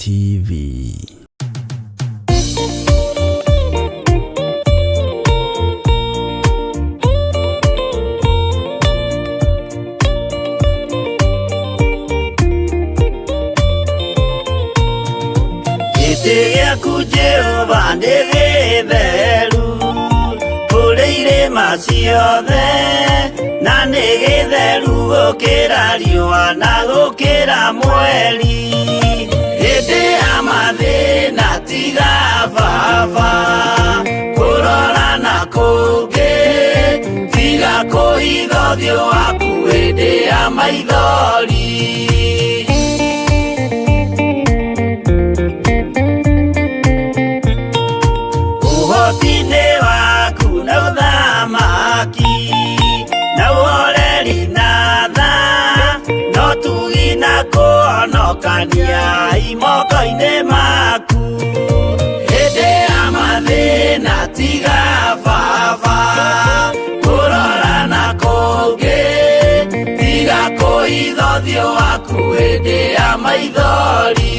TV. Jehova nĩgĩtheru kũrĩ irĩma ciothe, na nĩgĩtheru gũkĩra riũa na gũkĩra mweri. Hĩndĩ ya mathĩna tiga baba kũrora na kũngĩ, tiga kũhitha ũthiũ waku hĩndĩ ya maithori. Kania imokoine maku hĩndĩ ya mathĩna tiga baba kũrora na kũngĩ, tiga kũhitha ũthiũ waku hĩndĩ ya maithori.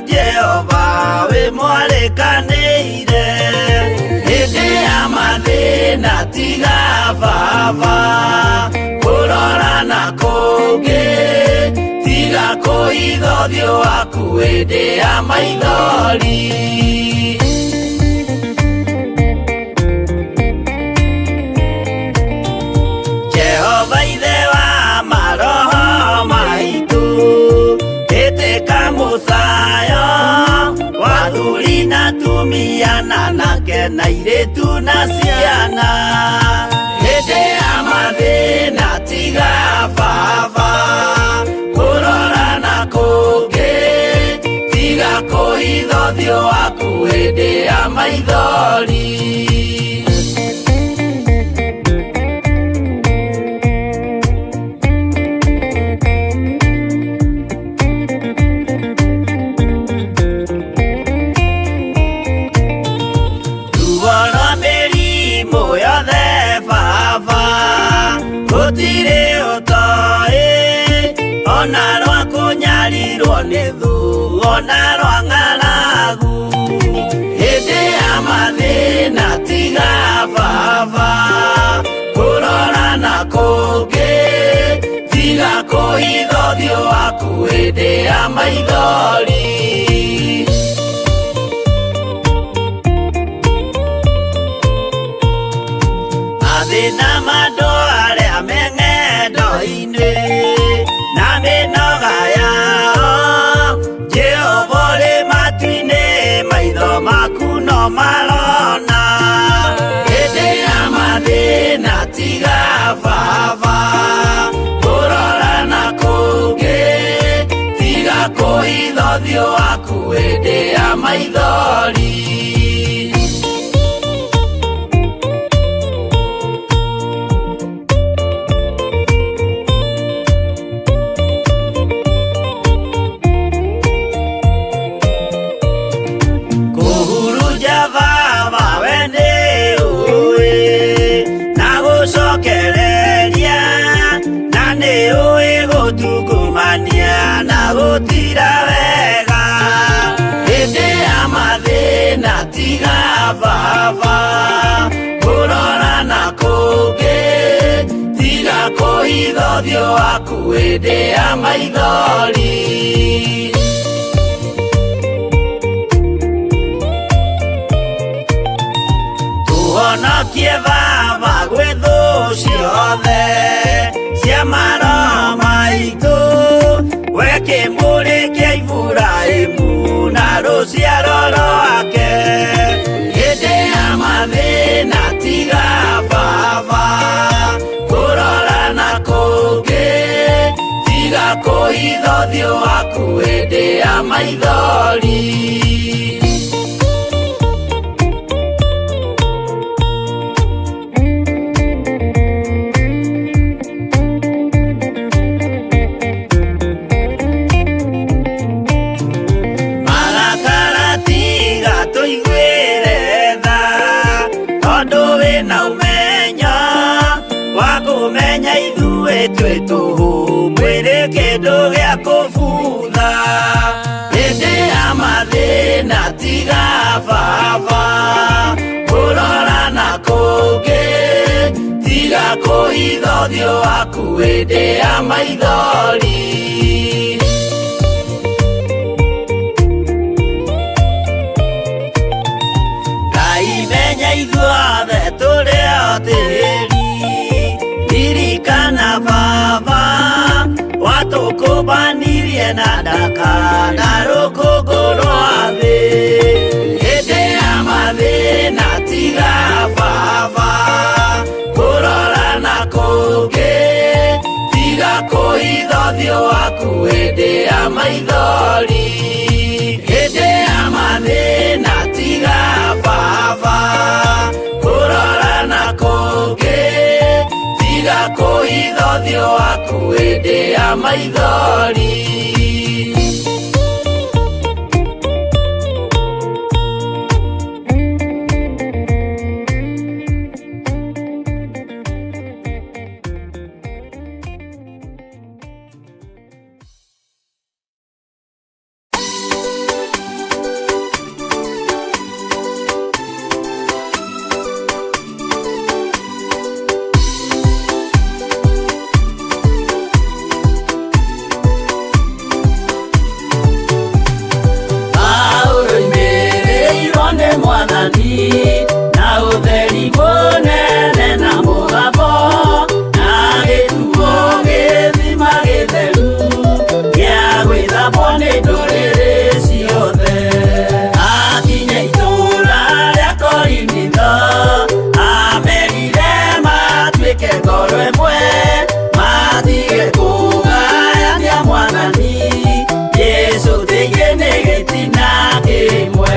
Jehova wĩ mwarĩkanĩire hĩndĩ ya mathĩna tiga baba kũrora na kũngĩ, tiga kũhitha ũthiũ waku hĩndĩ ya maithori. Jehova ithe wa maroho maitũ, ĩtĩka mũcayo wathuri na tumia na nake na airĩtu na ciana. Hĩndĩ ya mathĩna tiga baba kũrora na kũngĩ, tiga kũhitha ũthiũ waku hĩndĩ ya maithori. Gũtirĩ ũtoĩ ona rwa kũnyarirwo nĩ thũ ona rwa ng'aragu. Hĩndĩ ya mathĩna tiga baba kũrora na kũngĩ, tiga kũhitha ũthiũ waku hĩndĩ ya maithori. Mathĩna mandũ arĩa me ng'endo-inĩ na mĩnoga yao, Jehova ũrĩ matu-inĩ maitho maku no marona. Hĩndĩ ya mathĩna tiga baba kũrora na kũngĩ, tiga kũhitha ũthiũ waku hĩndĩ ya maithori. Gũtira wega hĩndĩ ya mathĩna tiga baba kũrora na kũngĩ, tiga kũhitha ũthiũ waku hĩndĩ ya maithori. Tũhonokie baba gwĩ thũ ciothe cia maroho maitũ, we kĩmũrĩ kĩa Iburahĩmu na rũciaro rwake. Hĩndĩ ya mathĩna tiga baba kũrora na kũngĩ, tiga kũhitha ũthiũ waku hĩndĩ ya maithori. kumenya ithuĩ twĩ tũhũ mwĩrĩ kĩndũ gĩa kũbutha hĩndĩ ya mathĩna tiga baba kũrora na kũngĩ tiga kũhitha ũthiũ waku hĩndĩ ya maithori ithuothe tũrĩ o tĩri ririkana baba watũkũmbanirie na ndaka na rũkũngũ rwa thĩ hĩndĩ ya mathĩna tiga baba kũrora na kũngĩ tiga kũhitha ũthiũ waku hĩndĩ ya maithori hĩndĩ ya mathĩna tiga baba kũrora na kũngĩ tiga kũhitha ũthiũ waku hĩndĩ ya maithori na ũtheri mũnene na mũgambo na gĩtuo gĩthima gĩtheru gĩa gwĩthambwo nĩ ndũrĩrĩ ciothe akinya itũũra rĩa Korinitho amerire matuĩke ngoro ĩmwe matige kũgayania Mwathani Jesũ thĩinĩ nĩ gĩtina kĩmwe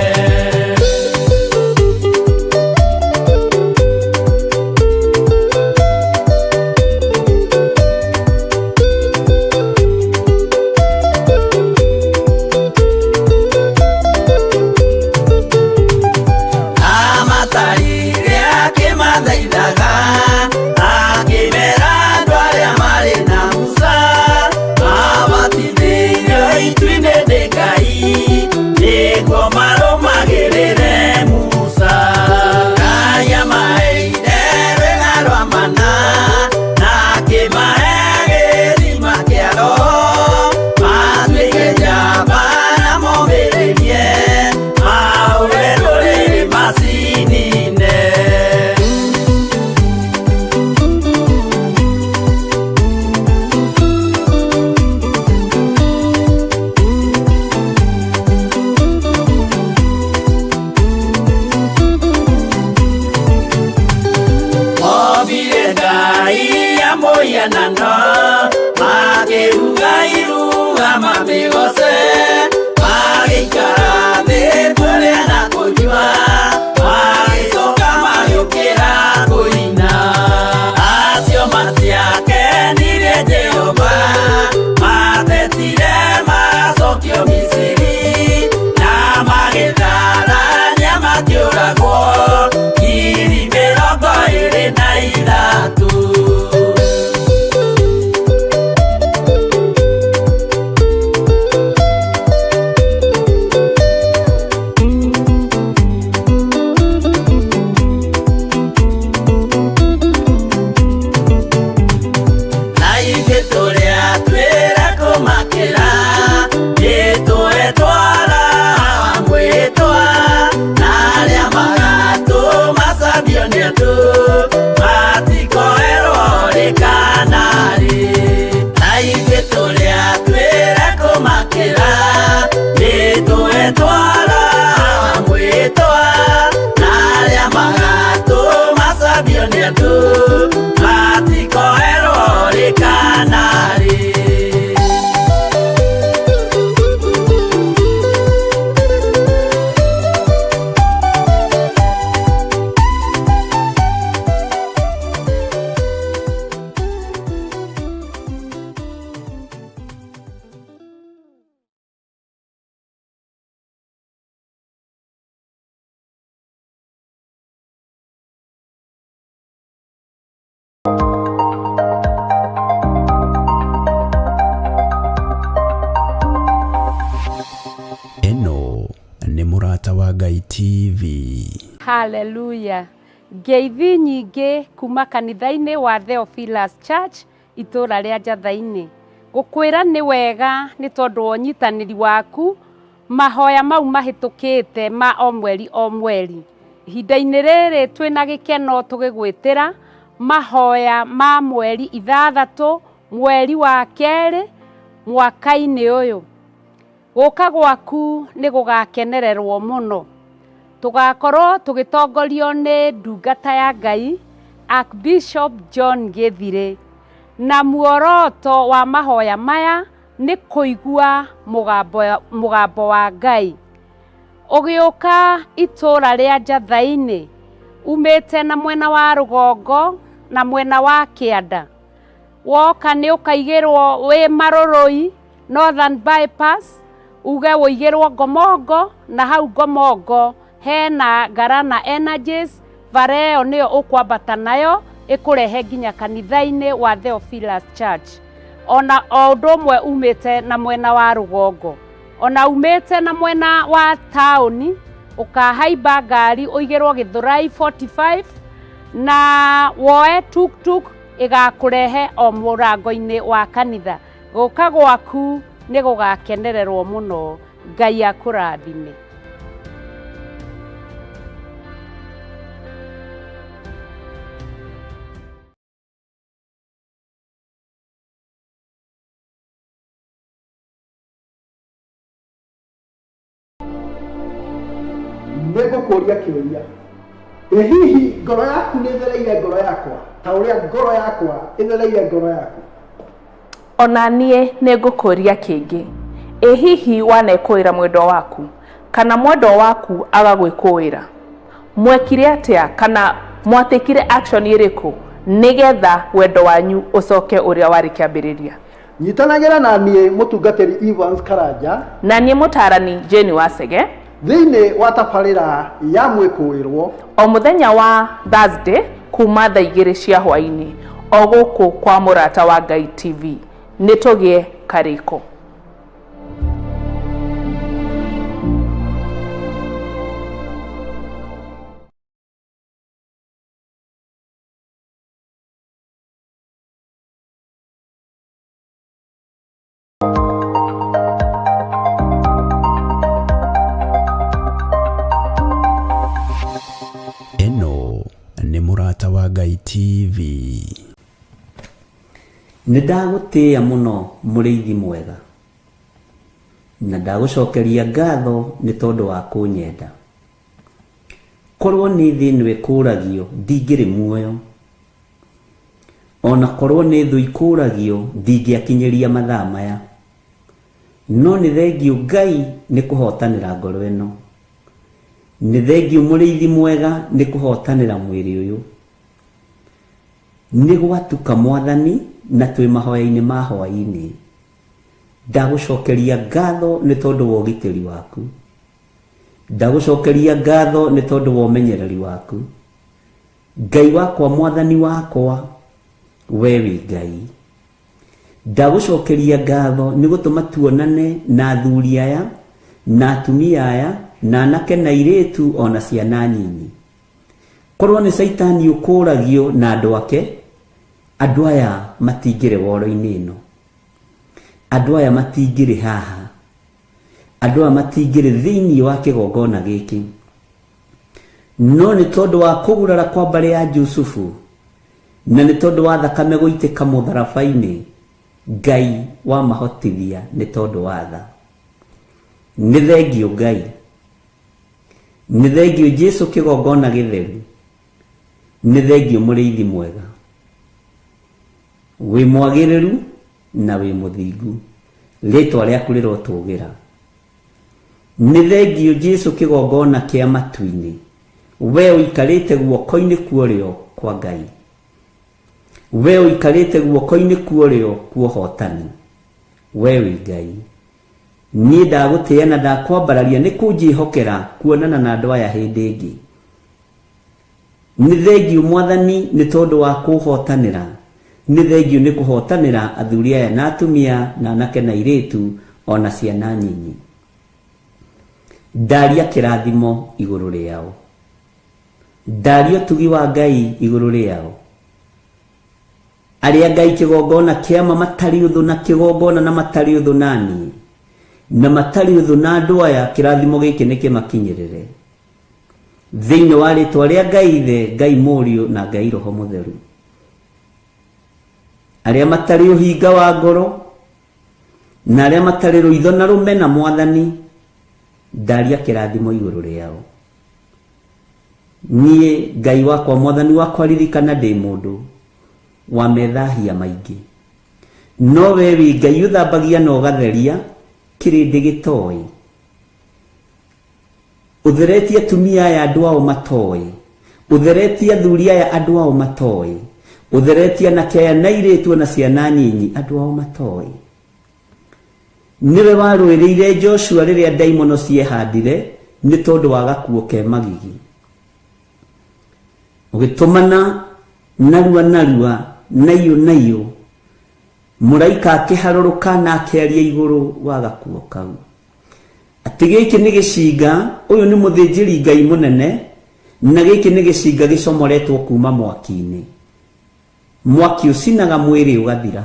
Hallelujah. Ngeithi nyingi kuma kanitha-ini wa Theophilus Church itura ria Njathaini. Gukwira ni wega ni tondu wa unyitaniri waku mahoya mau mahitukite ma o mweri. Ihinda-ini riri twina gikeno tugigwitira mahoya ma mweri 6 mweri wa keri mwaka-ini uyu. Guka gwaku ni gugakenererwo muno. Tugakorwo tugitongorio ni ndungata ya Ngai Archbishop John Githire, na muoroto wa mahoya maya ni kuigua mugambo wa Ngai. Ugiuka itura ria Njathaini umite na mwena wa rugongo na mwena wa kianda, woka ni ukaigirwo wi Marurui Northern Bypass, uge uigirwo Ngomongo, na hau Ngomongo hena Garana Energies, vareo niyo ukwambata nayo ikurehe nginya kanitha-ini wa Theophilus Church. Ona o ndumwe umite na mwena wa rugongo, ona umite na mwena wa tauni, ukahaimba ngari uigirwo Githurai 45 na woe tuk igakurehe o murango-ini wa kanitha. Guka gwaku ni gugakenererwo muno. Ngai akurathime. Nĩngũkũria kĩũria, ĩ hihi ngoro yaku nĩ ĩthereire ngoro yakwa ta ũrĩa ngoro yakwa ĩthereire ngoro yaku? Ona niĩ nĩngũkũria kĩngĩ, ĩ hihi wanekũĩra mwendwa waku kana mwendwa waku agagwĩkũĩra? Mwekire atĩa kana mwatĩkire action ĩrĩkũ nĩgetha wendo wanyu ũcoke ũrĩa warĩ kĩambĩrĩria? Nyitanagĩra na niĩ mũtungatĩri Evans Karanja na niĩ mũtarani Jane Wasege thĩinĩ wa tabarĩra ya mwĩkũĩrwo o mũthenya wa Thursday kuma thaa 2 cia hwaĩ-inĩ o gũkũ kwa Mũrata wa Ngai TV. Nĩtũgĩe karĩko. Eno nĩ Mũrata wa Ngai TV. Nĩndagũtĩĩa mũno mũrĩithi mwega, na ndagũcokeria ngatho nĩ tondũ wa kũnyenda. Korwo nĩ thĩ nĩ ĩkũragio ndingĩrĩ muoyo, ona korwo nĩ thũ ikũragio ndingĩakinyĩria mathaa maya, no nĩ thengiũ Ngai nĩ kũhotanĩra ngoro ĩno. Nĩ thengiũ mũrĩithi mwega nĩ kũhotanĩra mwĩrĩ ũyũ. Nĩ gwatuka Mwathani na twĩ mahoya-inĩ ma hwaĩ-inĩ. Ndagũcokeria ngatho nĩ tondũ wa ũgitĩri waku. Ndagũcokeria ngatho nĩ tondũ wa ũmenyereri waku. Ngai wakwa, Mwathani wakwa, we wĩ Ngai. Ndagũcokeria ngatho nĩ gũtũma tuonane na athuri aya na atumia aya na anake na airĩtu ona ciana nyinyi. Korwo nĩ Saitani ũkũragio na andũ ake, andũ aya matingĩrĩ woro-inĩ ĩno. Andũ aya matingĩrĩ haha. Andũ aya matingĩrĩ thĩinĩ wa kĩgongona gĩkĩ. No nĩ tondũ wa kũgurara kwa mbarĩ ya Jusufu na nĩ tondũ wa thakame gũitĩka mũtharaba-inĩ, Ngai wa mahotithia nĩ tondũ wa tha. Nĩ thengiũ Ngai. Nĩ thengiũ Jesũ kĩgongona gĩtheru. Nĩ thengiũ mũrĩithi mwega. Wĩ mwagĩrĩru na wĩ mũthingu. Rĩtwa rĩaku rĩrotũgĩra. Nĩ thengiũ Jesũ kĩgongona kĩa matu-inĩ. We ũikarĩte guoko-inĩ kuorĩo kwa Ngai. We ũikarĩte guoko-inĩ kuorĩo kwa ũhotani. We wĩ Ngai. Niĩ ndagũtĩĩa na ndakwambararia nĩ kũnjĩhokera kuonana na andũ aya hĩndĩ ĩngĩ. Nĩ thengiũ Mwathani nĩ tondũ wa kũhotanĩra. Nĩ thengiũ nĩ kũhotanĩra athuri aya na atumia na anake na airĩtu ona ciana nyinyi. Ndaria kĩrathimo igũrũ rĩao. ndario tugi wa Ngai iguru riao aria Ngai kigongona kiama matari uthu na kigongona na matari uthu nani na matari uthu na andu aya kirathimo giki nikimakinyirire thiini wa ritwa ria Ngai Ithe, Ngai Mũriũ na Ngai Roho Mũtheru. Aria matari uhinga wa ngoro na aria matari ruitho na rumena Mwathani, ndaria kirathimo iguru riao. Nie Ngai wakwa Mwathani wakwa ririkana ndi mundu wa methahia maingi, no we wi Ngai uthambagia na ugatheria kirindi gitoi. Utheretie atumia aya andu ao matoi, utheretie athuri aya andu ao matoi, utheretie anake aya na airitu na ciana nyinyi andu ao matoi. Niwe warwirire Joshua riria ndaimono ciehandire ni tondu wa gakuo ke magigi, ugitumana narua nayo muraika akiharuruka na akiaria iguru wa gakuo kau ati giki ni gicinga, uyu ni muthinjiri Ngai munene, na giki ni gicinga gicomoretwo kuma mwaki-ini, mwaki ucinaga mwiri ugathira.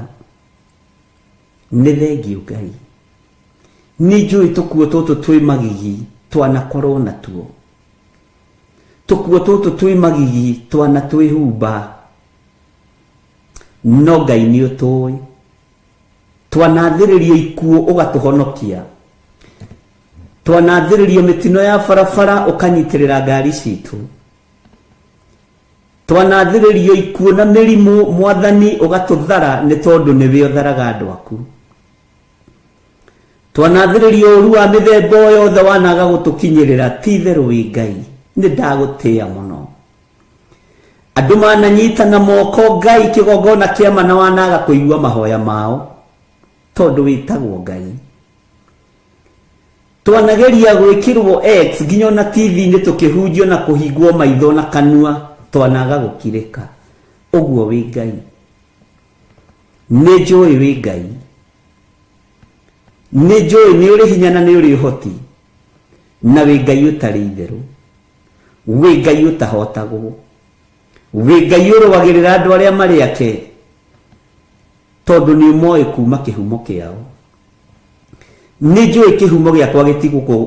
Ni thengio Ngai, ni njui tukuo tutu twi magigi twanakorwo natuo, tukuo tutu twi magigi twana twihumba, no Ngai ni utui, twanathiririo ikuo ugatuhonokia, twanathiririo mitino ya barabara ukanyitirira ngari citu, twanathiririo ikuo na mirimu Mwathani ugatuthara ni tondu niwe utharaga andu aku, twanathiririo uru wa mithemba yothe wanaga gutukinyirira. Ti theru wi Ngai, ni ndagutia muno. Andu mananyitana moko Ngai kigongona kiama na wanaga kuigua mahoya mao tondu witagwo Ngai. Twanageria gwikirwo X nginya na TV ni tukihunjio na kuhingwo maitho na kanua, twanaga gukirika. Uguo wi Ngai, ni njui wi Ngai, ni njui ni uri hinya na ni uri hoti, na wi Ngai utari itheru, wi Ngai utahotagwo, wi Ngai urugagirira andu aria mari ake tondu ni moi kuma kihumo kiao. Ni njui kihumo giakwa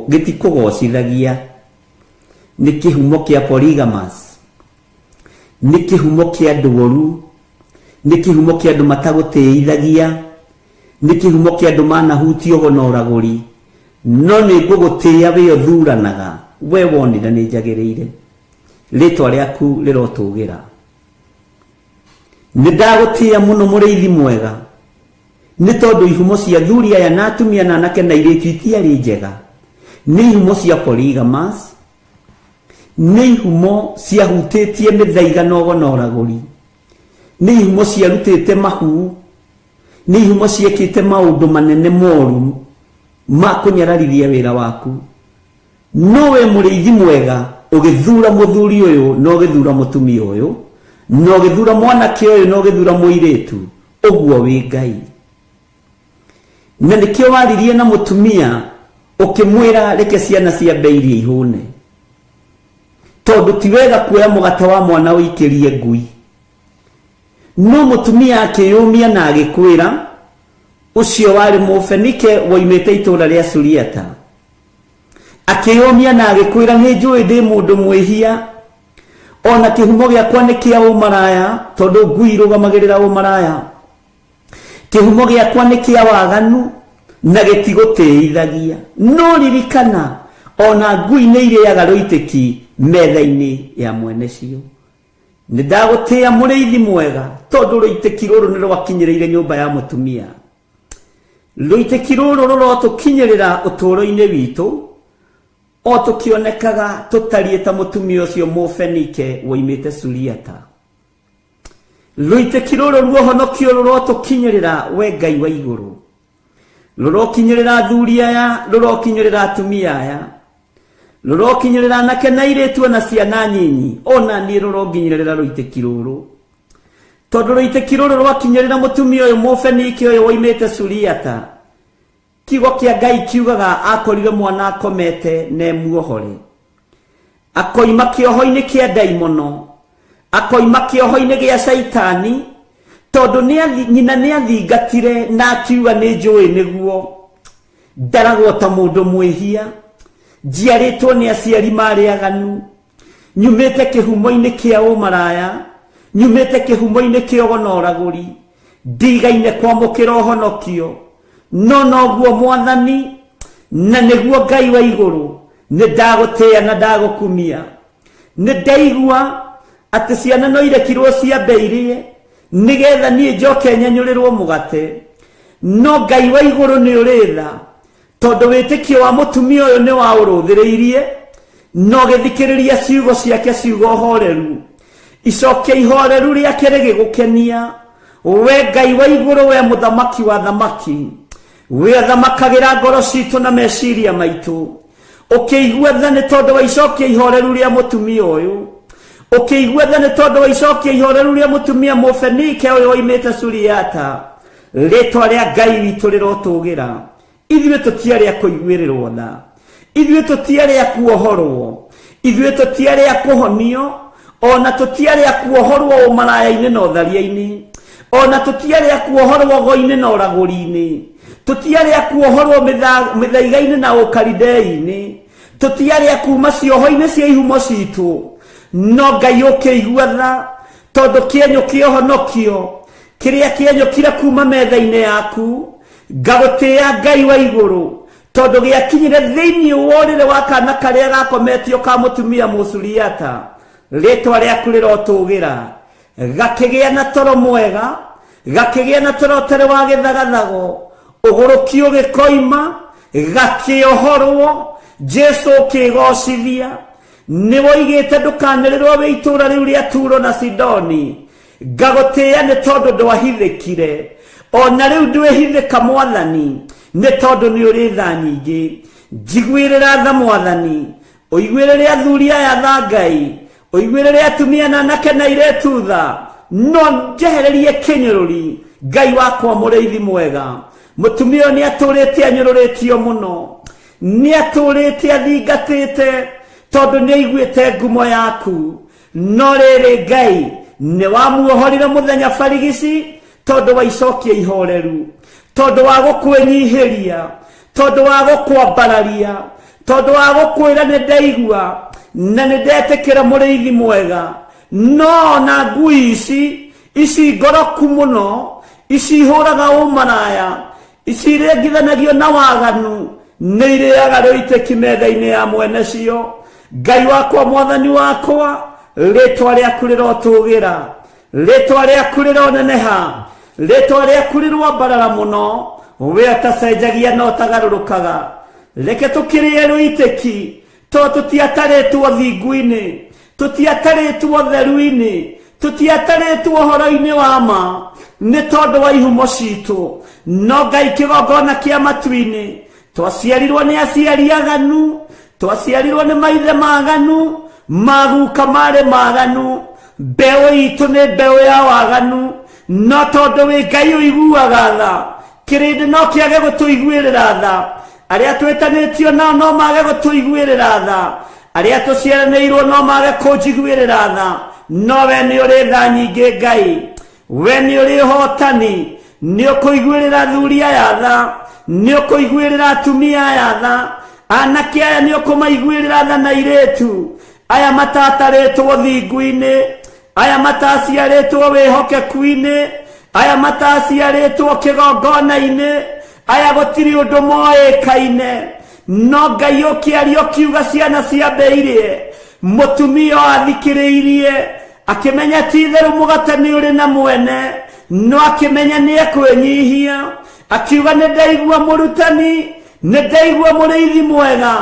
gitikugocithagia, ni kihumo kia polygamous, ni kihumo kia andu oru, ni kihumo kia andu matagutiithagia, ni kihumo kia andu manahutio gonoraguri, no ni ngugutia we uthuranaga we wonira ni njagiriire, ritwa riaku rirotugira. Ni ndagutia muno muriithi mwega, ni tondu ihumo cia thuri aya na atumia na anake na airitu itiari njega, ni ihumo cia polygamous, ni ihumo cia hutitie mithaiga na ugonoraguri, ni ihumo cia rutite mahu, ni ihumo ciekite maundu manene moru ma kunyararithia wira waku. No we muriithi mwega ugithura muthuri uyu no githura mutumia uyu no githura mwanake uyu no githura muiritu, uguo wi Ngai. Na nikio waririe na mutumia ukimwira reke ciana cia mbeirie ihune, tondu ti wega kuoya mugate wa mwana uikirie ngui. No mutumia akiyumia na agikwira ucio wari Mũfenike woimite itura ria Suriata, akiyumia na agikwira ni njui ndi mundu mwihia, ona kihumo giakwa ni kia umaraya tondu ngui irugamagirira umaraya, kihumo giakwa ni kia waganu na gitigutiithagia. No ririkana ona ngui ni iriaga ruitiki metha-ini ya mwene cio. Ni ndagutia muriithi mwega tondu ruitiki ruru ni rwakinyiriire nyumba ya mutumia, ruitiki ruru rurotukinyirira uturo-ini witu o tukionekaga tutarie ta mutumia ucio Mũfenike woimite Suriata. Ruitiki ruru ruohonokio rurotukinyirira we Ngai wa iguru, rurokinyirira athuri aya, rurokinyirira atumia aya, rurokinyirira anake na airitu na ciana nyinyi, ona ni ruronginyirira ruitiki ruru tondu ruitiki ruru rwakinyirira mutumia uyu Mũfenike uyu woimite Suriata. Kiugo kia Ngai kiugaga akorire mwana akomete ne muohore, akoima kioho-inĩ kĩa daimono, akoima kioho-inĩ gĩa Saitani, tondu nyina nĩ athingatire na akiuga nĩ njũĩ nĩguo ndaragwo ta mũndũ mwĩhia, njiarĩtwo nĩ aciari marĩ aganu, nyumĩte kĩhumo-inĩ kĩa ũmaraya, nyumĩte kĩhumo-inĩ kĩa ũgonoragũri, ndigaine kwamũkĩra ũhonokio, no noguo Mwathani na nĩguo Ngai wa igũrũ nĩ ndagũtĩĩa na ndagũkumia. Nĩ ndaigua atĩ ciana no irekirwo ciambĩirie nĩgetha niĩ njoke nyanyũrĩrwo mũgate, no Ngai wa igũrũ nĩ ũrĩ tha, tondũ wĩtĩkio wa mũtumia ũyũ nĩ waũrũthĩrĩirie, no gĩthikĩrĩria ciugo ciake ciugo horeru, icokia ihoreru rĩake rĩgĩgũkenia. We Ngai wa igũrũ, we mũthamaki wa thamaki, we thamakagĩra ngoro citũ na meciria maitũ, ũkĩigua tha nĩ tondũ wa icokia ihoreru rĩa mũtumia ũyũ, ũkĩigua tha nĩ tondũ wa icokia ihoreru rĩa mũtumia Mũfenike ũyũ oimĩte Suriata. Rĩtwa rĩa Ngai witũ rĩrotũgĩra. Ithuĩ tũtiarĩ a kũiguĩrĩrwo tha, ithuĩ tũtiarĩ a kuohorwo, ithuĩ tũtiarĩ a kũhonio, ona tũtiarĩ a kuohorwo ũmaraya-inĩ na ũtharia-inĩ, ona tũtiarĩ a kuohorwo go-inĩ na ũragũri-inĩ, tũtiarĩ a kuohorwo mĩthaiga-inĩ na ũkaridei-inĩ, tũtiarĩ a kuma cioho-inĩ cia ihumo citũ, no Ngai ũkĩigua tha, tondũ kĩenyũ kĩa ũhonokio kĩrĩa kĩenyũkire kuma metha-inĩ yaku, ngagũtĩĩa Ngai wa igũrũ, tondũ gĩakinyire thĩinĩ wa ũrĩrĩ wa kana karĩa gakometio ka mũtumia Mũsuriata. Rĩtwa rĩaku rĩrotũgĩra, gakĩgĩa na toro mwega, gakĩgĩa na toro ũtarĩ wa gĩthagathago, ũgũrũkio gĩkoima, gakĩohorwo, Jesu ũkĩgocithia. Nĩ woigĩte ndũkanĩrĩrwo wĩ itũũra rĩu rĩa Turo na Sidoni, ngagũtĩĩa nĩ tondũ ndwahithĩkire, ona rĩu ndwĩhithĩka Mwathani, nĩ tondũ nĩ ũrĩ tha nyingĩ. Njiguĩrĩra tha Mwathani, ũiguĩrĩre athuri aya tha Ngai, ũiguĩrĩre atumia na anake na airĩtu tha, no njehererie kĩnyũrũri. Ngai wakwa mũrĩithi mwega, mũtumia ũyũ nĩ atũrĩte anyũrũrĩtio mũno, nĩ atũrĩte athingatĩte, tondũ nĩ aiguĩte ngumo yaku, no rĩrĩ Ngai nĩ wamuohorire mũthenya barigici, tondũ wa icokia ihoreru, tondũ wa gũkwĩnyihĩria, tondũ wa gũkwambararia, tondũ wa gũkwĩra nĩ ndaigua na nĩ ndetĩkĩra mũrĩithi mwega. No na ngui ici ngoroku mũno, ici ihũraga ũmaraya, ici irengithanagio na waganu, nĩ irĩaga rĩitĩki metha-inĩ ya mwene cio. Ngai wakwa Mwathani wakwa, rĩtwa rĩaku rĩrotũgĩra, rĩtwa rĩaku rĩroneneha, rĩtwa rĩaku rĩrwambarara mũno, we ũtacenjagia na ũtagarũrũkaga. Reke tũkĩrĩe rũitĩki, tondũ tũtiatarĩtwo thingu-inĩ, tũtiatarĩtwo theru-inĩ, tũtiatarĩtwo ũhoro-inĩ wa ma, nĩ tondũ wa ihumo citũ, no Ngai kĩgongona kĩa matu-inĩ. Twaciarirwo nĩ aciari aganu, twaciarirwo nĩ maithe maganu, maguka marĩ maganu, mbeũ itũ nĩ mbeũ ya waganu, no tondũ wĩ Ngai ũiguaga tha, kĩrĩndĩ no kĩage gũtũiguĩrĩra tha, arĩa twĩtanĩtio nao no mage gũtũiguĩrĩra tha, arĩa tũciaranĩirwo no mage kũnjiguĩrĩra tha, no we nĩ ũrĩ tha nyingĩ Ngai, we nĩ ũrĩ hotani, nĩ ũkũiguĩrĩra athuri aya tha, nĩ ũkũiguĩrĩra atumia aya tha, anake aya nĩ ũkũmaiguĩrĩra tha na airĩtu aya matatarĩtwo thingu-inĩ, aya mataciarĩtwo wĩhokeku-inĩ, aya mataciarĩtwo kĩgongona-inĩ, aya gũtirĩ ũndũ moĩkaine, no Ngai ũkĩaria ũkiuga ciana ciambĩirie, mũtumia athikĩrĩirie, akĩmenya ti itherũ mũgate nĩ ũrĩ na mwene, no akĩmenya nĩ ekwĩnyihia, akiuga nĩ ndaigua mũrutani, nĩ ndaigua mũrĩithi mwega,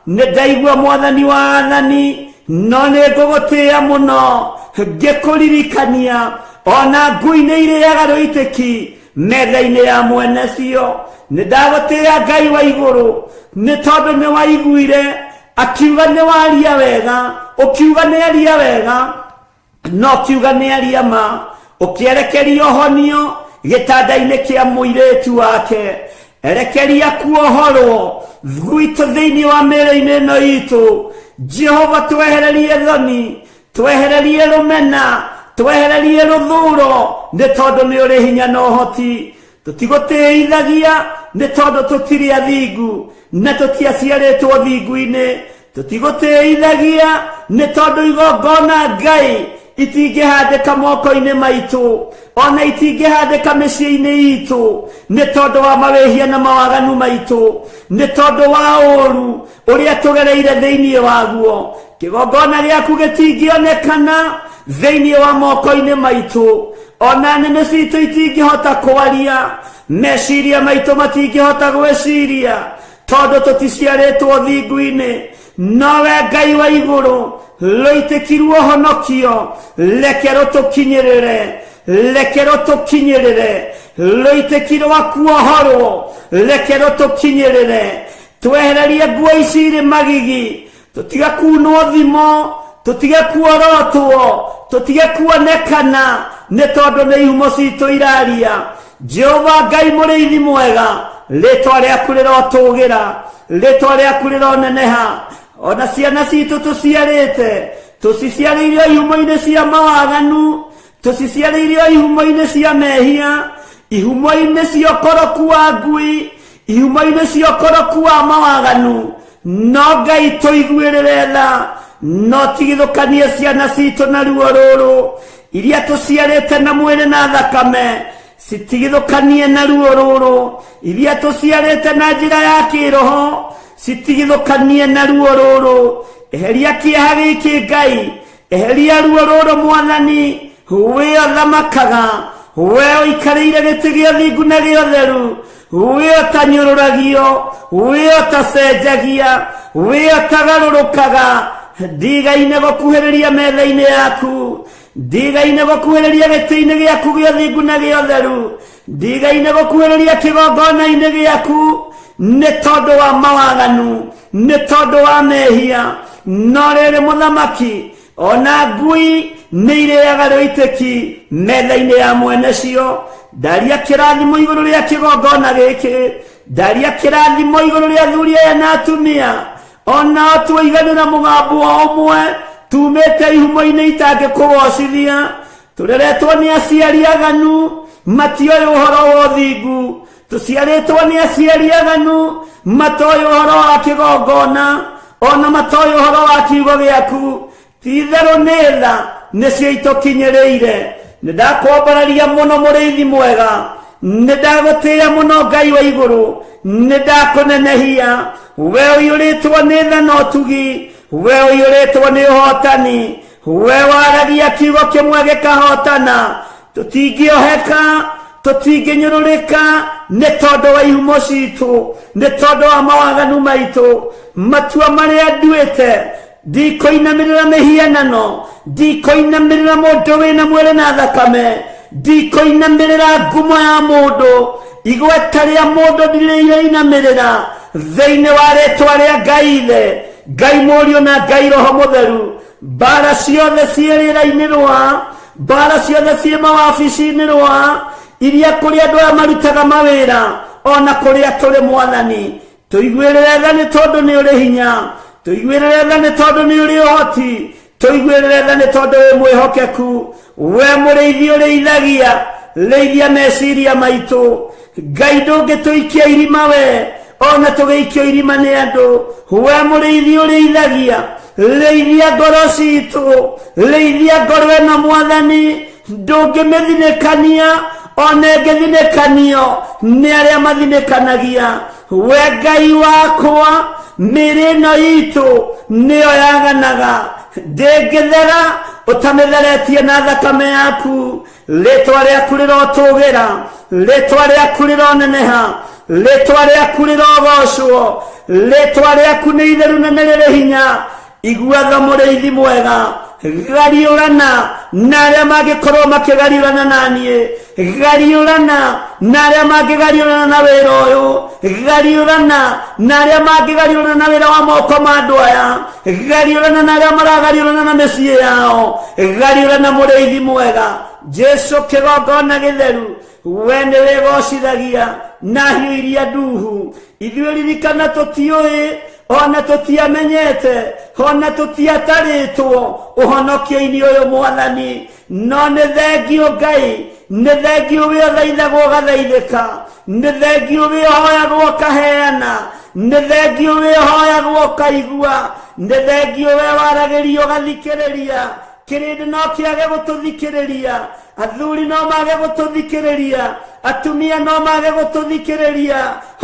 nĩ ndaigua Mwathani wa athani, no nĩ ngũgũtĩĩa mũno, ngĩkũririkania ona ngui nĩ irĩaga rũitĩki metha-inĩ ya mwene cio. Nĩ ndagũtĩĩa Ngai wa igũrũ, nĩ tondũ nĩ waiguire, akiuga nĩ waria wega, ũkiuga nĩ aria wega, no ũkiuga nĩ aria ma, ũkĩerekeria ũhonio gĩtanda-inĩ kĩa mũirĩtu wake, erekeria kuohorwo gwitũ thĩinĩ wa mĩĩrĩ-inĩ ĩno itũ, Jehova twehererie thoni, twehererie rumena, twehererie ruthuro, nĩ tondũ nĩ ũrĩ hinya na ũhoti. Tũtigũtĩithagia nĩ tondũ tũtirĩ athingu na tũtiaciarĩtwo thingu-inĩ. Tũtigũtĩithagia nĩ tondũ igongona Ngai itingĩhandĩka moko-inĩ maitũ, ona itingĩhandĩka mĩciĩ-inĩ itũ, nĩ tondũ wa mawĩhia na mawaganu maitũ, nĩ tondũ wa ũũru ũrĩa tũgereire thĩinĩ waguo. Kĩgongona gĩaku gĩtingĩonekana thĩinĩ wa moko-inĩ maitũ, ona nĩmĩ citũ itingĩhota kwaria, meciria maitũ matingĩhota gwĩciria, tondũ tũticiarĩtwo thingu-inĩ. Nowe Ngai wa igũrũ, rũitĩkirwo honokio, reke rũtũkinyĩrĩre, reke rũtũkinyĩrĩre, rũitĩkirwo kuohorwo, reke rũtũkinyĩrĩre. Twehererie nguo ici irĩ magigi, tũtige kunwo thimo, tũtige kuorotwo, tũtige kuonekana, nĩ tondũ nĩ ihumo citũ iraria. Jehova Ngai mũrĩithi mwega, rĩtwa rĩaku rĩrotũgĩra, rĩtwa rĩaku rĩroneneha. Ona ciana citũ tũciarĩte, tũciciarĩirio ihumo-inĩ cia mawaganu, tũciciarĩirio ihumo-inĩ cia mehia, ihumo-inĩ cia ũkoroku wa ngui, ihumo-inĩ cia ũkoroku wa mawaganu. No Ngai tũiguĩrĩre tha, no tigithũkanie ciana citũ na ruo rũrũ, iria tũciarĩte na mwĩrĩ na thakame, citigithũkanie na ruo rũrũ, iria tũciarĩte na njĩra ya kĩroho, citigithũkanie na ruo rũrũ. Eheria kĩeha gĩkĩ Ngai, eheria ruo rũrũ Mwathani, we ũthamakaga, we ũikarĩire gĩtĩ gĩa thingu na gĩa ũtheru, we ũtanyũrũragio, we ũtacenjagia, we ũtagarũrũkaga. Ndigaine gũkuhĩrĩria metha-inĩ yaku, ndigaine gũkuhĩrĩria gĩtĩ-inĩ gĩaku gĩa thingu na gĩa ũtheru, ndigaine gũkuhĩrĩria kĩgongona-inĩ gĩaku, nĩ tondũ wa mawaganu, nĩ tondũ wa mehia. No rĩrĩ Mũthamaki, ona ngui nĩ irĩaga rũitĩki metha-inĩ ya mwene cio. Ndaria kĩrathimo igũrũ rĩa kĩgongona gĩkĩ, ndaria kĩrathimo igũrũ rĩa athuri aya na atumia, ona tũiganĩra mũgambo ũmwe, tumĩte ihumo-inĩ itangĩkũgocithia. Tũreretwo nĩ aciari aganu, matioĩ ũhoro wa ũthingu. Tũciarĩtwo nĩ aciari aganu, matoĩ ũhoro wa kĩgongona, ona matoĩ ũhoro wa kiugo gĩaku. Ti-itherũ nĩ tha nĩcio itũkinyĩrĩire. Nĩndakwambararia mũno mũrĩithi mwega, nĩndagũtĩĩa mũno Ngai wa igũrũ, nĩndakũnenehia. We ũiyũrĩtwo nĩ tha na ũtugi, we ũiyũrĩtwo nĩ ũhotani, we waragia kiugo kĩmwe gĩkahotana. Tũtingĩoheka, tũtingĩnyũrũrĩka, nĩ tondũ wa ihumo citũ, nĩ tondũ wa mawaganu maitũ. Matua marĩa nduĩte, ndikũinamĩrĩra mĩhianano, ndikũinamĩrĩra mũndũ wĩna mwĩrĩ na thakame, ndikũinamĩrĩra ngumo ya mũndũ, igweta rĩa mũndũ ndirĩinamĩrĩra, thĩinĩ wa rĩtwa rĩa Ngai Ithe, Ngai Mũriũ na Ngai Roho Mũtheru. Mbara ciothe ciĩ rĩera-inĩ rwa, mbara ciothe ciĩ mawabici-inĩ rwa, iria kũrĩ andũ aya marutaga mawĩra, ona kũrĩa tũrĩ Mwathani. Tũiguĩrĩre tha nĩ tondũ nĩ ũrĩ hinya, tũiguĩrĩre tha nĩ tondũ nĩ ũrĩ ũhoti, tũiguĩrĩre tha nĩ tondũ wĩ mwĩhokeku. We mũrĩithi ũrĩithagia, rĩithia meciria maitũ. Ngai ndũngĩtũikia irima we, ona tũgĩikio irima nĩ andũ. We mũrĩithi ũrĩithagia, rĩithia ngoro citũ, rĩithia ngoro ĩno Mwathani. Ndũngĩmĩthinĩkania, ona ĩngĩthinĩkanio nĩ arĩa mathinĩkanagia. We Ngai wakwa, mĩĩrĩ ĩno itũ nĩyo yaganaga, ndĩngĩthera ũtamĩtheretie na thakame yaku. Rĩtwa rĩaku rĩrotũgĩra, rĩtwa rĩaku rĩroneneha, rĩtwa rĩaku rĩrogocwo, rĩtwa rĩaku nĩ itheru na nĩ rĩrĩ hinya. Iguatha mũrĩithi mwega, gariũrana na arĩa mangĩkorwo makĩgariũrana naniĩ, gariũrana na arĩa mangĩgariũrana na wĩra ũyũ, gariũrana na arĩa mangĩgariũrana na wĩra wa moko ma andũ aya, gariũrana na arĩa maragariũrana na mĩciĩ yao, gariũrana mũrĩithi mwega. Jesu kĩgongona gĩtheru, we nĩ wĩgocithagia na hiũ iria nduhu. Ithuĩ ririkana tũtiũĩ ona tutiamenyete ona tutiataritwo uhonokia-ini uyu Mwathani no nĩ thengio Ngai nĩ thengio we thaithagwo gathaithĩka nĩ thengio we hoyagwo kaheana nĩ thengio we hoyagwo kaigua nĩ thengio we waragĩrio gathikĩrĩria kĩrĩndĩ no kĩage gũtũthikĩrĩria athuri no mage gũtũthikĩrĩria atumia no mage gũtũthikĩrĩria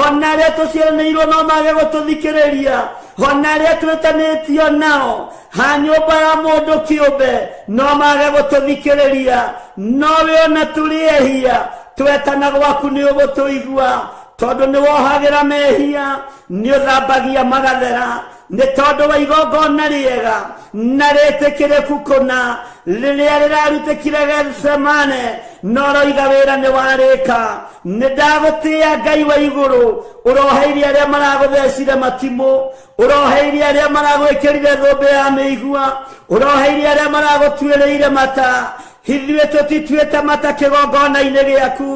ona arĩa tũciaranĩirwo no mage gũtũthikĩrĩria ona arĩa twĩtanĩtio nao ha nyũmba ya mũndũ kĩũmbe no mage gũtũthikĩrĩria no we ona tũrĩehia twetana gwaku nĩ ũgũtũigua tondũ nĩ wohagĩra mehia nĩ ũthambagia magathera nĩ tondũ wa igongona rĩega na rĩtĩkĩrĩku kũna rĩrĩa rĩrarutĩkire Getsemane no roiga wĩra nĩ warĩka nĩ ndagũtĩĩa Ngai wa igũrũ ũroheirie arĩa maragũthecire matimũ ũroheirie arĩa maragwĩkĩrire thũmbĩ ya mĩigua ũroheirie arĩa maragũtuĩrĩire mata ithuĩ tũtituĩte mata kĩgongona-inĩ gĩaku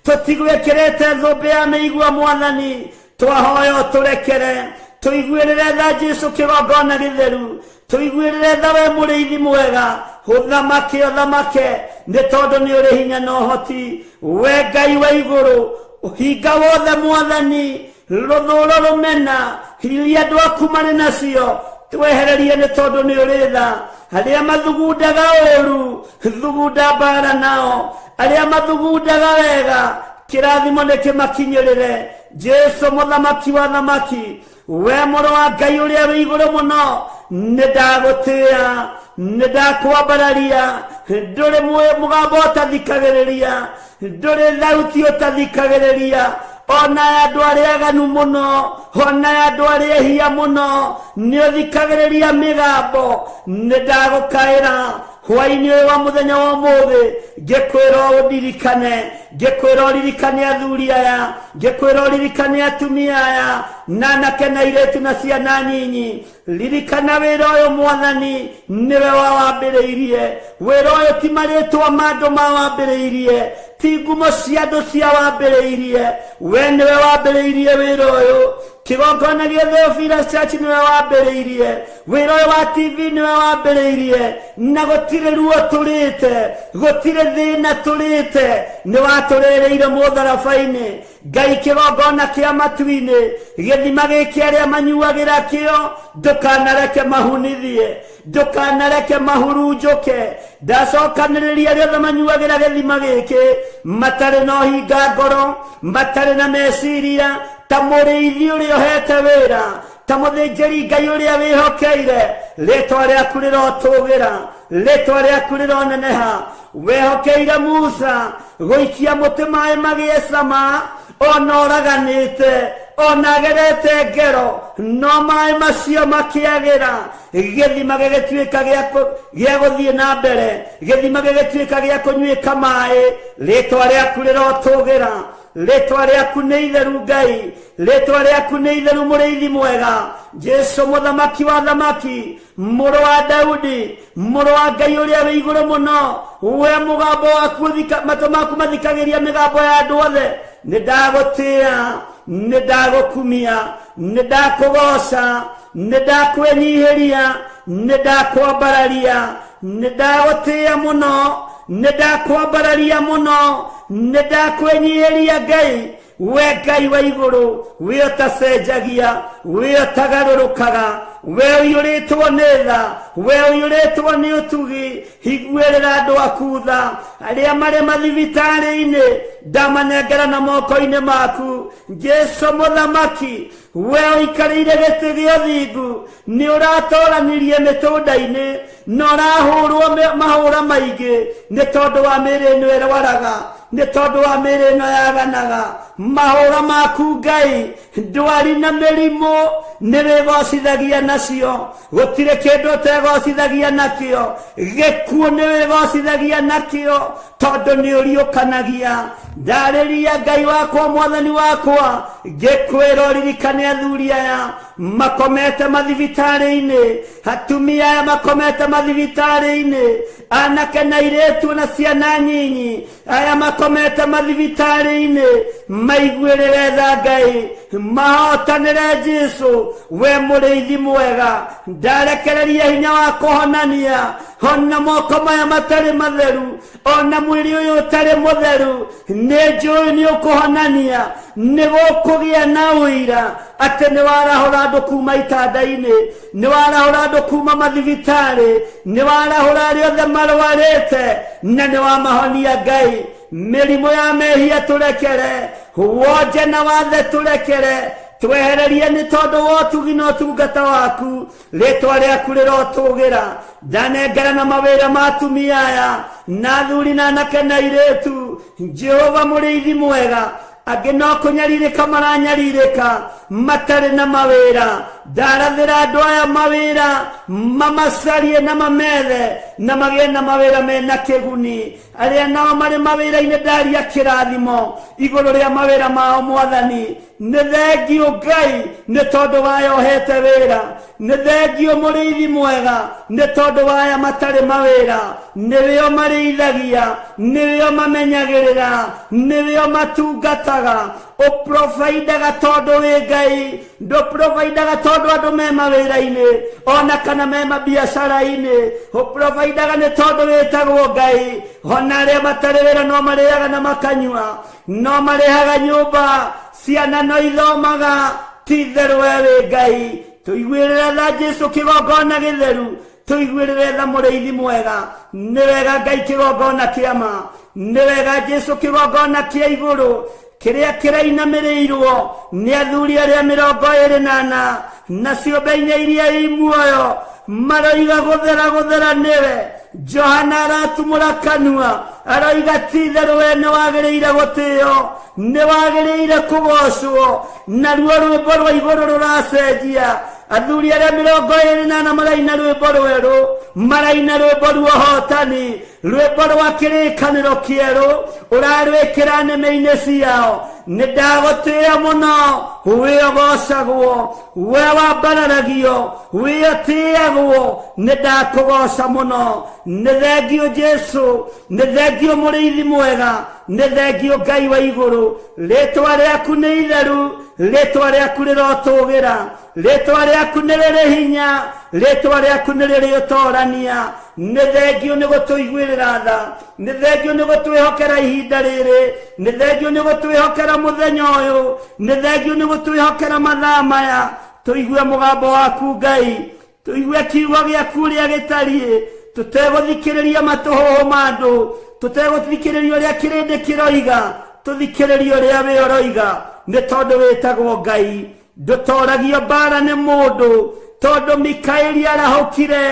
tũtigwĩkĩrĩte thũmbĩ ya mĩigua Mwathani twahoya ũtũrekere tũiguĩrĩre tha Jesũ kĩgongona gĩtheru tũiguĩrĩre tha we mũrĩithi mwega ũthamake nĩ tondũ nĩ ũrĩ hinya na ũhoti we Ngai wa igũrũ hinga wothe Mwathani rũthũũro rũmena iria andũ aku marĩ nacio twehererie nĩ tondũ nĩ ũrĩ tha arĩa mathugundaga ũũru thugunda mbara nao arĩa mathugundaga wega kĩrathimo nĩ kĩmakinyĩrĩre Jesũ mũthamaki wa thamaki we mũrũ wa Ngai ũrĩa wĩ igũrũ mũno nĩ ndagũtĩĩa nĩ ndakwambararia ndũrĩ mũgambo ũtathikagĩrĩria ndũrĩ thauti ũtathikagĩrĩria ona andũ arĩa aganu mũno ona andũ arĩa ehia mũno nĩ ũthikagĩrĩria mĩgambo nĩ ndagũkaĩra hwaĩ-inĩ ũyũ wa mũthenya wa ũmũthĩ ngĩkwĩra ũndirikane ngĩkwĩra ũririkane athuri aya ngĩkwĩra ũririkane atumia aya na anake na airĩtu na ciana nyinyi ririkana wĩra ũyũ Mwathani nĩwe wawambĩrĩirie wĩra ũyũ ti marĩtwa ma andũ mawambĩrĩirie ti ngumo cia andũ ciawambĩrĩirie we nĩwe wambĩrĩirie wĩra ũyũ kĩgongona gĩa Theophilus Church nĩwe wambĩrĩirie wĩra ũyũ wa TV nĩwe wambĩrĩirie na gũtirĩ ruo tũrĩte gũtirĩ thĩna tũrĩte nĩ watũrĩrĩire mũtharaba-inĩ Ngai kĩgongona kĩa matu-inĩ gĩthima gĩkĩ arĩa manyuagĩra kĩo ndũkanareke mahunithie ndũkanareke mahurunjũke ndacokanĩrĩria arĩa othe manyuagĩra gĩthima gĩkĩ matarĩ na ũhinga ngoro matarĩ na meciria ta mũrĩithi ũrĩa ũhete wĩra ta mũthĩnjĩri Ngai ũrĩa wĩhokeire rĩtwa rĩaku rĩrotũgĩra rĩtwa rĩaku rĩroneneha wehokeire Musa gũikia mũtĩ maĩ magĩe cama ona ũraganĩte ona agerete ngero no maĩ macio makĩagĩra gĩthima gĩgĩtuĩka gĩa gũthiĩ na mbere gĩthima gĩgĩtuĩka gĩa kũnyuĩka maĩ rĩtwa rĩaku rĩrotũgĩra rĩtwa rĩaku nĩ itheru Ngai rĩtwa rĩaku nĩ itheru mũrĩithi mwega Jesũ mũthamaki wa thamaki mũrũ wa Daudi mũrũ wa Ngai ũrĩa wĩ igũrũ mũno we mũgambo waku matũ maku mathikagĩria mĩgambo ya andũ othe nĩ ndagũtĩĩa nĩ ndagũkumia nĩ ndakũgoca nĩ ndakwĩnyihĩria nĩ ndakwambararia nĩ ndagũtĩĩa mũno nĩ ndakwambararia mũno nĩ ndakwĩnyihĩria Ngai we Ngai wa igũrũ we ũtacenjagia we ũtagarũrũkaga we ũiyũrĩtwo nĩ tha we ũiyũrĩtwo nĩ ũtugi iguĩrĩra andũ aku tha arĩa marĩ mathibitarĩ-inĩ ndamanengera na moko-inĩ maku Jesũ mũthamaki we ũikarĩire gĩtĩ gĩa ũthingu nĩ ũratũranirie mĩtũnda-inĩ na ũrahũrwo mahũra maingĩ nĩ tondũ wa mĩĩrĩ ĩno ĩrwaraga nĩ tondũ wa mĩĩrĩ ĩno yaganaga mahũra maku Ngai ndwari na mĩrimũ nĩ wĩgocithagia nacio gũtirĩ kĩndũ ũtegocithagia nakĩo gĩkuũ nĩ wĩgocithagia nakĩo tondũ nĩ ũriũkanagia ndarĩria Ngai wakwa Mwathani wakwa ngĩkwĩra ũririkane athuri aya makomete mathibitarĩ-inĩ, atumia aya makomete mathibitarĩ-inĩ, anake na airĩtu na ciana nyinyi aya makomete mathibitarĩ-inĩ, maiguĩrĩre tha Ngai, mahotanĩre Jesu. We mũrĩithi mwega, ndarekereria hinya wa kũhonania ona moko maya matarĩ matheru, ona mwĩrĩ ũyũ ũtarĩ mũtheru. Nĩ njũĩ nĩ ũkũhonania, nĩ gũkũgĩa na ũira atĩ nĩ warahũra andũ kuma itanda-inĩ, nĩ warahũra andũ kuma mathibitarĩ, nĩ warahũra arĩa othe marwarĩte, na nĩ wamahonia Ngai. Mĩrimũ ya mehia tũrekere, wonje na wathe tũrekere, twehererie nĩ tondũ wa ũtugi na ũtungata waku. Rĩtwa rĩaku rĩrotũgĩra, ndanengera na mawĩra ma atumia aya na athuri na anake na airĩtu. Jehova mũrĩithi mwega, angĩ no kũnyarirĩka maranyarirĩka matarĩ na mawĩra. Ndarathĩra andũ aya mawĩra, mamacarie na mamethe na magĩe na mawĩra mena kĩguni. Arĩa nao marĩ mawĩra-inĩ ndaria kĩrathimo igũrũ rĩa mawĩra mao Mwathani. Nĩ thengio Ngai nĩ tondũ wayohete wĩra, nĩ thengio mũrĩithi mwega nĩ tondũ waya matarĩ mawĩra. Nĩwĩo marĩithagia, nĩwĩo mamenyagĩrĩra, nĩwĩo matungataga. Ũprovidaga tondũ wĩ Ngai, ndũprovidaga tondũ andũ me mawĩra-inĩ ona kana me mabiacara-inĩ. Ũprovidaga nĩ tondũ wĩtagwo Ngai. Ona arĩa matarĩ wĩra no marĩaga na makanyua, no marĩhaga nyũmba, ciana no ithomaga. Ti therũ we wĩ Ngai. Tũiguĩrĩre tha Jesu kĩgongona gĩtheru, tũiguĩrĩre tha mũrĩithi mwega. Nĩ wega Ngai kĩgongona kĩama, nĩ wega Jesu kĩgongona kĩa igũrũ kĩrĩa kĩrainamĩrĩirwo nĩ athuri arĩa 24 na ciũmbe inya iria i muoyo, maroiga gũthera gũthera nĩwe. Johana aratumũra kanua aroiga ti therũ we nĩ wagĩrĩire gũtĩo, nĩ wagĩrĩire kũgocwo. Naruo rwĩmbo rwa igũrũ rũracenjia. Athuri arĩa 24 maraina rwĩmbo rwerũ, maraina rwĩmbo rwa ũhotani, rwĩmbo rwa kĩrĩkanĩro kĩerũ ũrarwĩkĩra nĩmĩ-inĩ ciao. Nĩ ndagũtĩĩa mũno, wĩ ũgocagwo, we wambararagio, wĩ ũtĩagwo. Nĩ ndakũgoca mũno. Nĩ thengio Jesu, nĩ thengio mũrĩithi mwega, nĩ thengio Ngai wa igũrũ. Rĩtwa rĩaku nĩ itheru, rĩtwa rĩaku rĩrotũgĩra, rĩtwa rĩaku nĩ rĩrĩ hinya, rĩtwa rĩaku nĩ rĩrĩ ũtorania. Nĩ thengio nĩ gũtũiguĩrĩra tha, nĩ thengio nĩ gũtwĩhokera ihinda rĩrĩ, nĩ thengio nĩ gũtwĩhokera mũthenya ũyũ, nĩ thengio nĩ gũtwĩhokera mathaa maya. Tũigue mũgambo waku Ngai, tũigue kiugo gĩaku ũrĩa gĩtariĩ, tũtegũthikĩrĩria matũhũhũ ma andũ, tũtegũthikĩrĩria ũrĩa kĩrĩndĩ kĩroiga, tũthikĩrĩrie ũrĩa we ũroiga. Nĩ tondũ wĩtagwo Ngai, ndũtoragio mbara nĩ mũndũ. Tondũ Mikaeli arahũkire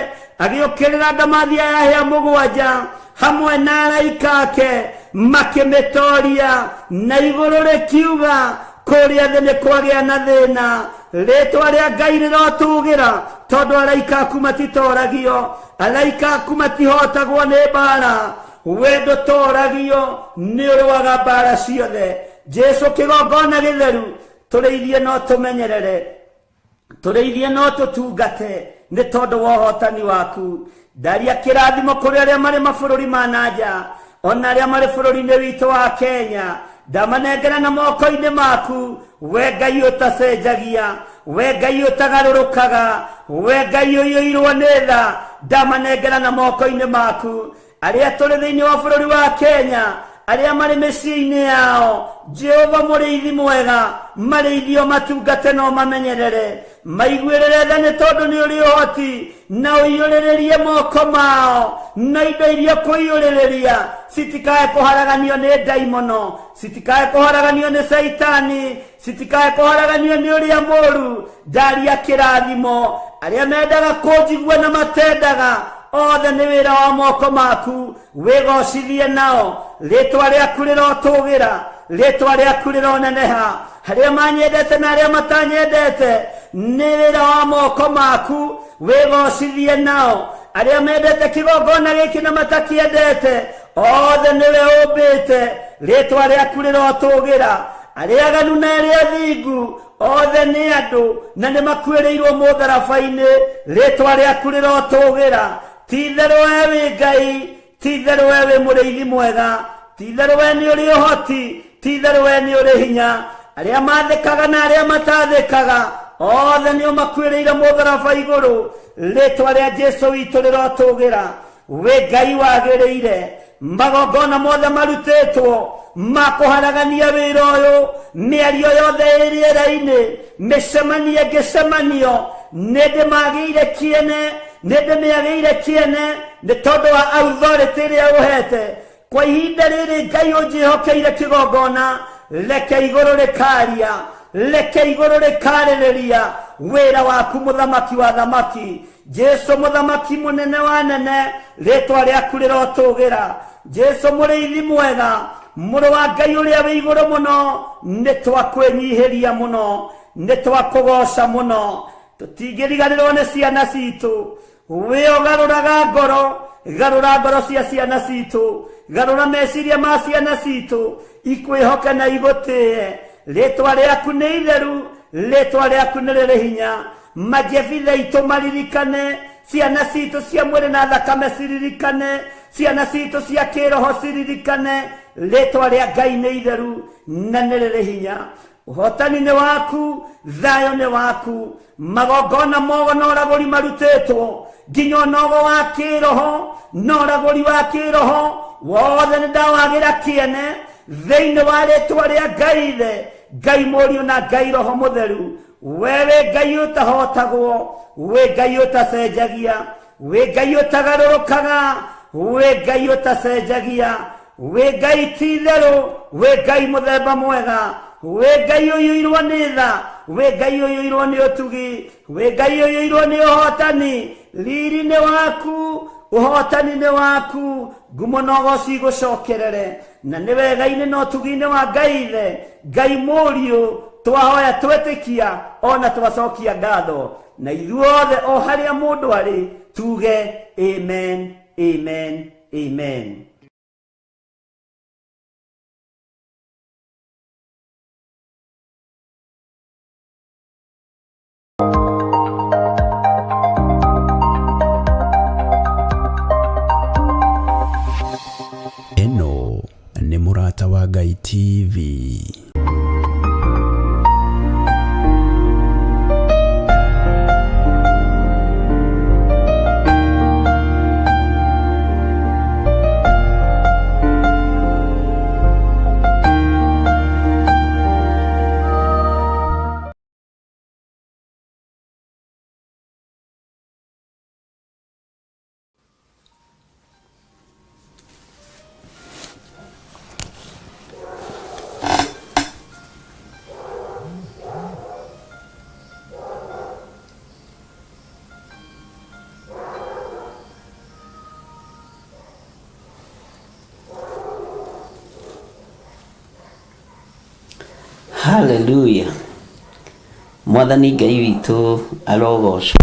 agĩũkĩrĩra ndamathia ya hĩa 7 hamwe na araika ake, makĩmĩtoria na igũrũ rĩkiuga kũrĩa thĩ nĩ kwagĩa na thĩna. Rĩtwa rĩa Ngai rĩrotũgĩra tondũ araika aku matitoragio, araika aku matihotagwo nĩ mbara. We ndũtoragio, nĩ ũrũaga mbara ciothe. Jesu kĩgongona gĩtheru, tũrĩithie no tũmenyerere, tũrĩithie no tũtungate nĩ tondũ wa ũhotani waku. Ndaria kĩrathimo kũrĩ arĩa marĩ mabũrũri ma nanja, ona arĩa marĩ bũrũri-inĩ witũ wa Kenya. Ndamanengera na moko-inĩ maku. We Ngai ũtacenjagia, we Ngai ũtagarũrũkaga, we Ngai ũiyũirwo nĩ tha. Ndamanengera na moko-inĩ maku. Arĩa tũrĩ thĩinĩ wa bũrũri wa Kenya, arĩa marĩ mĩciĩ-inĩ yao, Jehova mũrĩithi mwega, marĩithio matungate no mamenyerere, maiguĩrĩre tha nĩ tondũ nĩ ũrĩ ũhoti, na ũiyũrĩrĩrie moko mao, na indo iria kũiyũrĩrĩria citikae kũharaganio nĩ ndaimono, citikae kũharaganio nĩ Saitani, citikae kũharaganio nĩ ũrĩa mũũru. Ndaria kĩrathimo arĩa mendaga kũnjigua na matendaga, othe nĩ wĩra wa moko maku, wĩgocithie nao. Rĩtwa rĩaku rĩrotũgĩra, rĩtwa rĩaku rĩroneneha. Arĩa manyendete na arĩa matanyendete, nĩ wĩra wa moko maku, wĩgocithie nao. Arĩa mendete kĩgongona gĩkĩ na matakĩendete, othe nĩwe ũmbĩte. Rĩtwa rĩaku rĩrotũgĩra. arĩa aganu na arĩa athingu othe nĩ andũ na nĩ makuĩrĩirwo mũtharaba-inĩ, rĩtwa rĩaku rĩrotũgĩra. Ti-itherũ we wĩ Ngai, ti-itherũ we wĩ mũrĩithi mwega, ti-itherũ we nĩ ũrĩ ũhoti, ti-itherũ we nĩ ũrĩ hinya. Arĩa mathĩkaga na arĩa matathĩkaga othe nĩ ũmakuĩrĩire mũtharaba igũrũ, rĩtwa rĩa Jesũ witũ rĩrotũgĩra. Wĩ Ngai wagĩrĩire, magongona mothe marutĩtwo makũharagania wĩra ũyũ, mĩario yothe ĩrĩera-inĩ, mĩcemanio ngĩcemanio, nĩ ndĩmagĩire kĩene, nĩ ndĩmĩagĩire kĩene nĩ tondũ wa authority ĩrĩa ũhete. Kwa ihinda rĩrĩ Ngai ũnjĩhokeire kĩgongona, reke igũrũ rĩkaria, reke igũrũ rĩkarĩrĩria wĩra waku mũthamaki wa thamaki. Jesũ mũthamaki mũnene wa nene, rĩtwa rĩaku rĩrotũgĩra. Jesũ mũrĩithi mwega, mũrũ wa Ngai ũrĩa wĩ igũrũ mũno, nĩ twakwĩnyihĩria mũno, nĩ twakũgoca mũno. Tũtingĩriganĩrwo nĩ ciana citũ, we ũgarũraga ngoro, garũra ngoro cia ciana citũ, garũra meciria ma ciana citũ, ikwĩhoke na igũtĩe. Rĩtwa rĩaku nĩ itheru, rĩtwa rĩaku nĩ rĩrĩ hinya. Majebithe itũ maririkane, ciana citũ cia mwĩrĩ na thakame ciririkane, ciana citũ cia kĩroho ciririkane. Rĩtwa rĩa Ngai nĩ itheru na nĩ rĩrĩ hinya. Ũhotani nĩ waku, thayũ nĩ waku, magongona mogo na ũragũri marutĩtwo, nginya ũnogo wa kĩroho na ũragũri wa kĩroho wothe nĩ ndawagĩra kĩene thĩinĩ wa rĩtwa rĩa Ngai Ithe, Ngai Mũriũ na Ngai Roho Mũtheru. Wewe Ngai ũtahotagwo, we Ngai ũtacenjagia, we Ngai ũtagarũrũkaga, we Ngai ũtacenjagia, we Ngai ti-itherũ, we Ngai mũthemba mwega, we Ngai ũiyũirwo nĩ tha, we Ngai ũiyũirwo nĩ ũtugi, we Ngai ũiyũirwo nĩ ũhotani. Riri nĩ waku, ũhotani nĩ waku, ngumo na ũgoci igũcokerere, na nĩ wega-inĩ na ũtugi-inĩ wa Ngai Ithe, Ngai Mũriũ, twahoya twetĩkia ona twacokia ngatho, na ithuothe o harĩa mũndũ arĩ tuge amen, amen, amen. Eno nĩ Mũrata wa Ngai TV. Hallelujah. Mwathani Ngai witũ arogocwo.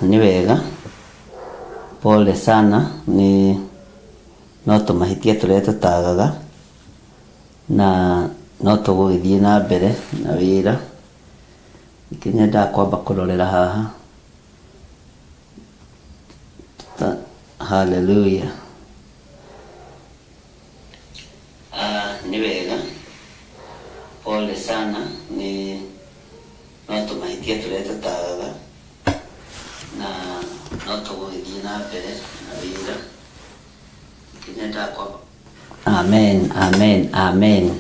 Ni wega, pole sana, ni no tũmahĩtia tũrĩa tũtagaga na no tũgũgĩthiĩ na mbere na wĩra ikinyenda kwamba kurorera haha. Hallelujah. Ni wega, pole sana, ni no tumaitia tuleta taga na no tugithii na mbere na wira ikinyenda kwamba. Amen, amen, amen.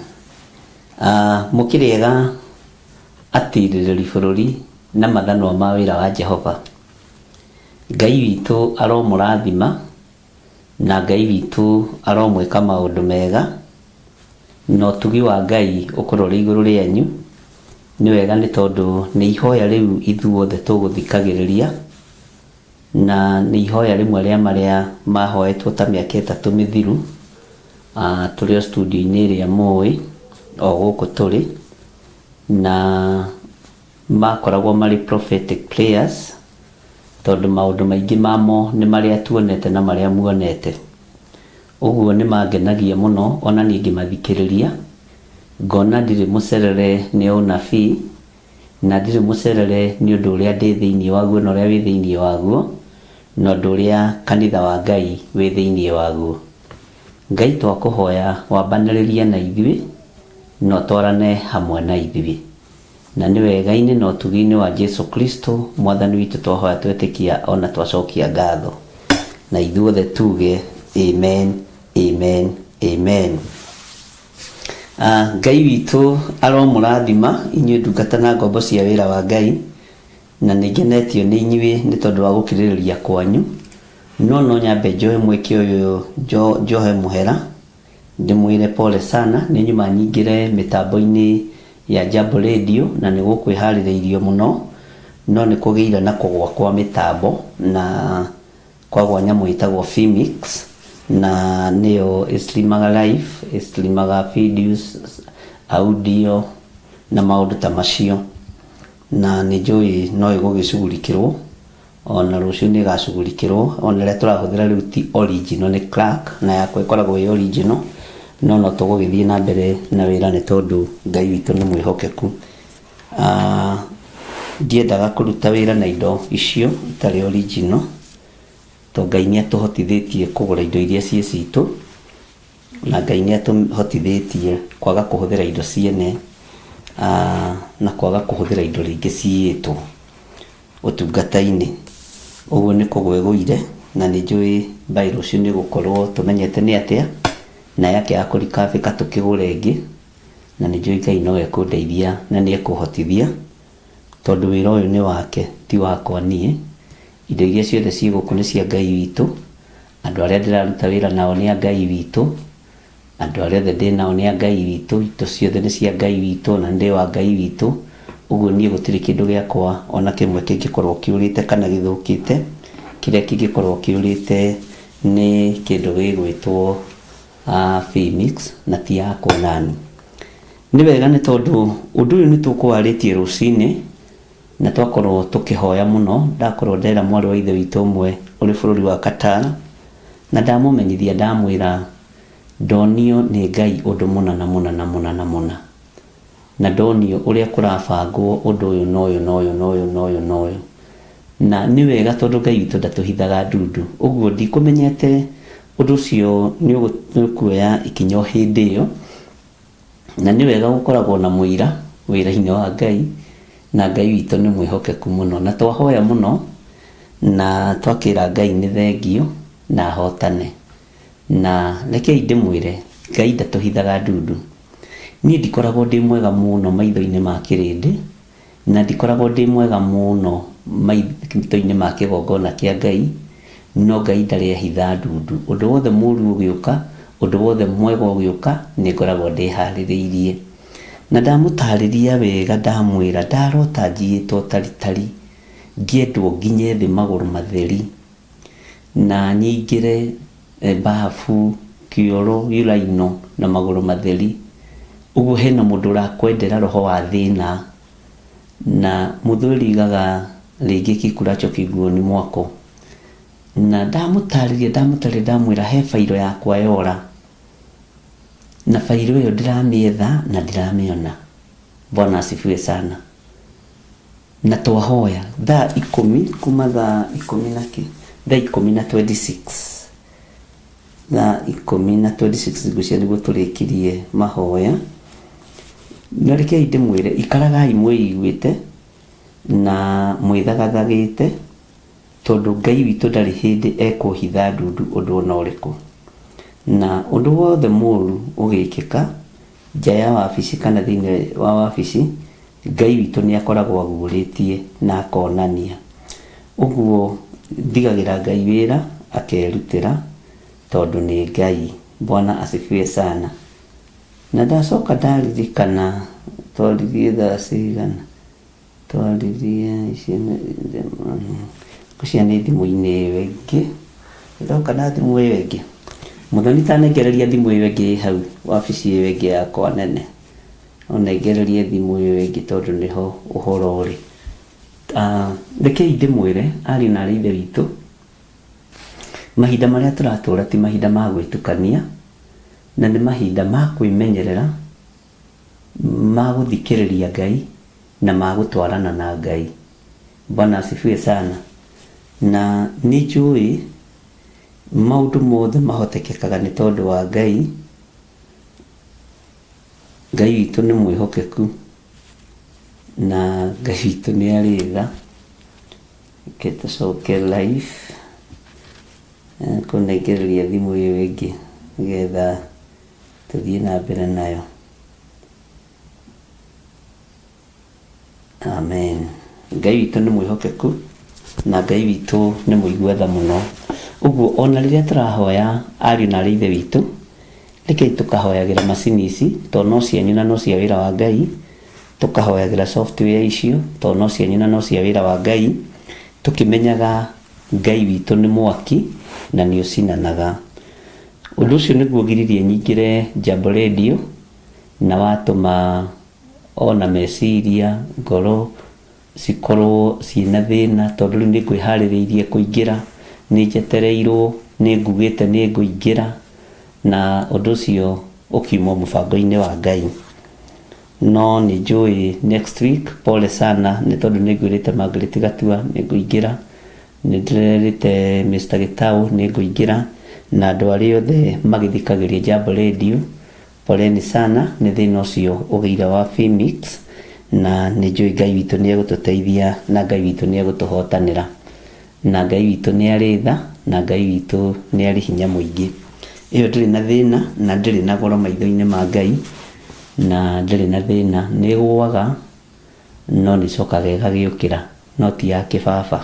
Mukiriega atirĩrĩri bũrũri na mathanwa ma wĩra wa Jehova. Ngai witũ aromũrathima na Ngai witũ aromwĩka maũndũ mega, no tugi wa Ngai ũkorwo rĩ igũrũ rĩanyu. Nĩ wega nĩ tondũ nĩ ihoya rĩu ithuothe tũgũthikagĩrĩria, na nĩ ihoya rĩmwe rĩa marĩa mahoetwo ta mĩaka 3 mĩthiru tũrĩ o studio-inĩ ĩrĩa mũĩ o gũkũ tũrĩ, na makoragwo marĩ prophetic prayers, tondũ maũndũ maingĩ mamo nĩ marĩa tuonete na marĩa muonete. Ũguo nĩ mangenagia mũno ona niĩ ngĩmathikĩrĩria, ngona ndirĩ mũcerere nĩ ũnabii, na ndirĩ mũcerere nĩ ũndũ ũrĩa ndĩ thĩinĩ waguo na ũrĩa wĩ thĩinĩ waguo, na ũndũ ũrĩa kanitha wa Ngai wĩ thĩinĩ waguo. Ngai twakũhoya wambanĩrĩrie na ithuĩ no twarane hamwe na ithuĩ, na nĩ wega-inĩ na ũtugi-inĩ wa Jesu Kristo mwathani witũ twahoya twetĩkia ona twacokia ngatho, na ithuothe tuge amen, amen, amen. Ngai witũ aromũrathima inyuĩ ndungata na ngombo cia wĩra wa Ngai, na nĩngenetio nĩ inyuĩ nĩ tondũ wa gũkirĩrĩria kwanyu. No nyambe njohe mweke ũyũ njohe mũhera ndĩmwĩre pole sana, nĩ nyuma nyingĩre mĩtambo-inĩ ya Jambo Radio na nĩ gũkwĩharĩrĩirio mũno, no nĩ kũgĩire na kũgwa kwa mĩtambo na kwagwa nyamũ ĩtagwo Phoenix, na nĩyo ĩstreamaga live, ĩstreamaga videos, audio na maũndũ ta macio, na nĩ njũĩ no ĩgũgĩcugurikĩrwo ona rũciũ nĩ ĩgacugurikĩrwo. Ona rĩrĩa tũrahũthĩra rĩu ti original, nĩ crack na yakwa ĩkoragwo ĩ original, no tũgũgĩthiĩ na mbere na wĩra nĩ tondũ Ngai witũ nĩ mwĩhokeku. Ndiendaga kũruta wĩra na indo icio itarĩ original, to Ngai nĩ atũhotithĩtie kũgũra indo iria ciĩ citũ, na Ngai nĩ atũhotithĩtie kwaga kũhũthĩra indo ciene na kwaga kũhũthĩra indo rĩngĩ ciĩtwo ũtungata-inĩ. Ũguo nĩ kũgwĩgũire, na nĩ njũĩ mbaĩ rũciũ nĩ gũkorwo tũmenyete nĩ atĩa, na yake ya kũrikabĩka tũkĩgũra ĩngĩ, na nĩ njũĩ Ngai no ekũndeithia na nĩ ekũhotithia, tondũ wĩra ũyũ nĩ wake ti wakwa niĩ. Indo iria ciothe ciĩ gũkũ nĩ cia Ngai witũ, andũ arĩa ndĩraruta wĩra nao nĩ a Ngai witũ, andũ arĩa othe ndĩ nao nĩ a Ngai witũ, indo ciothe nĩ cia Ngai witũ na ndĩ wa Ngai witũ. Ũguo niĩ gũtirĩ kĩndũ gĩakwa ona kĩmwe kĩngĩkorwo kĩũrĩte kana gĩthũkĩte. Kĩrĩa kĩngĩkorwo kĩũrĩte nĩ kĩndũ gĩgwĩtwo Phoenix na ti yakwa nani. Nĩ wega nĩ tondũ ũndũ ũyũ nĩ tũkũwarĩtie rũcinĩ na twakorwo tũkĩhoya mũno. Ndakorwo ndera mwarĩ wa ithe witũ ũmwe ũrĩ bũrũri wa Qatar, na ndamũmenyithia ndamwĩra ndonio nĩ Ngai ũndũ mũna na mũna na mũna na mũna, na ndonio ũrĩa kũrabangwo ũndũ ũyũ na ũyũ na ũyũ na ũyũ na ũyũ na ũyũ, na nĩ wega tondũ Ngai witũ ndatũhithaga ndundu. Ũguo ndikũmenyete ũndũ ũcio nĩ ũkuoya ikinya hĩndĩ ĩyo, na nĩ wega gũkoragwo na mũira wĩra-inĩ wa Ngai, na Ngai witũ nĩ mwĩhokeku mũno, na twahoya mũno na twakĩra Ngai nĩ thengio na hotane. Na rekei ndĩmwĩre Ngai ndatũhithaga ndundu. Niĩ ndikoragwo ndĩ mwega mũno maitho-inĩ ma kĩrĩndĩ, na ndikoragwo ndĩ mwega mũno maitho-inĩ ma kĩgongona kĩa Ngai, no Ngai ndarĩ ehitha ndundu. Ũndũ wothe mũru ũgĩũka, ũndũ wothe mwega ũgĩũka, nĩ ngoragwo ndĩharĩrĩirie. Na ndamũtarĩria wega ndamwĩra ndarota njiĩtwo taritari, ngĩendwo nginye thĩ magũrũ matheri, na nyingĩre bafu kĩoro iraino na magũrũ matheri. Ũguo hena mũndũ ũrakwendera roho wa thĩna, na mũthuri igaga rĩngĩ kikuracho kiguoni mwako. Na ndamũtarĩria ndamwĩra he fairo yakwa yora, na fairo ĩyo ndiramĩetha na ndiramĩona. Bwana asifiwe sana. na twahoya thaa 10 kuma thaa 10 nake thaa 10:26 thaa 10:26 gucia niguo turikirie mahoya na rekei ndimwire ikaragai mwĩiguĩte na mwĩthagathagĩte tondu Ngai witũ ndarĩ hĩndĩ ekũhitha ndundu ũndũ ona ũrĩkũ, na ũndũ wothe mũru ũgĩkĩka nja ya wabici kana thĩinĩ wa wabici, Ngai witũ nĩ akoragwo aguũrĩtie na akonania. Ũguo ndigagĩra Ngai wĩra akerutĩra tondu nĩ Ngai. Bwana asifiwe sana. Na ndacoka ndaririkana twaririe thaa cigana, twaririe kucia nĩ thimũ-inĩ ĩyo ĩngĩ, ndoka na thimũ ĩyo ĩngĩ muthoni tanengereria thimũ ĩyo ĩngĩ hau wabici ĩyo ĩngĩ yakwa nene, onengererie thimũ ĩyo ĩngĩ tondu niho ũhoro ũrĩ. Rekei ndĩmwĩre ariũ na ithe witũ, mahinda marĩa tũratũra ti mahinda ma gwĩtukania, na nĩ mahinda ma kwĩmenyerera, ma gũthikĩrĩria Ngai na ma gũtwarana na Ngai. Bwana asifiwe sana. Na nĩ njũĩ maũndũ mothe mahotekekaga nĩ tondũ wa Ngai. Ngai witũ nĩ mwĩhokeku na Ngai witũ nĩ arĩ tha. Tũcoke live kũnengereria thimũ ĩyo ĩngĩ nĩgetha tũthiĩ na mbere nayo. Amen. Ngai witũ nĩ mwĩhokeku na Ngai witũ nĩ mũigua tha mũno. Ũguo ona rĩrĩa tũrahoya ariũ na ithe witũ, rekei tũkahoyagĩra macini ici tondũ no cianyu na no cia wĩra wa Ngai, tũkahoyagĩra software icio tondũ no cianyu na no cia wĩra wa Ngai, tũkĩmenyaga Ngai witũ nĩ mwaki na nĩ ũcinanaga. Ũndũ ũcio nĩguo ngiririe nyingĩre Jambo Radio na watũma ona meciria ngoro cikorwo ciĩna thĩna tondu rĩu nĩ ngwĩharĩrĩirie kũingĩra, nĩ njetereirwo, nĩ ngugĩte nĩ ngũingĩra, na ũndũ ũcio ũkiuma mũbango-inĩ wa Ngai. No nĩ njũĩ next week, pole sana, nĩ tondũ nĩ ngwĩrĩte Margaret Gatua nĩ ngũingĩra, nĩ ndĩrerĩte Mr. Gitau nĩ ngũingĩra, na andũ arĩa othe magĩthikagĩria Jambo Radio, poleni sana, nĩ thĩna ũcio ũgĩire wa Phoenix, na nĩ njũĩ Ngai witũ nĩ egũtũteithia na Ngai witũ nĩ egũtũhotanĩra, na Ngai witũ nĩ arĩ tha, na Ngai witũ nĩ arĩ hinya mũingĩ. Ĩyo ndĩrĩ na thĩna na ndĩrĩ na goro maitho-inĩ ma Ngai, na ndĩrĩ na thĩna, nĩ ĩgũaga no nĩ cokaga ĩgagĩũkĩra, no ti ya kĩbaba.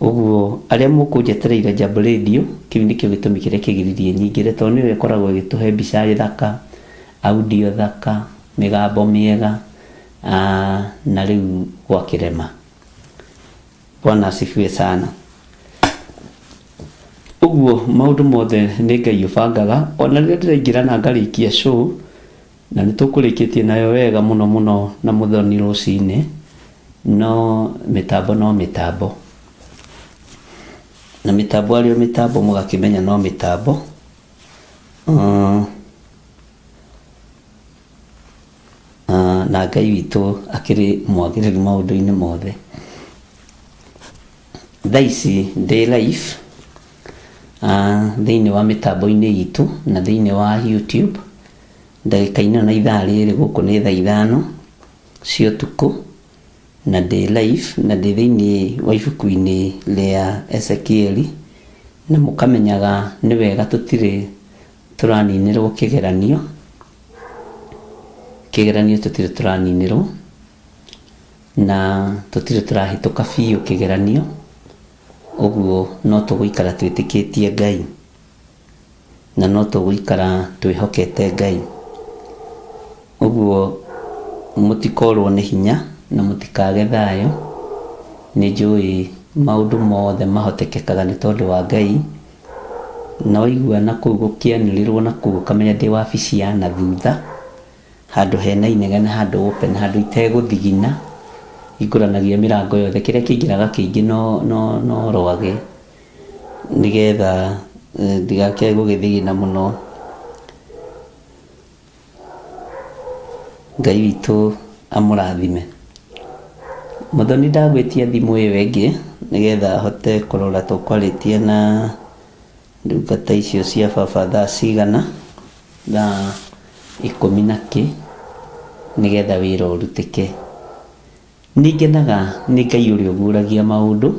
Ũguo arĩa mũkũnjetereire Jambo Radio, kĩu nĩkĩo gĩtũmi kĩrĩa kĩgiririe nyingĩre, tondũ nĩyo ĩkoragwo ĩgĩtũhe mbica thaka, audio thaka, mĩgambo mĩega, na rĩu gwakĩrema. Bwana asifiwe sana. Ũguo maũndũ mothe nĩ Ngai ũbangaga, ona rĩrĩa ndĩraingĩra na ngarĩkia show, na nĩ tũkũrĩkĩtie nayo wega mũno mũno na mũthoni rũcinĩ, no mĩtambo no mĩtambo, na mĩtambo arĩo mĩtambo mũgakĩmenya no mĩtambo. Na Ngai witũ akĩrĩ mwagĩrĩru maũndũ-inĩ mothe. Thaa ici ndĩ live thĩinĩ wa mĩtambo-inĩ itũ na thĩinĩ wa YouTube, ndagĩka-inĩ na ithaa rĩrĩ gũkũ nĩ thaa 5 cia ũtukũ, na ndĩ live na ndĩ thĩinĩ wa ibuku-inĩ rĩa Ezekieli, na mũkamenyaga nĩ wega tũtirĩ tũraninĩrwo kĩgeranio tũtirĩ tũraninĩrwo, na tũtirĩ tũrahĩtũka biũ kĩgeranio. Ũguo no tũgũikara twĩtĩkĩtie Ngai, na no tũgũikara twĩhokete Ngai. Ũguo mũtikorwo nĩ hinya na mũtikage thayũ, nĩ njũĩ maũndũ mothe mahotekekaga nĩ tondũ wa Ngai. Na waigua na kũu gũkĩanĩrĩrwo na kũu ũkamenya ndĩ wabici ya na thutha, handũ hena inegene, handũ open, handũ itegũthigina, hingũranagia mĩrango yothe, kĩrĩa kĩingĩraga kĩingĩ no rwage, nĩgetha ndigakĩae gũgĩthigina mũno. Ngai witũ amũrathime. Muthoni ndagwitia thimu iyo ingi nigetha hote kurora tukwaritie na ndungata icio cia baba thaa cigana, thaa 10 nigetha wira urutike. Ningenaga nĩ Ngai ũrĩa ũguũragia maũndũ,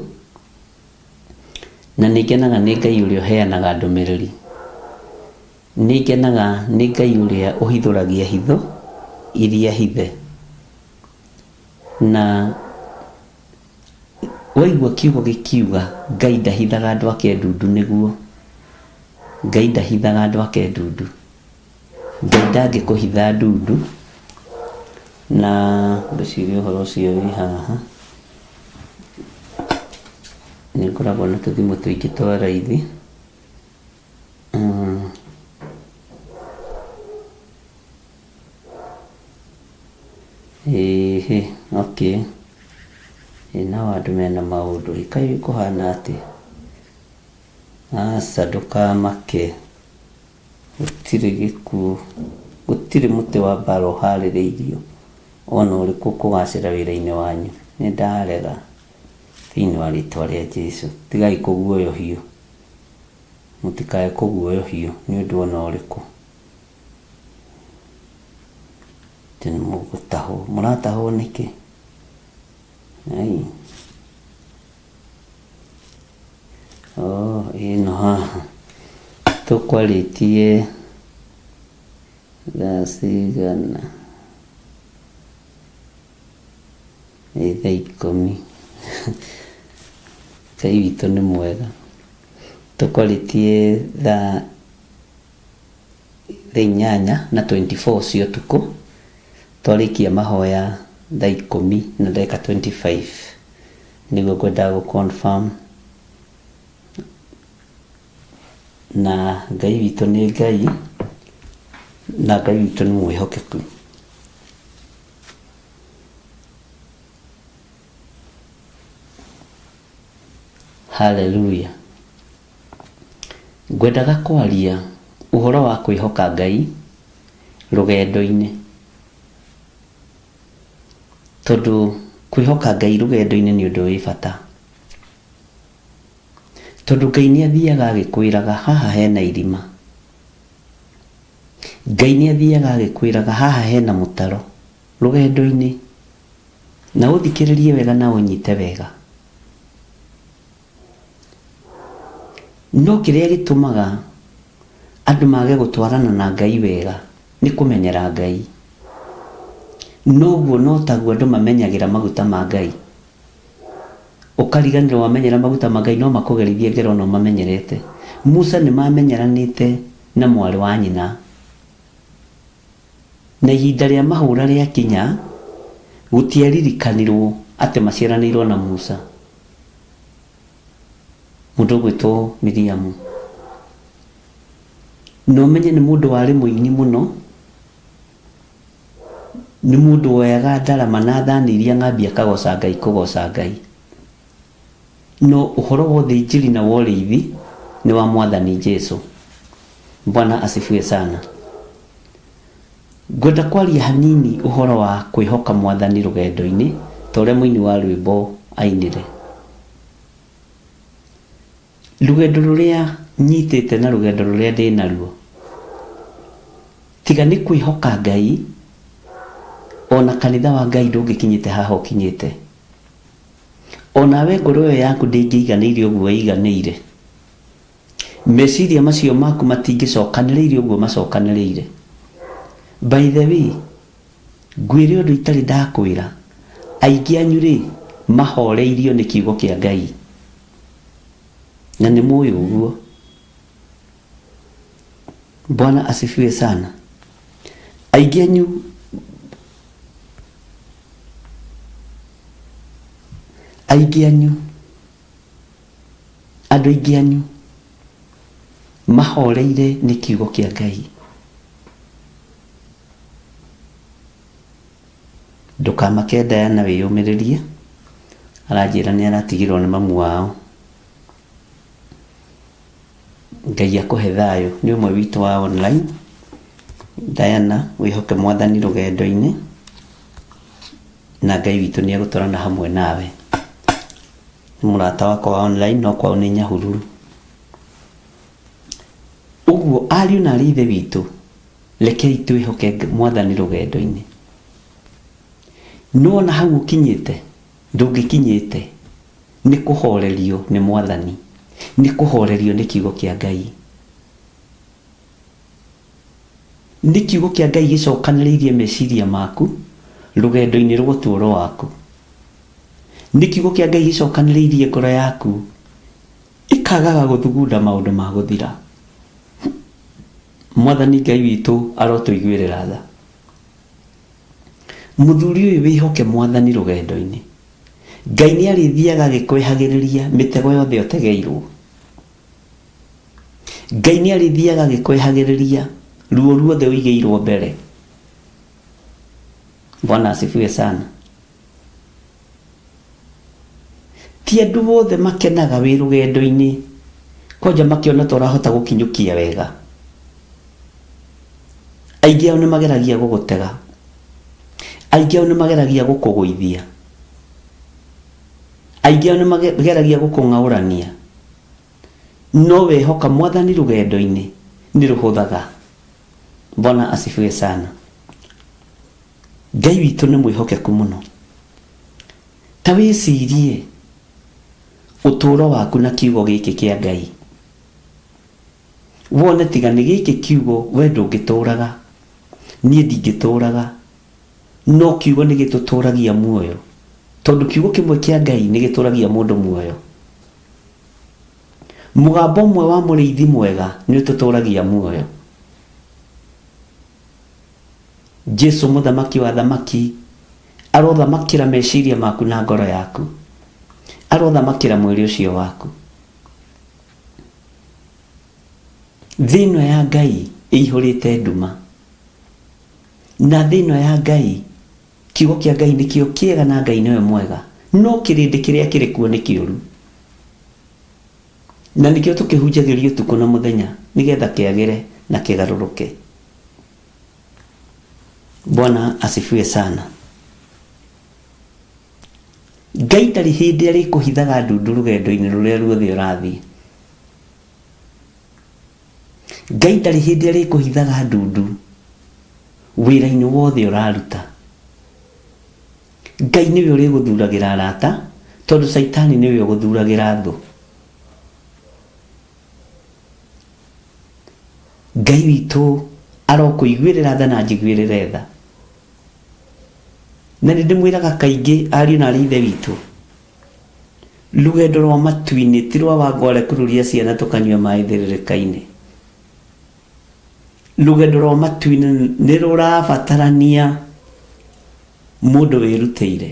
na ningenaga nĩ Ngai ũrĩa ũheanaga ndũmĩrĩri. Ningenaga nĩ Ngai ũrĩa ũhithũragia hitho iria hithe. Na waigua kiugo gĩkiuga Ngai ndahithaga andũ ake ndundu, nĩguo Ngai ndahithaga andũ ake ndundu. Ngai ndangĩkũhitha ndundu, na ngĩciria ũhoro ũcio wĩ haha nĩ ngoragwo na tũthimũ tũingĩ twa raithi. Okay. Nao andũ mena maũndũ ikaĩ kũhana atĩ aca ndũkamake, gũtirĩ gĩkuũ, gũtirĩ mũtĩ wa mbara ũharĩrĩirio ona ũrĩkũ kũgacĩra wĩra-inĩ wanyu. Nĩ ndarega thĩinĩ wa rĩtwa rĩa Jesũ. Tigai kũguoyohio, mũtikae kũguoyohio nĩ ũndũ ona ũrĩkũ. Tene mũgũtahwo, mũratahwo nĩkĩ? Ĩno haha tũkwarĩtie thaa cigana? Thaa 10. Ngai witũ nĩ mwega. Tũkwarĩtie thaa 8:24 cia ũtukũ, twarĩkia mahoya thaa 10:25 nĩguo ngwendaga gũ-confirm. Na Ngai witũ nĩ Ngai, na Ngai witũ nĩ mwĩhokeku. Hallelujah. Ngwendaga kwaria ũhoro wa kwĩhoka Ngai rũgendo-inĩ, tondũ kwĩhoka Ngai rũgendo-inĩ nĩ ũndũ wĩ bata. Tondũ Ngai nĩ athiaga agĩkwĩraga haha hena irima, Ngai nĩ athiaga agĩkwĩraga haha hena mũtaro rũgendo-inĩ, na ũthikĩrĩrie wega na ũnyite wega. No kĩrĩa gĩtũmaga andũ mage gũtwarana na Ngai wega nĩ kũmenyera Ngai. Noguo no taguo andũ mamenyagĩra maguta ma Ngai. Ũkariganĩrwo wamenyera maguta ma Ngai no makũgerithie ngero no mamenyerete. Musa nĩ mamenyeranĩte na mwarĩ wa nyina, na ihinda rĩa mahũra rĩa kinya gũtiaririkanirwo atĩ maciaranĩirwo na Musa, mũndũ gwĩtwo Miriamu. No menye nĩ mũndũ warĩ mũini mũno, nĩ mũndũ woyaga ndarama na thani iria ng'ambi akagoca Ngai kũgoca Ngai. No ũhoro wothe injiri na worĩithi nĩ wa Mwathani Jesũ. Bwana asifiwe sana. Ngwenda kwaria hanini ũhoro wa kwĩhoka Mwathani rũgendo-inĩ, ta ũrĩa mũini wa rwĩmbo ainire. Rũgendo rũrĩa nyitĩte na rũgendo rũrĩa ndĩ naruo, tiga nĩ kwĩhoka Ngai, ona kanitha wa Ngai ndũngĩkinyĩte haha ũkinyĩte. Onawe ngoro ĩyo yaku ndĩngĩiganĩire ũguo ĩiganĩire. Meciria macio maku matingĩcokanĩrĩire ũguo macokanĩrĩire. By the way, ngwĩre ũndũ itarĩ ndakwĩra, aingĩ anyu rĩ mahoreirio nĩ kiugo kĩa Ngai, na nĩ mũĩ ũguo. Bwana asifiwe sana. Aingĩ anyu andũ aingĩ anyu mahoreire nĩ kiugo kĩa Ngai. Ndũkamake Diana wĩyũmĩrĩrie, aranjĩra nĩ aratigirwo nĩ mamu wao. Ngai akũhe thayũ. Nĩ ũmwe witũ wa online. Diana, wĩhoke Mwathani rũgendo-inĩ, na Ngai witũ nĩ egũtwarana hamwe nawe. Mũrata wakwa wa online no kwao nĩ Nyahururu. Ũguo ariũ na aarĩ a Ithe witũ, rekei twĩhoke Mwathani rũgendo-inĩ. No na hau ũkinyĩte, ndũngĩkinyĩte, nĩ kũhorerio nĩ Mwathani, nĩ kũhorerio nĩ kiugo kĩa Ngai. Nĩ kiugo kĩa Ngai gĩcokanĩrĩirie meciria maku rũgendo-inĩ rwa ũtũũro waku. Nĩ kiugo kĩa Ngai gĩcokanĩrĩirie ngoro yaku ĩkagaga gũthugunda maũndũ ma gũthira. Mwathani Ngai witũ arotũiguĩrĩra tha. Mũthuri ũyũ wĩhoke Mwathani rũgendo-inĩ. Ngai nĩ arĩthiaga agĩkwehagĩrĩria mĩtego yothe ũtegeirwo. Ngai nĩ arĩthiaga agĩkwehagĩrĩria ruo ruothe ũigĩirwo mbere. Bwana asifiwe sana. Ti andũ othe makenaga wĩ rũgendo-inĩ, kwanja makĩona ta ũrahota gũkinyũkia wega. Aingĩ ao nĩ mageragia gũgũtega, aingĩ ao nĩ mageragia gũkũgũithia, aingĩ ao nĩ mageragia gũkũng'aũrania. No wehoka Mwathani rũgendo-inĩ nĩ rũhũthaga. Bwana asifiwe sana. Ngai witũ nĩ mwĩhokeku mũno. Ta wĩcirie ũtũũro waku na kiugo gĩkĩ kĩa Ngai. Wone tiga nĩ gĩkĩ kiugo we ndũngĩtũũraga, niĩ ndingĩtũũraga, no kiugo nĩ gĩtũtũũragia muoyo, tondũ kiugo kĩmwe kĩa Ngai nĩ gĩtũũragia mũndũ muoyo. Mũgambo ũmwe wa mũrĩithi mwega nĩ ũtũtũũragia muoyo. Jesu mũthamaki wa thamaki arothamakĩra meciria maku na ngoro yaku, arothamakĩra mwĩrĩ ũcio waku. Thĩinĩ ya Ngai ĩihũrĩte nduma, na thĩinĩ ya Ngai kiugo kĩa Ngai nĩkĩo kĩega na Ngai nĩwe mwega, no kĩrĩndĩ kĩrĩa kĩrĩ kuo nĩ kĩũru. Na nĩkĩo tũkĩhunjagĩrio ũtukũ na mũthenya nĩgetha kĩagĩre na kĩgarũrũke. Bwana asifiwe sana. Ngai ndarĩ hĩndĩ arĩkũhithaga ndundu rũgendo-inĩ rũrĩa ruothe ũrathiĩ. Ngai ndarĩ hĩndĩ arĩkũhithaga ndundu wĩra-inĩ wothe ũraruta. Ngai nĩwe ũrĩgũthuragĩra arata, tondũ Saitani nĩwe ũgũthuragĩra thũ. Ngai witũ arokũiguĩrĩra tha na njiguĩrĩre tha. Na nĩ ndĩmwĩraga kaingĩ ariũ na aarĩ a Ithe witũ, rũgendo rwa matu-inĩ ti rwa Wangũare kũruria ciana tũkanyua maĩ thĩrĩrĩka-inĩ. Rũgendo rwa matu-inĩ nĩ rũrabatarania mũndũ wĩrutĩire,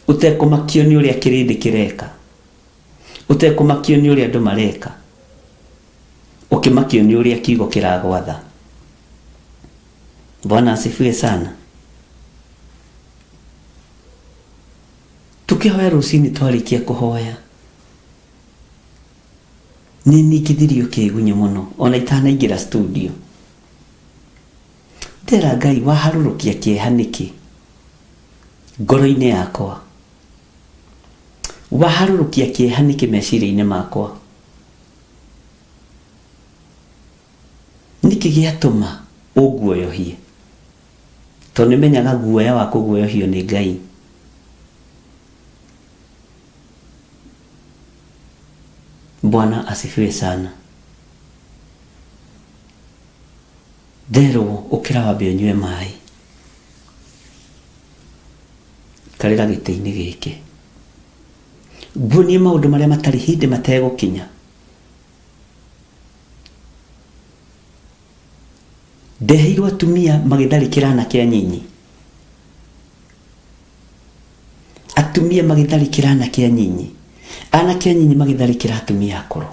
ũtekũmakio nĩ ũrĩa kĩrĩndĩ kĩreka, ũtekũmakio nĩ ũrĩa andũ mareka, ũkĩmakio nĩ ũrĩa kiugo kĩragwatha. Bwana asifiwe sana. Tukĩhoya rũcinĩ twarĩkia kũhoya, nĩ ningithirio kĩgunyũ mũno ona itanaingĩra studio. Ndera Ngai waharũrũkia kĩeha nĩkĩ ngoro-inĩ yakwa, waharũrũkia kĩeha nĩkĩ meciria-inĩ makwa, nĩkĩ gĩatũma ũguoyohie, tondũ nĩmenyaga guoya wa kũguoyohio nĩ Ngai. Bwana asifiwe sana. Nderwo ũkĩra wambe ũnyue maĩ, karĩra gĩtĩ-inĩ gĩkĩ, nguonie maũndũ marĩa matarĩ hĩndĩ mategũkinya. Ndeheirwo atumia magĩtharĩkĩra anake anyinyi, atumia magĩtharĩkĩra anake anyinyi, anake anyinyi magĩtharĩkĩra atumia akũrũ,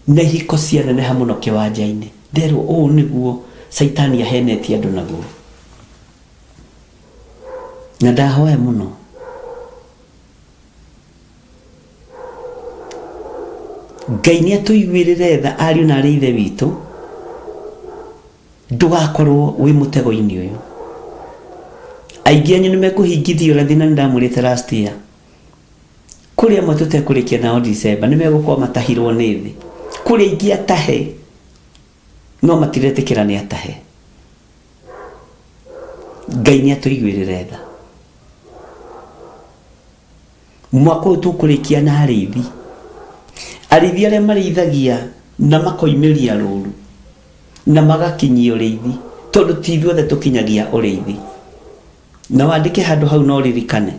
na ihiko cianeneha mũno kĩwanja-inĩ. Nderwo ũũ nĩguo Saitani ahenetie andũ naguo. Na ndahoya mũno, Ngai nĩ atũiguĩrĩre tha ariũ na aarĩ a Ithe witũ, ndugakorwo wi mutego-ini uyu. Aingi anyu nimekuhingithio rathi na ndamurite last year kuria matute kurikia nao December nimegukwa matahirwo ni thi kuria ingi atahe no matiretikira ni atahe. Ngai ni atuiguirire tha mwaka uyu tukurikia na arithi aria marithagia na makoimiria ruru na magakinyia urithi tondu ti ithuothe tukinyagia urithi na wandike handu hau no ririkane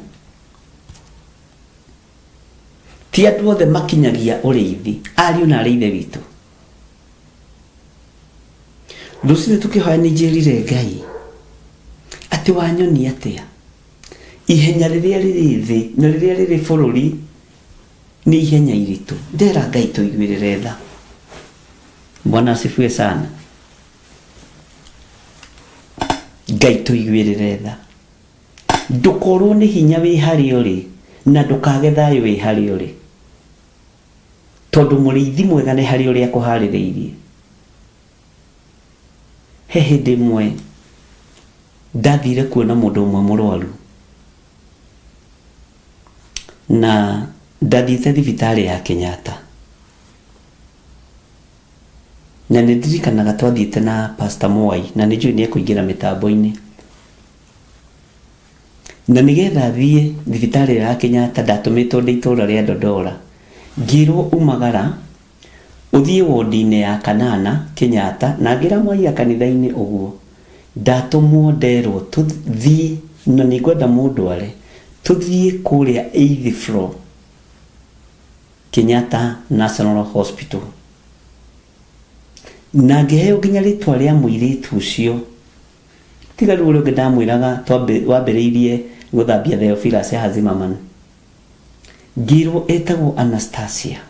ti andu othe makinyagia urithi ariu na arithe witu. Rucini tukihoya ni njirire Ngai ati wanyoni atia ihenya riria riri thi na riria riri bururi ni ihenya iritu. Ndera Ngai tuiguirire tha. Bwana asifiwe sana. Ngai tuiguirire tha. Ndukorwo ni hinya wi hari uri na ndukage thayo wi hari uri tondu muriithi mwega ni hari uri akuhaririirie. He hindi mwe ndathire kuona mundu umwe murwaru na ndathite thibitari ya Kenyatta na ndirikanaga twathiite na Pastor Mwai na nijui ni ekuingira mitambo-ini na nigetha thie thibitari ya Kenyatta ndatumitwo ndi itura ria Dodora ngirwo umagara uthie wodi-ini ya kanana Kenyatta na ngira Mwai kanitha-ini uguo ndatumwo nderwo tuthie na ningwenda mundware tuthie kuria 8th floor Kenyatta National Hospital na ngeheo nginya ritwa ria muiritu ucio tiga ruo ringi ndamwiraga wambiriirie guthambia Theophilus Hazimaman ngirwo etagwo Anastasia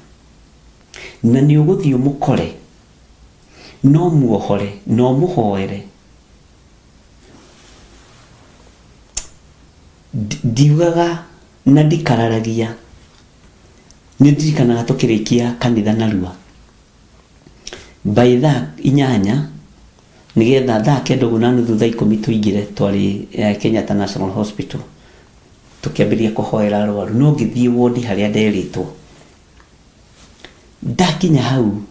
na ni uguthio mukore no muohore no muhoere. Ndiugaga na ndikararagia ni ndirikanaga tukirikia kanitha narua by that 8 nigetha thaa 9:30 thaa 10 tuingire twari Kenyatta National Hospital tukiambiria kuhoera arwaru no ngithie wodi haria nderitwo. Ndakinya hau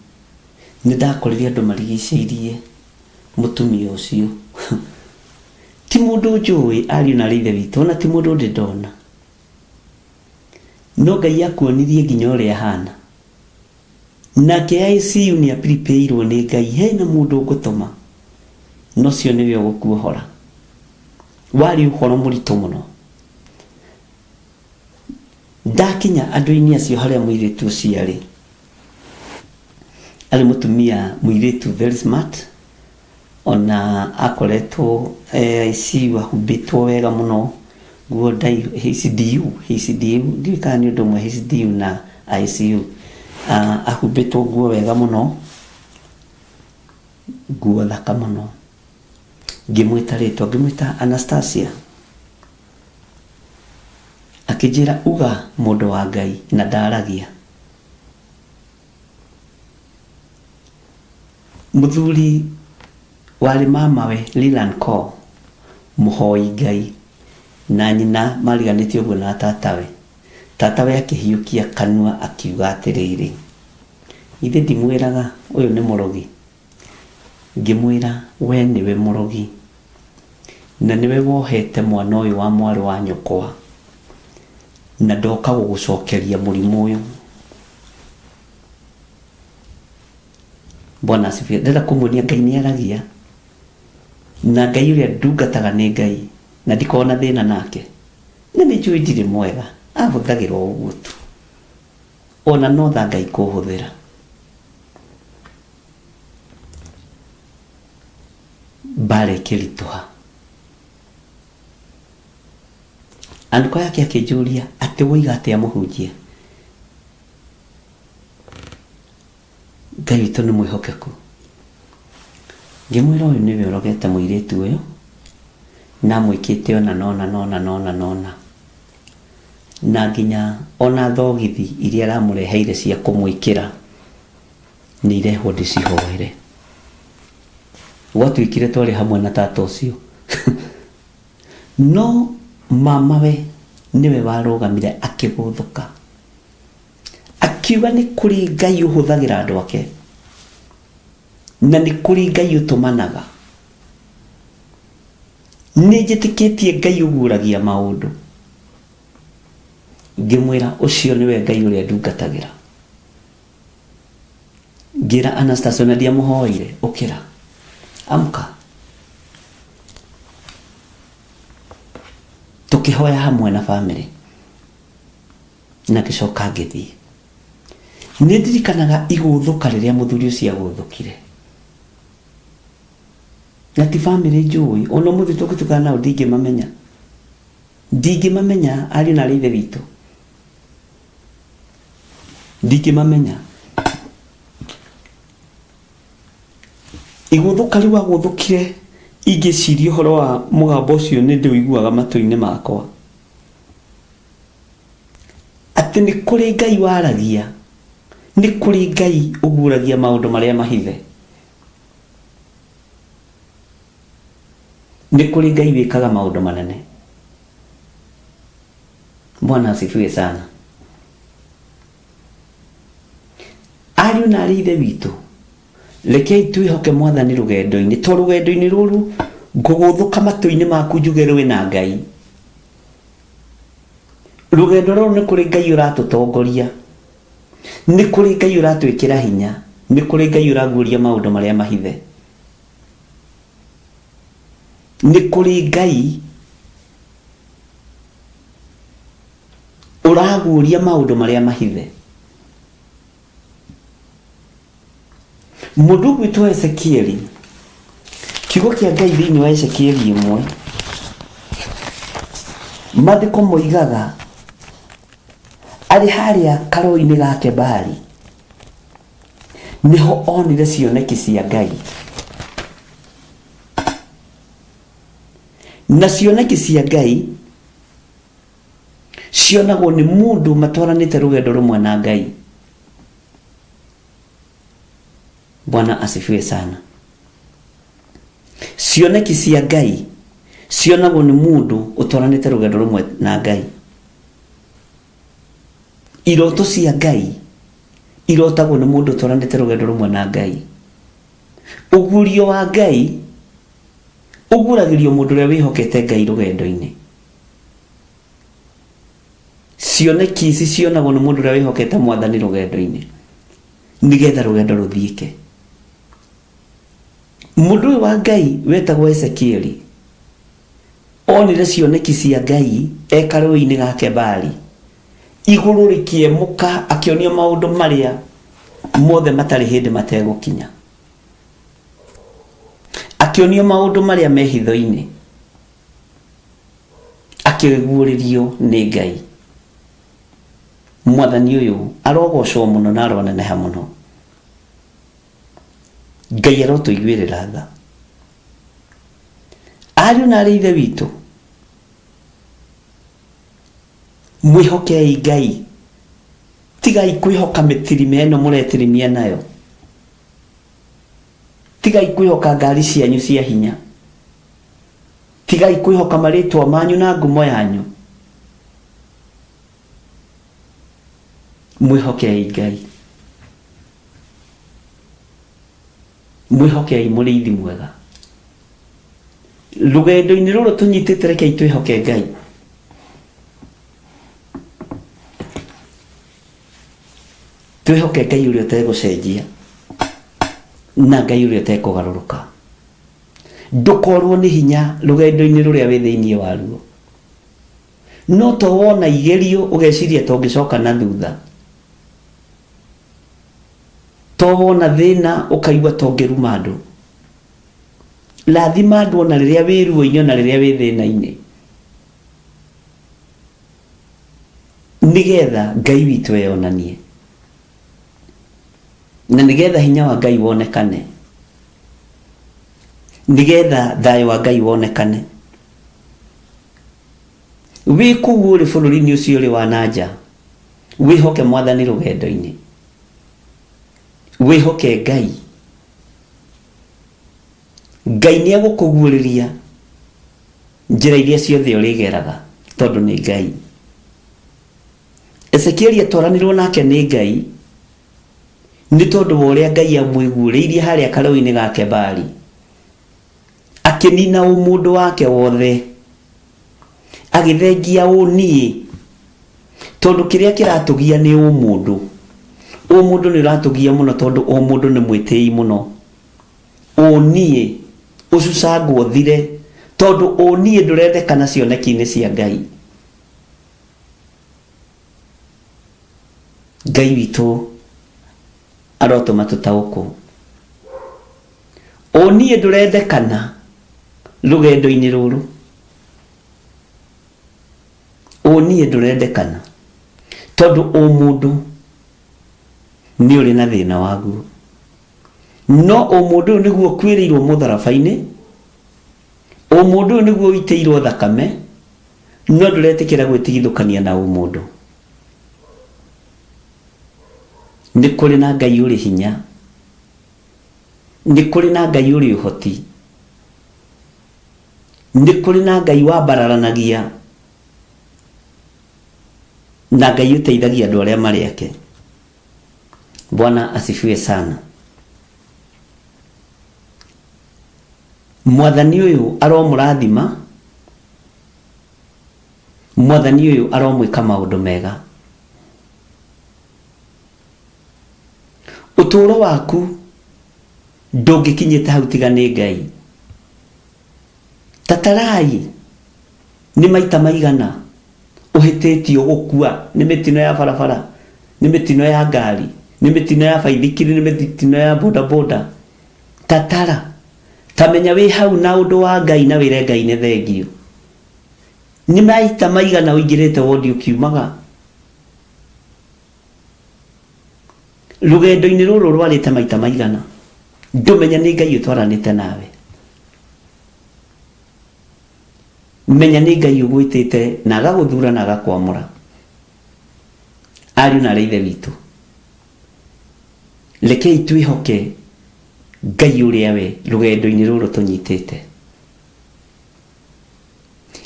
ni ndakorire andu marigiceirie mutumia ucio ti mundu njui ari na rithe witu na ti mundu ndona no Ngai akuonirie nginya uria hana nake ICU ni apripeirwo ni Ngai hena mundu ngutuma no cio niwe ugukuohora wari uhoro muritu muno. Ndakinya andu-ini acio haria muiritu ciari ali mutumia muiritu very smart ona akoretwo ICU ahubitwo wega muno guo dai HCDU ndikani undu mwe HCDU na ICU ahubitwo guo wega muno guo thaka muno ngimwita Anastasia akijira uga mundu wa Ngai na ndaragia muthuri wali mamawe Lilan Ko muhoi Ngai na nyina mariganitio uguo na tatawe akihiukia kanua akiuga atiriri ithe ndimwiraga uyu ni murogi ngimwira we niwe murogi na niwe wohete mwana uyu wa mwari wa nyokwa na ndoka gugucokeria murimu uyu. Bwana asifiwe. Ndenda kumuonia Ngai ni aragia na Ngai uria ndungataga ni Ngai na ndikona thina nake na ni njui ndiri mwega ahuthagirwo uguo tu ona no tha Ngai kuhuthira. Bare kirituha andiko yake akijuria ati woiga atia muhunjia Ngai witu ni mwihokeku ngimwira uyu niwe urogete muiritu uyu na mwikite ona nona na nginya ona thogithi iria aramureheire cia kumwikira ni irehwo ndicihoere gwatuikire twari hamwe na tata ucio no mama we niwe warugamire akiguthuka akiuga ni kuri Ngai uhuthagira andu ake na ni kuri Ngai utumanaga ni njitikitie Ngai uguragia maundu ngimwira ucio niwe Ngai uria ndungatagira ngira Anastasia na ndiamuhoire ukira amka tukihoya hamwe na family na kishoka ngithii ni ndirikanaga iguthuka riria muthuri ucio aguthukire na ti family njui ono muthi tukitukana nao ndingimamenya ari na rithe witu ndingimamenya iguthuka riu aguthukire ingiciria uhoro wa mugambo ucio ni ndiuiguaga matu-ini makwa ati ni kuri Ngai waragia ni kuri Ngai uguragia maundu maria mahithe ni kuri Ngai wikaga maundu manene. Bwana asifiwe sana. Ariu na rithe witu rekei twihoke Mwathani rugendo-ini to rugendo-ini ruru nguguthuka matu-ini maku njugerwe na Ngai rugendo ruru ni kuri Ngai uratutongoria ni kuri Ngai uratwikira hinya ni kuri Ngai uraguria maundu maria mahithe ni kuri Ngai uraguria maundu maria mahithe. Mundu gwitwa Ezekieli kiugo kia Ngai thiini wa Ezekieli 1 mathiko moigaga ari haria karoi-ini gake Bali niho onire cioneki cia Ngai na cioneki cia Ngai cionagwo ni mundu matwaranite rugendo rumwe na Ngai. Bwana asifiwe sana. Cioneki cia Ngai cionagwo ni mundu utwaranite rugendo rumwe na Ngai. Iroto cia Ngai irotagwo ni mundu utwaranite rugendo rumwe na Ngai. Ugurio wa Ngai uguragirio mundu uria wihokete Ngai rugendo-ini. Cioneki ici cionagwo ni mundu uria wihokete Mwathani rugendo-ini nigetha rugendo ruthiike. Mundu wa Ngai wetagwo Ezekieli onire cioneki cia Ngai ekaroi-ini gake Bali iguru rikiemuka akionio maundu maria mothe matari hindi mategukinya akionio maundu maria mehitho-ini akiguuririo ni Ngai. Mwathani uyu arogocwo muno na aroneneha muno. Ngai arotuiguirira tha. Ariu na rithe witu mwihokei Ngai tigai kwihoka mitirime eno muretirimia nayo tigai kwihoka ngari cianyu cia hinya tigai kwihoka maritwa manyu na ngumo yanyu mwihokei Ngai mwihokei muriithi mwega rugendo-ini ruru tunyitite rekei twihoke Ngai. Twihoke Ngai uria utegucenjia na Ngai uria utekugaruruka. Ndukorwo ni hinya rugendo-ini ruria wi thiini waruo no to wona igerio ugeciria to ngicoka na thutha to wona thina ukaigua to ngiruma andu lathima andu ona riria wi ruo-ini ona riria wi thina-ini nigetha Ngai witu eyonanie na nigetha hinya wa Ngai wonekane nigetha thayo wa Ngai wonekane. Wi kuu uri bururi-ini ucio uri wa nanja wihoke Mwathani rugendo-ini wihoke Ngai Ngai nĩ egũkũguũrĩria njĩra iria ciothe ũrĩgeraga tondũ nĩ Ngai. Ezekieli atwaranirwo nake nĩ Ngai nĩ tondũ wa ũrĩa Ngai amwĩguũrĩirie harĩa karũĩ-inĩ ga Kebari, akĩnina ũmũndũ wake wothe, agĩthengia ũniĩ, tondũ kĩrĩa kĩratũgia nĩ ũmũndũ. Ũmũndũ nĩ ũratũgia mũno tondũ ũmũndũ nĩ mwĩtĩi mũno. Ũniĩ ũcucangwo thire tondũ ũniĩ ndũrendekana cioneki-inĩ cia Ngai. Ngai witũ arotũma tũtaũkwo. Ũniĩ ndũrendekana rũgendo-inĩ rũrũ. Ũniĩ ndũrendekana tondũ ũmũndũ nĩ ũrĩ na thĩna waguo. No ũmũndũ ũyũ nĩguo ũkuĩrĩirwo mũtharaba-inĩ, ũmũndũ ũyũ nĩguo ũitĩirwo thakame, no ndũretĩkĩra gwĩtigithũkania na ũmũndũ. Nĩ kũrĩ na Ngai ũrĩ hinya, nĩ kũrĩ na Ngai ũrĩ ũhoti, nĩ kũrĩ na Ngai wambararanagia, na Ngai ũteithagia andũ arĩa marĩ ake. Bwana asifiwe sana. Mwathani ũyũ aromũrathima, Mwathani ũyũ aromwĩka maũndũ mega. Ũtũũro waku ndũngĩkinyĩte hau tiga nĩ Ngai. Tatarai nĩ maita maigana ũhĩtĩtio gũkua, nĩ mĩtino ya barabara, nĩ mĩtino ya ngari, nĩ mĩtino ya baithikiri, nĩ mĩtino ya bodaboda. Tatara, tamenya wĩ hau na ũndũ wa Ngai na wĩre Ngai nĩ thengio. Nĩ maita maigana ũingĩrĩte wodi ũkiumaga. Rũgendo-inĩ rũrũ rwarĩte maita maigana, ndũmenya nĩ Ngai ũtwaranĩte nawe. Menya nĩ Ngai ũgwĩtĩte na agagũthura na agakwamũra. Ariũ na ithe witũ, rekei twĩhoke Ngai ũrĩa we rũgendo-inĩ rũrũ tũnyitĩte.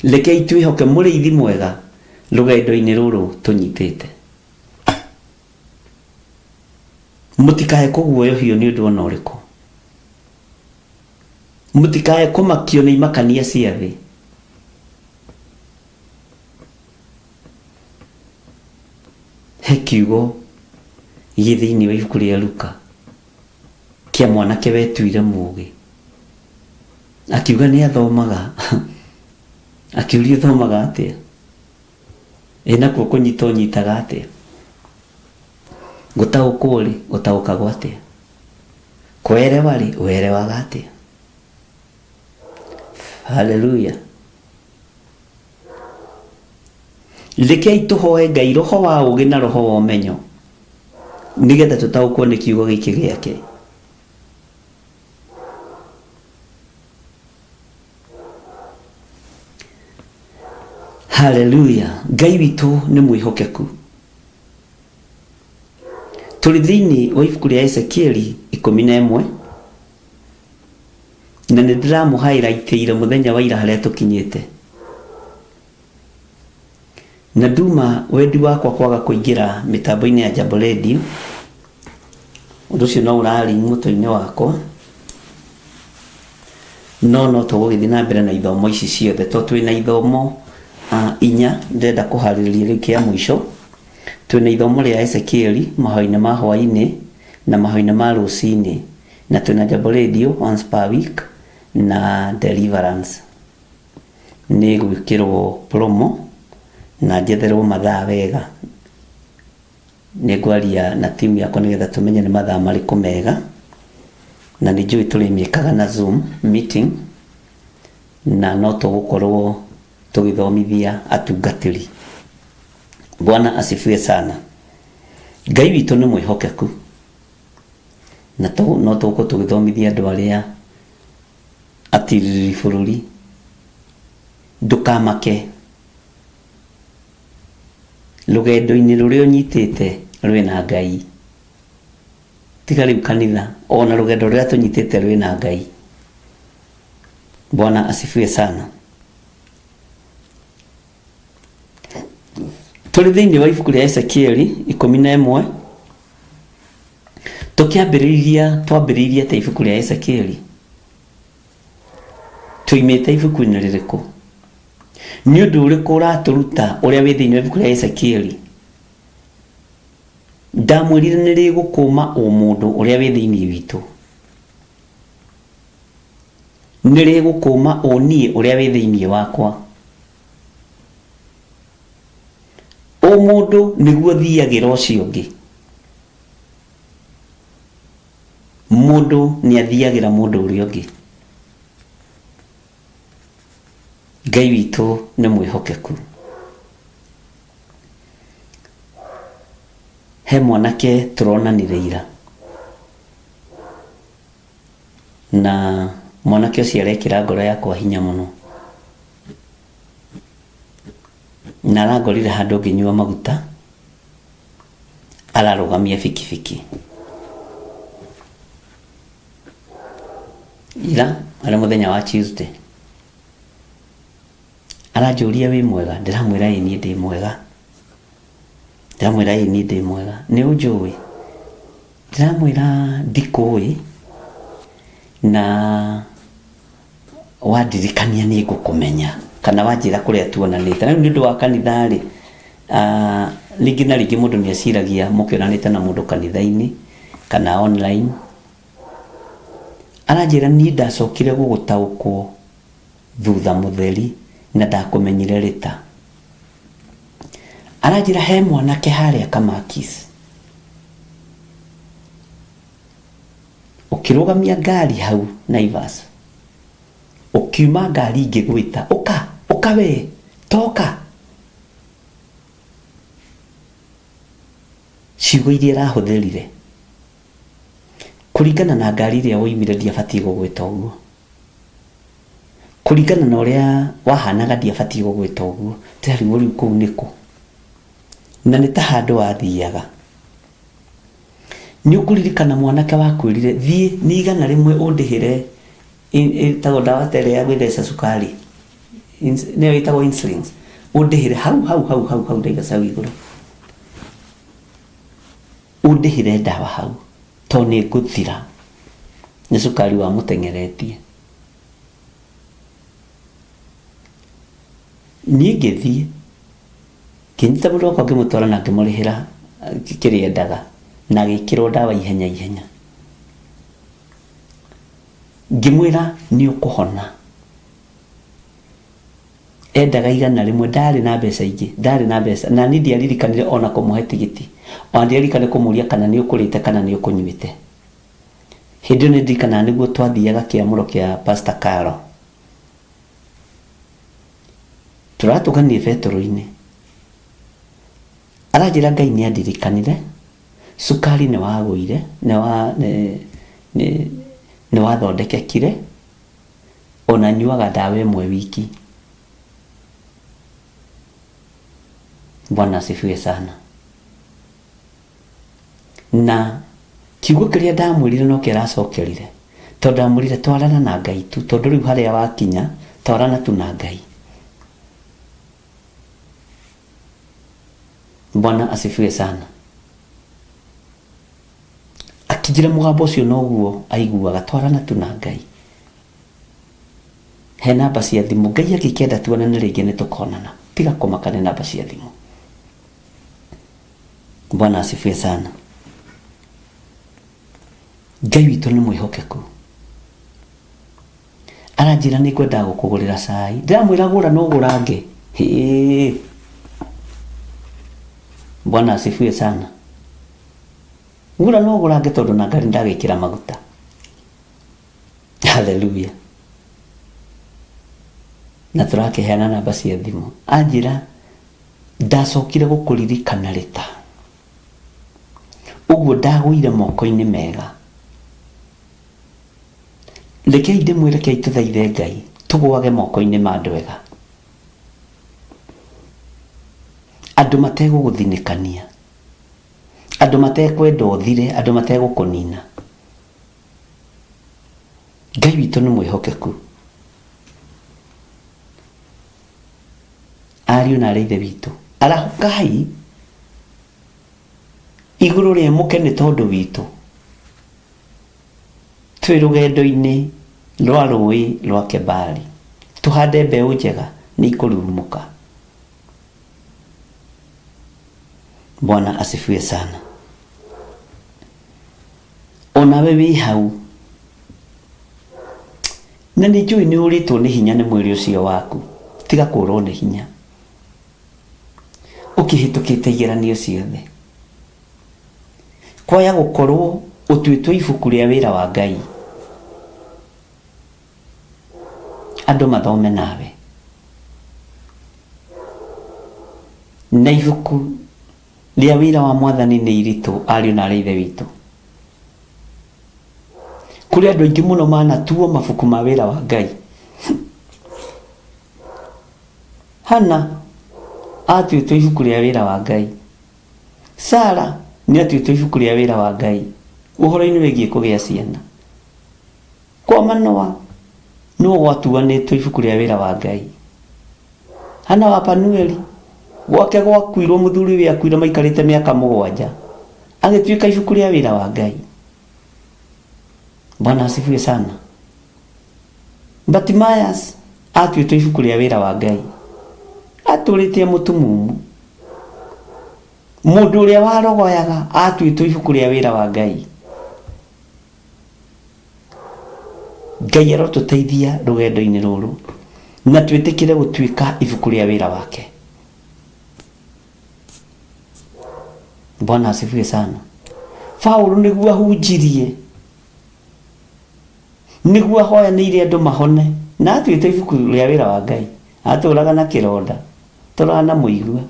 Rekei twĩhoke mũrĩithi mwega rũgendo-inĩ rũrũ tũnyitĩte. Mũtikae kũguoyohio nĩ ũndũ ona ũrĩkũ. Mũtikae kũmakio nĩ imakania cia thĩ. He kiugo gĩthĩinĩ wa ibuku rĩa Luka kĩa mwanake wetuire mũũgĩ, akiuga nĩ athomaga. Akiuria thomaga atĩa? Nakuo kũnyita ũnyitaga atĩa? Gũtaũkwo rĩ, gũtaũkagwo atĩa? Kwerewa rĩ, werewaga atĩa? Haleluya. Rekei tũhoe Ngai roho wa ũũgĩ na roho wa ũmenyo, nĩgetha tũtaũkwo nĩ kiugo gĩkĩ gĩake. Haleluya. Ngai witũ nĩ mwĩhokeku. Tũrĩ thĩinĩ wa ibuku rĩa Ezekieli 11, na nĩ ndĩramũhighlightĩire mũthenya wa ira harĩa tũkinyĩte. Na nduma wendi wakwa kwaga kũingĩra mĩtambo-inĩ ya Jambo Radio, ũndũ ũcio no ũrari mũtwe-inĩ wakwa, no tũgũgĩthiĩ na mbere na ithomo ici ciothe, tondũ twĩna ithomo 4 ndĩrenda kũharĩrĩria rĩu kĩa mũico. Twĩna ithomo rĩa Ezekieli mahoya-inĩ ma hwaĩ-inĩ na mahoya-inĩ ma rũcinĩ, na twĩna Jambo Radio once per week na deliverance. Nĩ gwĩkĩrwo promo na njetherwo mathaa wega. Nĩ ngwaria na timu yakwa nĩgetha tũmenye nĩ mathaa marĩkũ mega, na nĩ njũĩ tũrĩmĩkaga na Zoom meeting, na no tũgũkorwo tũgĩthomithia atungatĩri. Bwana asifiwe sana. Ngai witũ nĩ mwĩhokeku, na no tũgũkorwo tũgĩthomithia andũ arĩa atiriri bũrũri. Ndũkamake, rũgendo-inĩ rũrĩa ũnyitĩte rwĩna Ngai. Tiga rĩu kanitha, ona rũgendo rũrĩa tũnyitĩte rwĩna Ngai. Bwana asifiwe sana. Tuli thiini wa ibuku ria Ezekieli 11 twambĩrĩirie ta ibuku ria Ezekieli tuimĩte ibuku-inĩ rĩrĩkũ? Nĩ ũndũ ũrĩkũ ũratũruta ũrĩa wĩ thĩinĩ wa ibuku ria Ezekieli? Ndamwĩrire nĩ rĩgũkũma mũndũ ũrĩa wĩ thĩinĩ witũ, nĩ rĩgũkũma niĩ ũrĩa wĩ thĩinĩ wakwa. Mũndũ nĩguo thiagĩra ũcio ũngĩ, mũndũ nĩ athiagĩra mũndũ ũrĩa ũngĩ. Ngai witũ nĩ mwĩhokeku. He mwanake tũronanire ira, na mwanake ũcio arekĩra ngoro yakwa hinya mũno, na arangorire handũ ngĩnyua maguta, ararũgamia bikibiki. Ira arĩ mũthenya wa Tuesday, aranjũria wĩ mwega? Ndĩramwĩra ĩ niĩ ndĩ mwega. Ndĩramwĩra ĩ niĩ ndĩ mwega. Nĩ ũnjũĩ? Ndĩramwĩra ndikũĩ, na wandirikania nĩ ngũkũmenya kana wanjĩra kũrĩa tuonanĩte. Na nĩ ũndũ wa kanitha rĩ, rĩngĩ na rĩngĩ mũndũ nĩ aciragia mũkĩonanĩte na mũndũ kanitha-inĩ kana online. Aranjĩra niĩ ndacokire gũgũtaũkwo thutha mũtheri na ndakũmenyire rĩta. Aranjĩra he mwanake harĩa Kamakis ũkĩrũgamia ngari hau Naivas, ũkiuma ngari ingĩgwĩta ũka we toka. Ciugo iria arahũthĩrire kũringana na ngari ĩrĩa woimire ndiabatiĩ gũgwĩta ũguo, kũringana na ũrĩa wahanaga ndiabatiĩ gũgwĩta ũguo. Tĩrarigwo rĩu kũu nĩkũ, na nĩ ta handũ wathiaga. Nĩ ũkũririkana mwanake wakwĩrire thiĩ nĩ igana rĩmwe ũndĩhĩre ĩtagwo ndawa tere ya gwĩtheca cukari, nĩyo ĩtagwo insulin, ũndĩhĩre hau ndaigacaũ igũrũ, ũndĩhĩre ndawa hau to nĩ ngũthira, nĩ cukari wa mũtengeretie. Niĩ ngĩthiĩ ngĩnyita mũndũ wakwa ngĩmũtwara na ngĩmũrĩhĩra kĩrĩa endaga na gĩkĩrwo ndawa ihenya. Ngĩmwĩra nĩ ũkũhona. Endaga igana rĩmwe, ndarĩ na mbeca ingĩ, na niĩ ndiaririkanire ona kũmũhe tigiti, ona ndiaririkanire kũmũria kana nĩ ũkũrĩte kana nĩ ũkũnyuĩte. Hĩndĩ ĩyo nĩ ndirikanaga nĩguo twathiaga kĩamũro kĩa Pastor Carol. Tũratũganie betũrũ-inĩ, aranjĩra Ngai nĩ andirikanire, cukari nĩ wagũire, nĩ wathondekekire, ona nyuaga ndawa ĩmwe wiki. Bwana asifiwe sana. Na kiugo kĩrĩa ndamwĩrire no kĩracokerire, tondũ ndamwĩrire twarana na Ngai tu, tondũ rĩu harĩa wakinya twarana tu na Ngai. Bwana asifiwe sana. Akijira mũgambo ũcio noguo aiguaga twarana tu na Ngai. He namba cia thimũ, Ngai agĩkenda tuonane rĩngĩ nĩ tũkonana, tiga kũmakane namba cia thimũ. Bwana asifiwe sana. Ngai witũ nĩ mwĩhokeku. Aranjĩra nĩ ngwenda gũkũgũrĩra cai. Ndĩramwĩra gũra no gũrange. Bwana asifiwe sana. Gũra no gũrange tondũ na ngari ndagĩkĩra maguta. Hallelujah. Na tũrakĩheana namba cia thimũ. Anjĩra ndacokire gũkũririkana rĩta, ũguo ndagũire moko-inĩ mega. Rekei ndĩmwĩre kei tũthaithe Ngai tũgwage moko-inĩ ma andũ ega, andũ mategũgũthinĩkania, andũ matekwenda ũthire, andũ mategũkũnina. Ngai witũ nĩ mwĩhokeku. ariũ na ithe witũ arahokai igũrũ rĩa mũke nĩ tondũ witũ twĩ rũgendo-inĩ rwa rũĩ rwa Kebari tũhande mbeũ njega nĩ ikũrurumũka. Bwana asifiwe sana. Onawe wĩ hau na nĩ njũĩ nĩ ũrĩtwo nĩ hinya nĩ mwĩrĩ ũcio waku, tiga kũrwo nĩ hinya ũkĩhĩtũkĩte igeranio ciothe. Kwaya gũkorwo ũtuĩtwo ibuku rĩa wĩra wa Ngai, andũ mathome nawe, na ibuku rĩa wĩra wa Mwathani nĩ iritũ ariũ na ithe witũ. Kũrĩ andũ aingĩ mũno manatuo mabuku ma wĩra wa Ngai. Hana atuĩtwo ibuku rĩa wĩra wa Ngai, Sara nĩ atuĩtwo ibuku rĩa wĩra wa Ngai ũhoro-inĩ wĩgiĩ kũgĩa ciana. Kwa Manoa no gwatuanĩtwo ibuku rĩa wĩra wa Ngai. Hana wa Panueli gwake gwakuirwo mũthuri we akuire maikarĩte mĩaka 7 agĩtuĩka ibuku rĩa wĩra wa Ngai. Bwana asifiwe sana. Bartimaeus atuĩtwo ibuku rĩa wĩra wa Ngai, atũrĩte mũtumumu. Mũndũ ũrĩa warogoyaga atuĩtwo ibuku rĩa wĩra wa Ngai. Ngai arotũteithia rũgendo-inĩ rũrũ na twĩtĩkĩre gũtuĩka ibuku rĩa wĩra wake. Bwana asifiwe sana. Paulo nĩguo ahunjirie, nĩguo ahoyanĩire andũ mahone na atuĩtwo ibuku rĩa wĩra wa Ngai. Atũraga na kĩronda tũraga na mũigua.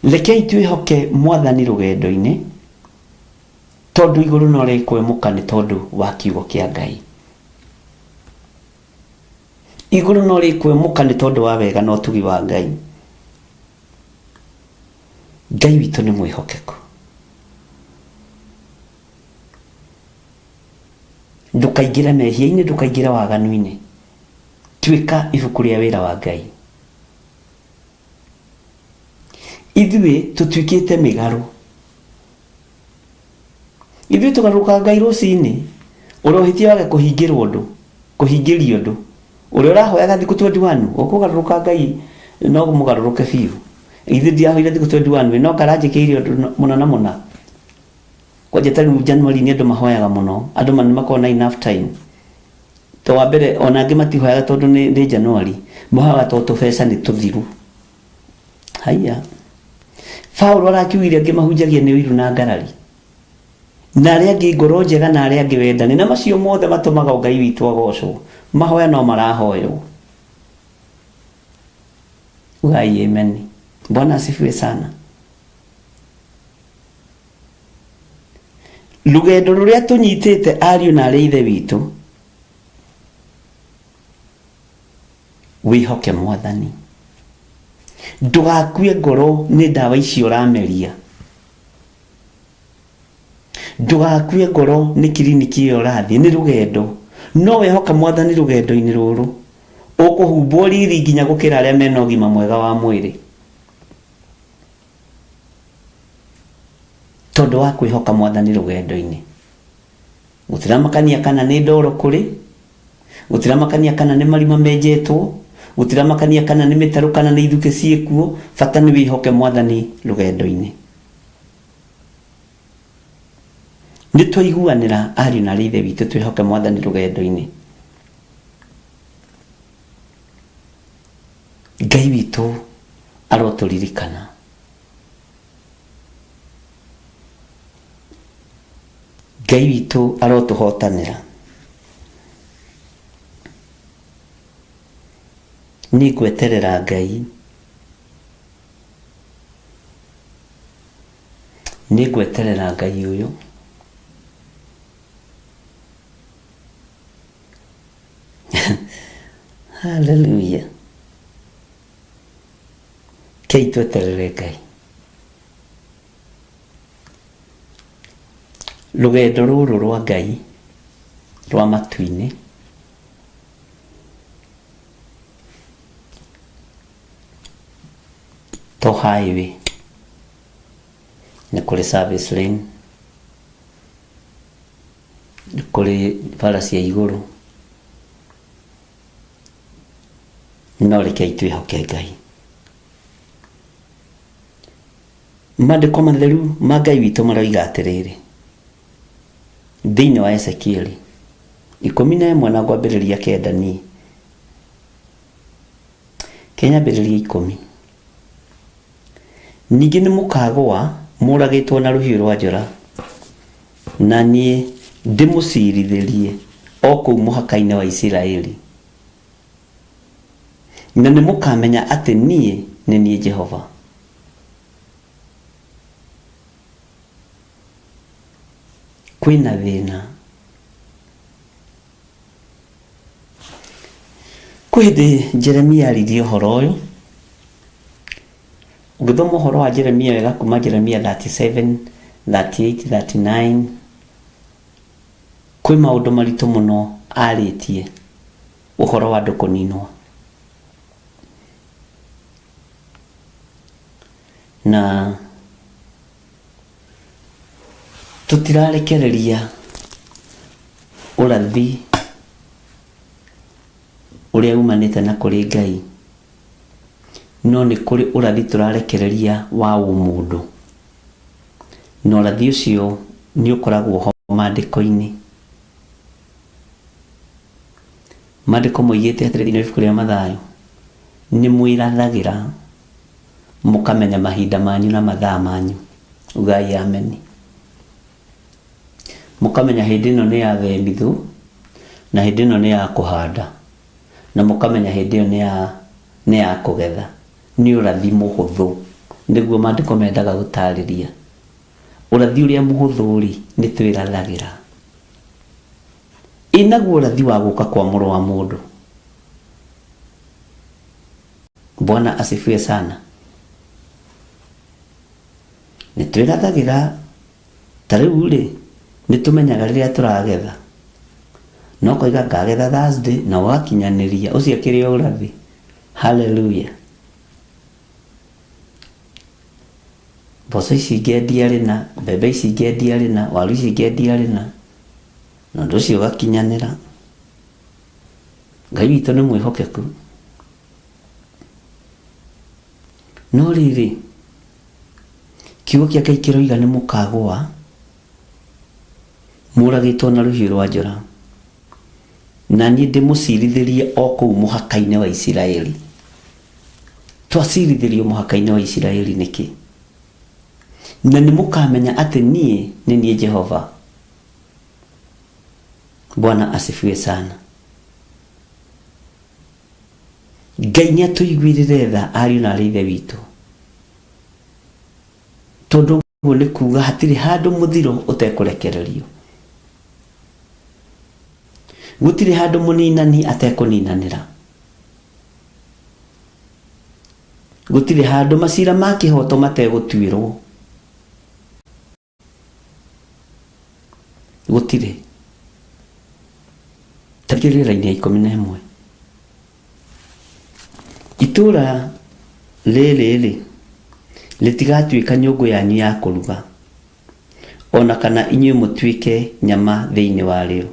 Rekei twĩhoke Mwathani rũgendo-inĩ, tondũ igũrũ no rĩkwĩmũka nĩ tondũ wa kiugo kĩa Ngai. Igũrũ no rĩkwĩmũka nĩ tondũ wa wega na ũtugi wa Ngai. Ngai witũ nĩ mwĩhokeku. Ndũkaingĩre mehia-inĩ, ndũkaingĩre waganu-inĩ. Tuĩka ibuku rĩa wĩra wa Ngai. Ithuĩ tũtuĩkĩte mĩgarũ. Ithuĩ tũgarũrũka Ngai rũcinĩ, ũrohĩtie wage kũhingĩrwo ũndũ, kũhingĩrio ũndũ. Ũrĩa ũrahoyaga thikũ 21 ũkũgarũrũka Ngai no mũgarũrũke biũ. Ithuĩ ndiahoire thikũ 21 no karanjĩkĩire ũndũ mũna na mũna. Kwanja tarĩu January nĩ andũ mahoyaga mũno, andũ makoragwo na enough time. To wa mbere ona angĩ matihoyaga tondũ nĩ January, mahoyaga tondũ tũbeca nĩ tũthiru. Haiya. Paulo arakiugire angĩ mahunjagia nĩ ũiru na ngarari, na arĩa angĩ ngoro njega na arĩa angĩ wendani, na macio mothe matũmaga Ngai witũ agocwo. Mahoya no marahoywo. Ugai amen. Bwana asifiwe sana. Rũgendo rũrĩa tũnyitĩte ariũ na ithe witũ, wĩhoke Mwathani. Ndũgakue ngoro nĩ ndawa icio ũrameria. Ndũgakue ngoro nĩ kiriniki ĩyo ũrathiĩ, nĩ rũgendo. No wĩhoka Mwathani rũgendo-inĩ rũrũ, ũkũhumbwo riri nginya gũkĩra arĩa mena ũgima mwega wa mwĩrĩ. Tondũ wa kwĩhoka Mwathani rũgendo-inĩ. Gũtiramakania kana nĩ ndoro kũrĩ, gũtiramakania kana nĩ marima menjetwo, gũtiramakania kana nĩ mĩtaro kana nĩ ithuke ciĩkuo, bata nĩ wĩhoke Mwathani rũgendo-inĩ. Nĩ twaiguanĩra ariũ na ithe witũ twĩhoke Mwathani rũgendo-inĩ. Ngai witũ arotũririkana. Ngai witũ arotũhotanĩra. Nĩ ngweterera Ngai. Nĩ ngweterera Ngai ũyũ. Hallelujah. Kei tweterere Ngai. Rũgendo rũrũ rwa Ngai rwa matu-inĩ highway, nĩ kũrĩ service lane, nĩ kũrĩ bara cia igũrũ, no rekei twĩhoke Ngai. Maandĩko matheru ma Ngai witũ maroiga atĩrĩrĩ thĩinĩ wa Ezekieli 11 na kwambĩrĩria 9 ni Kenya mbĩrĩria 10. Ningĩ nĩ mũkagũa mũragĩtwo na rũhiũ rwa njora, na niĩ ndĩmũcirithĩrie o kũu mũhaka-inĩ wa Isiraeli, na nĩ mũkamenya atĩ niĩ nĩ niĩ Jehova. Kwĩna thĩna. Kwĩ hĩndĩ Jeremia aririe ũhoro ũyũ. Ũngĩthoma ũhoro wa Jeremia wega kuma Jeremia 37, 38, 39, kwĩ maũndũ maritũ mũno arĩtie ũhoro wa andũ kũninwo. Na tutirarekereria ũrathi ũrĩa umanĩte na kũrĩ Ngai, no nĩ kũrĩ ũrathi tũrarekereria wa ũmũndũ, na ũrathi ũcio nĩ ũkoragwo ho maandĩko-inĩ. Maandĩko moigĩte atĩrĩ thĩinĩ wa ibuku rĩa Mathayo, nĩ mwĩrathagĩra mũkamenya mahinda manyu na mathaa manyu. Ugai ameni. Mũkamenya hĩndĩ ĩno nĩ ya themithũ na hĩndĩ ĩno nĩ ya kũhanda, na mũkamenya hĩndĩ ĩyo nĩ ya kũgetha. Nĩ ũrathi mũhũthũ, nĩguo maandĩko mendaga gũtarĩria. Ũrathi ũrĩa mũhũthũ rĩ nĩ twĩrathagĩra. Inaguo ũrathi wa gũka kwa Mũrũ wa Mũndũ. Bwana asifiwe sana. Nĩ twĩrathagĩra. Ta rĩu rĩ nĩ tũmenyaga rĩrĩa tũragetha, no koiga ngagetha Thursday na wakinyanĩria ũcio kĩrĩ ũrathi. Hallelujah. Mboco ici ngĩendia rĩna, mbembe ici ngĩendia rĩna, waru ici ngĩendia rĩna, na ũndũ ũcio ũgakinyanĩra. Ngai witũ nĩ mwĩhokeku. No rĩrĩ kiugo kĩa Ngai kĩroiga nĩ mũkagũa mũragĩtwo na rũhiũ rwa njora, na niĩ ndĩmũcirithĩrie o kũu mũhaka-inĩ wa Isiraeli. Twacirithĩrio mũhaka-inĩ wa Isiraeli nĩkĩ? Na nĩ mũkamenya atĩ niĩ nĩ niĩ Jehova. Bwana asifiwe sana. Ngai nĩ atũiguĩrĩre tha ariũ na aarĩ a Ithe witũ, tondũ ũguo nĩ kuuga hatirĩ handũ mũthiro ũtekũrekererio. Gũtirĩ handũ mũninani atekũninanĩra. Gũtirĩ handũ macira ma kĩhoto mategũtuĩrwo. Gũtirĩ. Takĩrĩra-inĩ ya 11. Itũra rĩrĩ rĩtigatuĩka nyũngũ yanyu ya kũruga, ona kana inyuĩ mũtuĩke nyama thĩinĩ warĩo.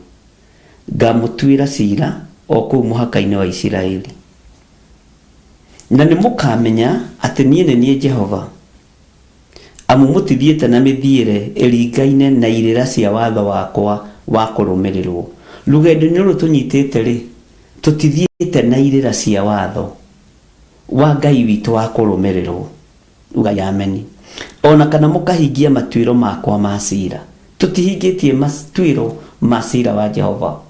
Ngamũtuĩra cira o kũu mũhaka-inĩ wa Isiraeli. Na nĩ mũkamenya atĩ niĩ nĩ niĩ Jehova, amu mũtithiĩte na mĩthiĩre ĩringaine na irĩra cia watho wakwa wa kũrũmĩrĩrwo. Rũgendo-inĩ rũrũ tũnyitĩte rĩ, tũtithiĩte na irĩra cia watho wa Ngai witũ wa kũrũmĩrĩrwo. Ugai ameni. Ona kana mũkahingia matuĩro makwa ma cira. Tũtihingĩtie matuĩro ma cira wa Jehova.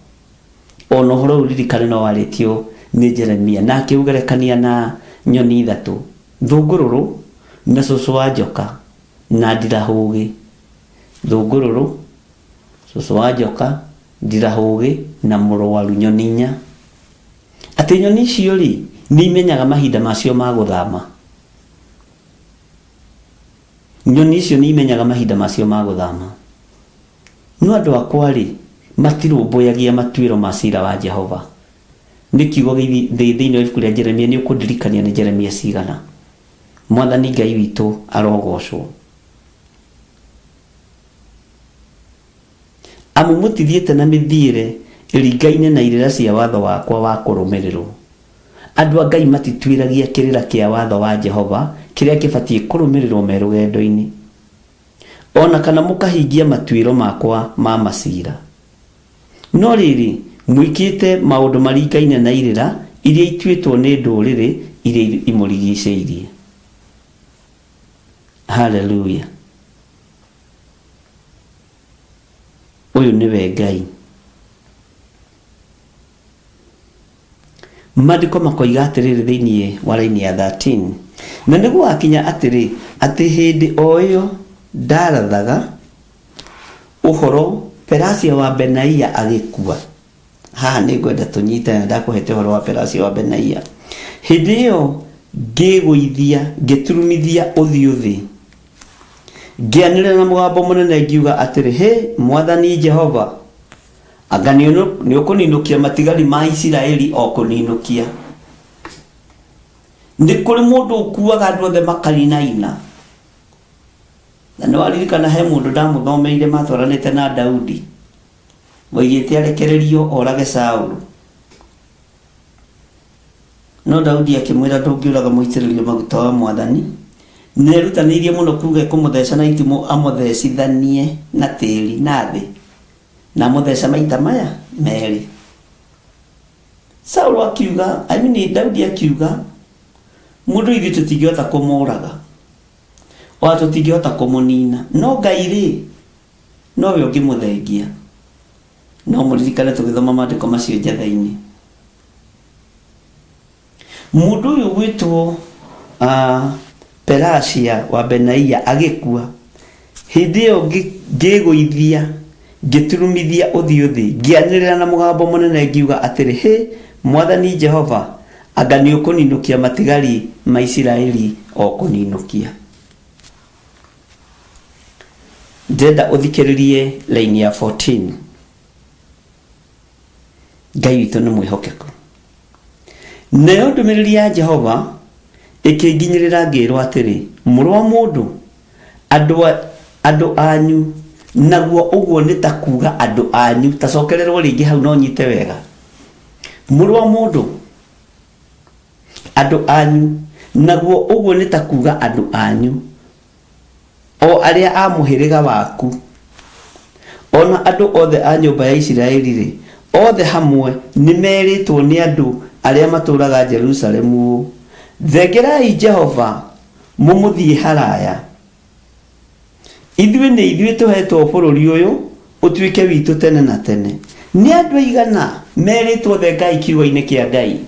Ona ũhoro ũririkane no warĩtio nĩ Jeremia, na akĩũgerekania na nyoni ithatũ, thũngũrũrũ na cũcũ wa njoka na ndirahũgĩ. Thũngũrũrũ, cũcũ wa njoka, ndirahũgĩ na mũrũaru nyoni inya. Atĩ nyoni icio rĩ nĩ imenyaga mahinda macio ma gũthama. Nyoni icio nĩ imenyaga mahinda macio ma gũthama. No andũ akwa rĩ matirũmbũyagia matuĩro ma cira wa Jehova. Nĩ kiugo thĩinĩ wa ibuku rĩa Jeremia, nĩ ũkũndirikania nĩ Jeremia cigana. Mwathani Ngai witũ arogocwo. Amu mũtithiĩte na mĩthiĩre ĩringaine na irĩra cia watho wakwa wa kũrũmĩrĩrwo. Andũ a Ngai matituĩragia kĩrĩra kĩa watho wa Jehova kĩrĩa kĩbatiĩ kũrũmĩrĩrwo me rũgendo-inĩ, ona kana mũkahingia matuĩro makwa ma macira. No rĩrĩ mwĩkĩte maũndũ maringaine na irĩra iria ituĩtwo nĩ ndũrĩrĩ iria imũrigicĩirie. Hallelujah. Ũyũ nĩwe Ngai. Maandĩko makoiga atĩrĩrĩ thĩinĩ wa raini ya 13, na nĩguo akinya atĩrĩ atĩ hĩndĩ o ĩyo ndarathaga ũhoro, Pelasia wa Benaia agĩkua. Haha nĩ ngwenda tũnyite na ndakũhete ũhoro wa Pelasia wa Benaia. Hĩndĩ ĩyo ngĩgũithia ngĩturumithia ũthiũ thĩ, ngĩanĩrĩra na mũgambo mũnene ngiuga atĩrĩ, he Mwathani Jehova, anga nĩ ũkũninũkia matigari ma Isiraeli o kũninũkia. Nĩ kũrĩ mũndũ ũkuaga andũ othe makarinaina. Na nĩ waririkana he mũndũ ndamũthomeire matwaranĩte na Daudi, waigĩte arekererio orage Saũlũ. No Daudi akĩmwĩra ndũngĩũraga mũitĩrĩrie maguta wa Mwathani. Nĩerutanĩirie mũno kuga kũmũtheca na itimũ amũthecithanie na tĩri na thĩ, na mũtheca maita maya merĩ. Saũlũ akiuga, Daudi akiuga, mũndũ ithuĩ tũtingĩhota kũmũraga, o tũtingĩhota kũmũnina, no Ngai rĩ, nowe ũngĩmũthengia. No mũririkane tũgĩthoma maandĩko macio njatha-inĩ. Mũndũ ũyũ gwĩtwo Pelasia wa Benaia agĩkua. Hĩndĩ ĩyo ngĩgũithia ngĩturumithia ũthiũ thĩ, ngĩanĩrĩra na mũgambo mũnene ngiuga atĩrĩ, he Mwathani Jehova, anga nĩ ũkũninũkia matigari ma Isiraeli o kũninũkia. Ndenda ũthikĩrĩrie raini ya 14. Ngai witũ nĩ mwĩhokeku. Nayo ndũmĩrĩri ya Jehova ĩkĩnginyĩrĩra ngĩrwo atĩrĩ, mũrũ wa mũndũ, andũ anyu, naguo ũguo nĩ ta kuga andũ anyu, tacokererwo rĩngĩ hau no nyite wega. Mũrũ wa mũndũ, andũ anyu, naguo ũguo nĩ ta kuga andũ anyu, o arĩa a mũhĩrĩga waku, ona andũ othe a nyũmba ya Isiraeli rĩ, othe hamwe nĩ merĩtwo nĩ andũ arĩa matũũraga Jerusalemu, thengerai Jehova mũmũthiĩ haraya. Ithuĩ nĩ ithuĩ tũhetwo bũrũri ũyũ ũtuĩke witũ tene na tene. Nĩ andũ aigana merĩtwo thengai kiugo-inĩ kĩa Ngai?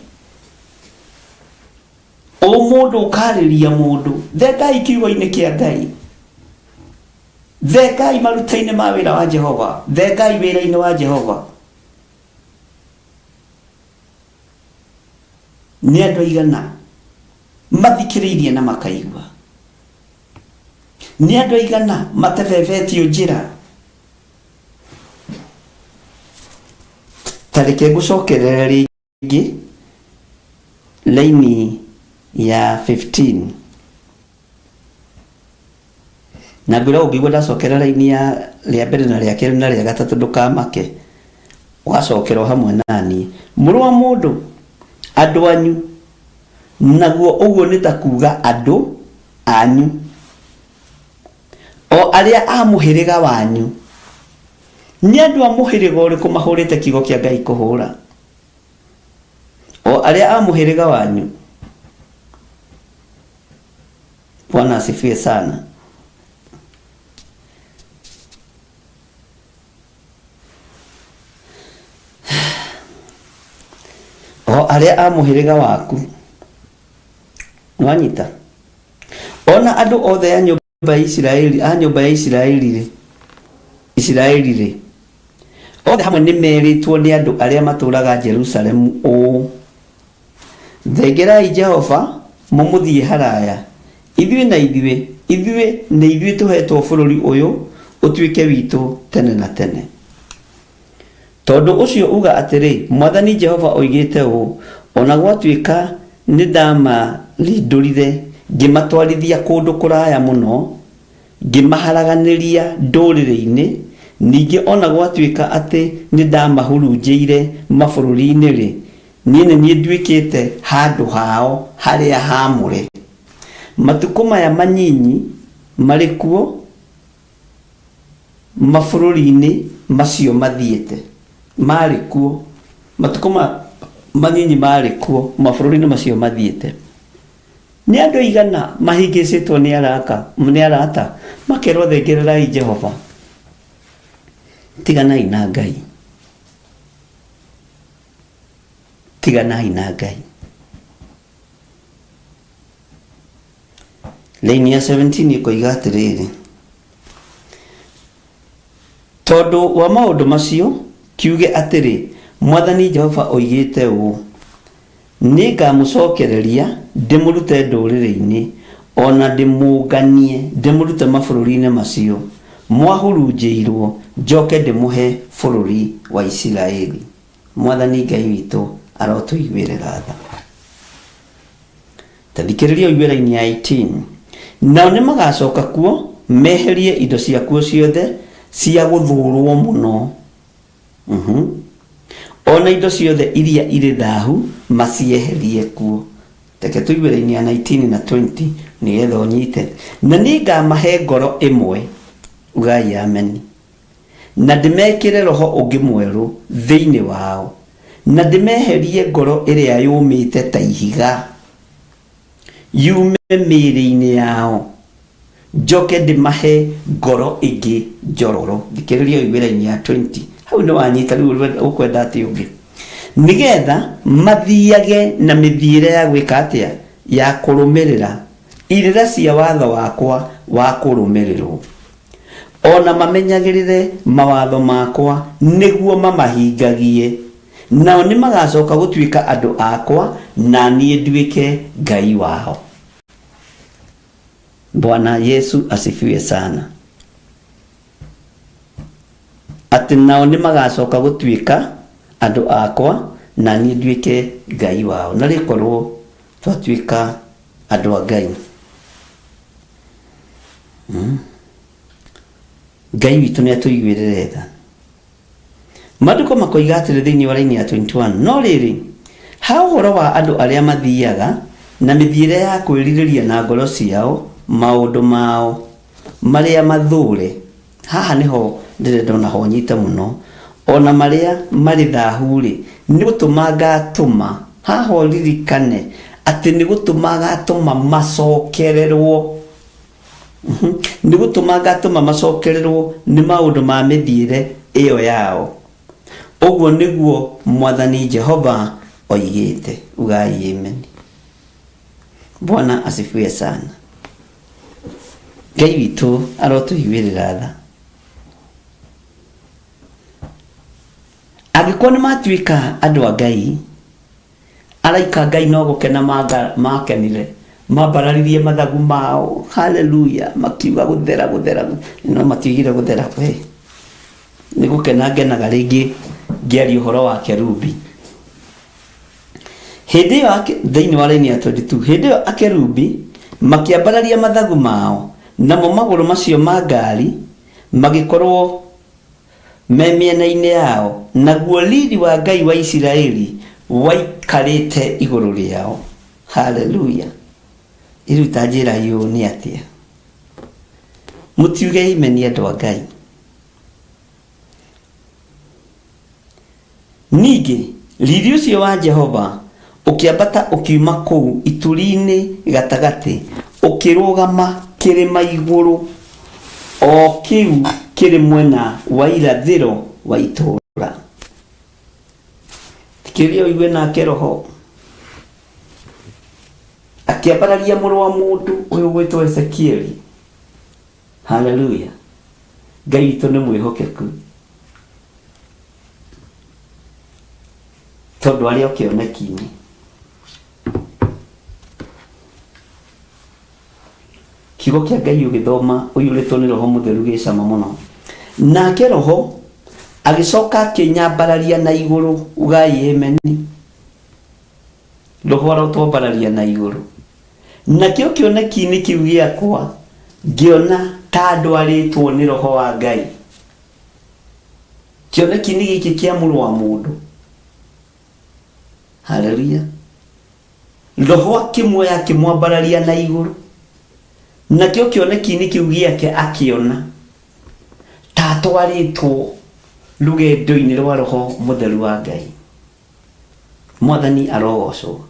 O mũndũ ũkarĩria mũndũ, thengai kiugo-inĩ kĩa Ngai, thengai maruta-inĩ ma wĩra wa Jehova, thengai wĩra-inĩ wa Jehova. Nĩ andũ aigana mathikĩrĩirie na makaigua? Nĩ andũ aigana matebebetio njĩra? Tareke ngũcokerera rĩngĩ laini ya 15. Na ngwĩra ũngĩgua ndacokera laini ya rĩa mbere na rĩa kerĩ na rĩa gatatũ ndũkamake, ũgacokerwo hamwe naniĩ. Mũrũ wa mũndũ, andũ anyu, naguo ũguo nĩ ta kuga andũ anyu, o arĩa a mũhĩrĩga wanyu. Nĩ andũ a mũhĩrĩga ũrĩkũ mahũrĩte kiugo kĩa Ngai kũhũra? O arĩa a mũhĩrĩga wanyu. Bwana asifiwe sana. O arĩa a mũhĩrĩga waku. Nwanyita. Ona andũ othe a nyũmba ya Isiraeli, Isiraeli rĩ, othe hamwe nĩ merĩtwo nĩ andũ arĩa matũũraga Jerusalemu ũũ, thengerai Jehova mũmũthiĩ haraya. Ithuĩ nĩ ithuĩ tũhetwo bũrũri ũyũ ũtuĩke witũ tene na tene. Tondũ ũcio uga atĩrĩ, Mwathani Jehova oigĩte ũũ, ona gwatuĩka nĩ ndamarindũrire ngimatwarithia kundu kuraya muno, ngimaharaganiria ndũrĩrĩ-inĩ, ningĩ ona gwatuĩka atĩ nĩ ndamahurunjĩire mabũrũri-inĩ rĩ, niĩ nduĩkĩte handũ hao harĩa haamũre. Matukũ maya manyinyi marĩ kuo mabũrũri-inĩ macio mathiĩte, marĩ kuo matukũ manyinyi marĩ kuo mabũrũri-inĩ macio mathiĩte, nĩ andũ aigana mahingĩcĩtwo nĩ arata makerwo thengererai Jehova, tiganai na Ngai, tiganai na Ngai. Laini ya 17 ikoiga atĩrĩrĩ, tondũ wa maũndũ macio kiuge atĩrĩ, Mwathani Jehova oigĩte ũũ, nĩngamũcokereria ndĩmũrute ndũrĩrĩ-inĩ, ona ndĩmũnganie ndĩmũrute mabũrũri-inĩ macio mwahurunjĩirwo, njoke ndĩmũhe bũrũri wa Isiraeli. Mwathani Ngai witũ arotũiguĩrĩra tha. Tathikĩrĩria ũigue laini ya 18. Nao nĩ magacoka kuo meherie indo ciakuo ciothe cia gũthũrwo mũno, ona indo ciothe iria irĩ thaahu macieherie kuo. Reke tũigue laini ya 19 na 20 nĩgetha ũnyite. Na nĩngamahe ngoro ĩmwe, ugai ameni, na ndĩmekĩre roho ũngĩ mwerũ thĩinĩ wao, na ndĩmeherie ngoro ĩrĩa yũmĩte ta ihiga yume mĩĩrĩ-inĩ yao, njoke ndĩmahe ngoro ĩngĩ njororo. Thikĩrĩria ũigue laini ya 20. Hau nĩ wanyita, rĩu ũkwenda atĩ ũngĩ, nĩgetha mathiage na mĩthiĩre ya gwĩka atĩa, ya kũrũmĩrĩra irĩra cia watho wakwa wa kũrũmĩrĩrwo, ona mamenyagĩrĩre mawatho makwa nĩguo mamahingagie, nao nĩ magacoka gũtuĩka andũ akwa, na niĩ nduĩke Ngai wao. Bwana Yesu asifiwe sana. Atĩ nao nĩ magacoka gũtuĩka andũ akwa, na niĩ nduĩke Ngai wao. Na rĩkorwo twatuĩka andũ a Ngai, Ngai witũ nĩ atũiguĩrĩre tha. Maandĩko makoiga atĩrĩ thĩinĩ wa laini ya 21, no rĩrĩ, ha ũhoro wa andũ arĩa mathiaga na mĩthiĩre ya kwĩrirĩria na ngoro ciao maũndũ mao marĩa mathũre, haha nĩho ndĩrenda ona ho nyite mũno, ona marĩa marĩ thaahu rĩ, nĩ gũtũma ngatũma, haha ũririkane atĩ nĩ gũtũma ngatũma macokererwo, nĩ gũtũma ngatũma macokererwo nĩ maũndũ ma mĩthiĩre ĩyo yao. Ũguo nĩguo Mwathani Jehova oigĩte. Ugai amen. Bwana asifiwe sana. Ngai witũ arotũiguĩrĩra tha. Angĩkorwo nĩ matuĩka andũ a Ngai, araika Ngai no gũkena makenire, mambararirie mathagu mao, haleluya, makiuga gũthera, no matiugire gũthera, nĩ gũkena ngenaga rĩngĩ ngĩaria ũhoro wa kerubi. Hĩndĩ ĩyo thĩinĩ wa laini ya 22, hĩndĩ ĩyo akerubi makĩambararia mathagu mao, namo magũrũ macio ma ngari magĩkorwo me mĩena-inĩ yao, naguo riri wa Ngai wa Isiraeli waikarĩte igũrũ rĩao. Haleluya. Iruta njĩra yũ nĩ atĩa? Mũtiuge imeni andũ a Ngai. Ningĩ riri ũcio wa Jehova ũkĩambata ũkiuma kũu ituri-inĩ gatagatĩ, ũkĩrũgama kĩrĩma igũrũ o kĩu kĩrĩ mwena wa irathĩro wa itũũra. Tikĩria ũigue nake Roho akĩambararia mũrũ wa mũndũ ũyũ gwĩtwo Ezekieli. Haleluya. Ngai witũ nĩ mwĩhokeku, tondũ arĩ o kĩoneki-inĩ. Kiugo kĩa Ngai ũgĩthoma ũiyũrĩtwo nĩ Roho Mũtheru gĩcama mũno. Nake Roho agĩcoka akĩnyambararia na igũrũ. Ugai ameni. Roho arotwambararia na igũrũ. nakio kĩoneki-inĩ kĩu gĩakwa ngĩona ta ndwarĩtwo nĩ roho wa Ngai. Kĩoneki-inĩ gĩkĩ kĩa mũrũ wa mũndũ, haleluya, roho akĩmuoya akĩmwambararia na igũrũ, nakĩo kĩoneki-inĩ kĩu gĩake akĩona ta atwarĩtwo rũgendo-inĩ rwa roho mũtheru wa Ngai. Mwathani arogocwo.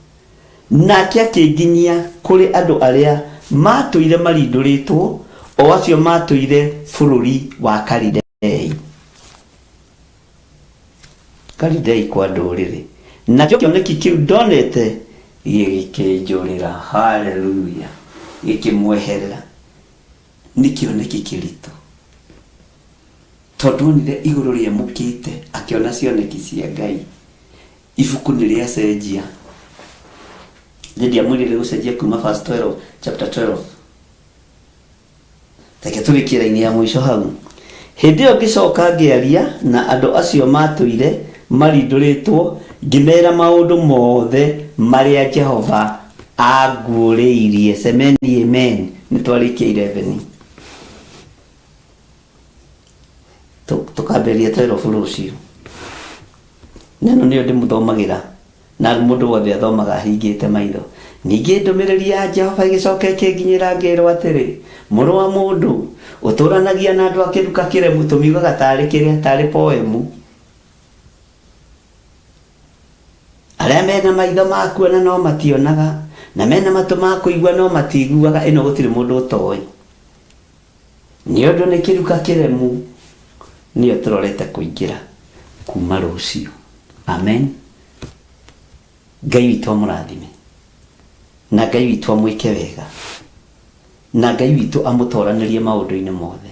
Nake akĩnginyia kũrĩ andũ arĩa matũire marindũrĩtwo, o acio matũire bũrũri wa Kalidei. Kalidei kwa ndũrĩrĩ. Nakĩo kĩoneki kĩu ndonete gĩkĩnjũrĩra, haleluya, gĩkĩmweherera. Nĩ kĩoneki kĩritũ, tondũ onire igũrũ rĩamũkĩte, akĩona cioneki cia Ngai. Ibuku nĩrĩacenjia. Ndiamwĩrire gũcenjia kuma verse 12, chapter 12. Reke tũgĩkie raini ya mũico hau. Hĩndĩ ĩyo ngĩcoka ngĩaria na andũ acio matũire marindũrĩtwo, ngĩmera maũndũ mothe marĩa Jehova anguũrĩirie. Semeni amen. Nĩtwarĩkia 11. Tũkambĩrĩria 12 rũciũ. Neno nĩyo ndĩmũthomagĩra, na mũndũ wothe athomaga ahingĩte maitho. Ningĩ ndũmĩrĩri ya Jehova ĩgĩcoka ĩkĩnginyĩra, ngĩĩrwo atĩrĩ, mũrũ wa mũndũ, ũtũranagia na andũ a kĩruka kĩremu, tũmiugaga tarĩ kĩrĩa, tarĩ poemu. Arĩa mena maitho ma kuona no mationaga, na mena matũ ma kũigua no matiguaga. Ĩno gũtirĩ mũndũ ũtoĩ. Nĩ ũndũ nĩ kĩruka kĩremu nĩyo tũrorete kũingĩra kuma rũciũ. Amen. Ngai witũ amũrathime, na Ngai witũ amwĩke wega, na Ngai witũ amũtoranĩrie maũndũ-inĩ mothe.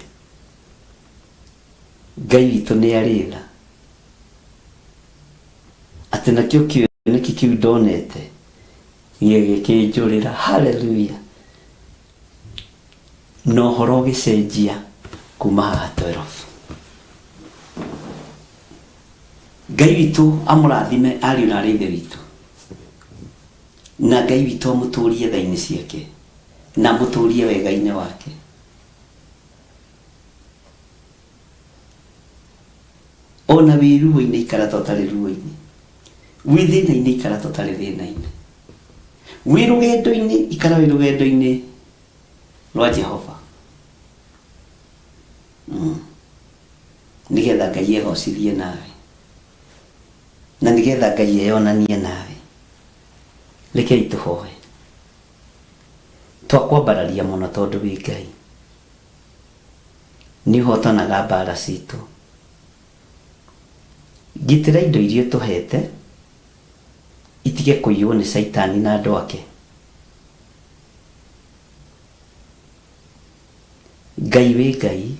Ngai witũ nĩ arĩ tha, atĩ nakĩo kĩoneki kĩu ndonete gĩkĩnjũrĩra, haleluya, na ũhoro ũgĩcenjia kuma haha 12. Ngai witũ amũrathime ariũ na arĩ ithe witũ, na Ngai witũ amũtũrie tha-inĩ ciake, na amũtũrie wega-inĩ wake. Ona wĩ ruo-inĩ ikara ta ũtarĩ ruo-inĩ, wĩ thĩna-inĩ ikara ta ũtarĩ thĩna-inĩ, wĩ rũgendo-inĩ ikara wĩ rũgendo-inĩ rwa Jehova, nĩgetha Ngai egocithie nawe, na nĩgetha Ngai eyonanie nawe. Rekei tũhoe. Twakwambararia mũno tondũ wĩ Ngai, nĩ ũhotanaga mbara citũ. Gitĩra indo iria tũhete itige kũiywo nĩ Saitani na andũ ake. Ngai wĩ Ngai,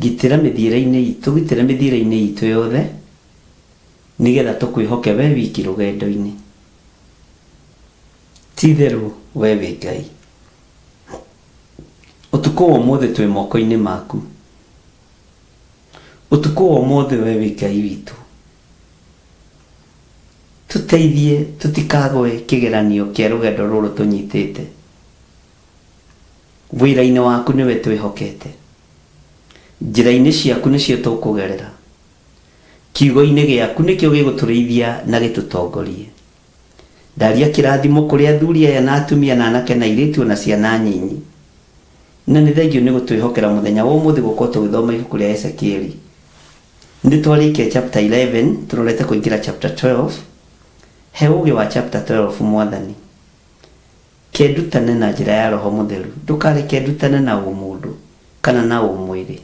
gitĩra mĩthiĩre-inĩ itũ, gitĩra mĩthiĩre-inĩ itũ yothe, nĩgetha tũkwĩhoke we wiki rũgendo-inĩ. Ti-itherũ we wĩ Ngai. Ũtukũ wa ũmũthĩ twĩ moko-inĩ maku. Ũtukũ wa ũmũthĩ we wĩ Ngai witũ. Tũteithie tũtikagwe kĩgeranio kĩa rũgendo rũrũ tũnyitĩte. Wĩra-inĩ waku nĩwe twĩhokete. Njĩra-inĩ ciaku nĩcio tũkũgerera. Kiugo-inĩ gĩaku nĩkĩo gĩgũtũrĩithia na gĩtũtongorie. Ndaria kĩrathimo kũrĩ athuri aya na atumia na anake na airĩtu na ciana nyinyi. Na nĩ thengio nĩ gũtwĩhokera mũthenya wa ũmũthĩ gũkorwo tũgĩthoma ibuku rĩa Ezekieli. Nĩ twarĩkia chapter 11, tũrorete kũingĩra chapter 12. He ũgĩ wa chapter 12 Mwathani. Kendutane na njĩra ya Roho Mũtheru. Ndũkareke ndutane na ũmũndũ kana na ũmwĩrĩ.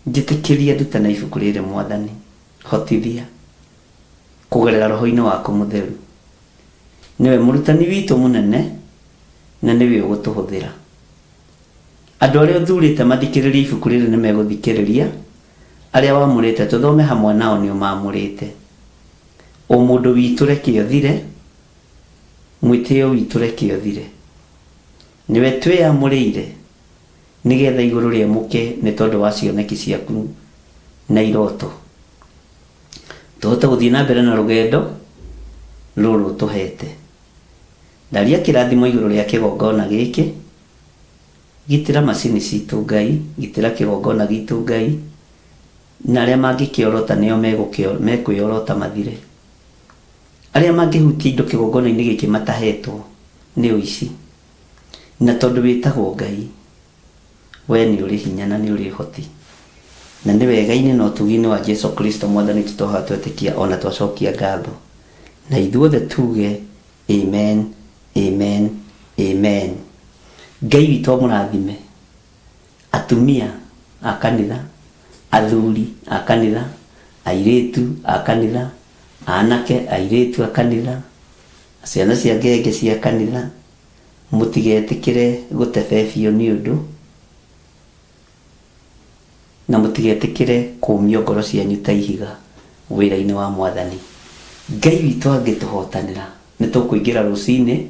Njĩtĩkĩria ndutane ibuku rĩrĩ Mwathani. Hotithia kũgerera Roho-inĩ waku Mũtheru. Niwe mũrutani witũ mũnene, na niwe ũgũtũhũthĩra. Andũ arĩa ũthurĩte mathikĩrĩrie ibuku rĩrĩ nĩ megũthikĩrĩria, arĩa wamũrĩte tũthome hamwe nao nĩ ũmamũrĩte. O mũndũ witũ reke ũthire, mwĩtĩo witũ reke ũthire. Niwe twĩamũrĩire, nĩgetha igũrũ rĩamũke nĩ tondũ wa cioneki ciaku na iroto. Tũhote gũthiĩ na mbere na rũgendo rũrũ tũhete. ndaria kirathimo iguru ria kigongona giki gitira macini citu Ngai gitira kigongona gitu Ngai na aria mangikiorota nio mekwiorota mathire aria mangihutia indo kigongona-ini giki matahetwo ni uici na tondu witagwo Ngai we ni uri hinya na ni uri hoti na ni wega-ini no tugini wa Jesu Kristo mwathani tutoha twetikia ona twacokia ngatho na ithuothe tuge amen amen amen. Ngai witũ mũrathime atumia a kanitha athuri a kanitha airitu a kanitha anake airitu a kanitha ciana cia ngenge cia kanitha mutigetikire gutebebio ni undu na mutigetikire kumio ngoro cianyu ta ihiga wira-ini wa mwathani. Ngai witũ angituhotanira ni tukuingira rucini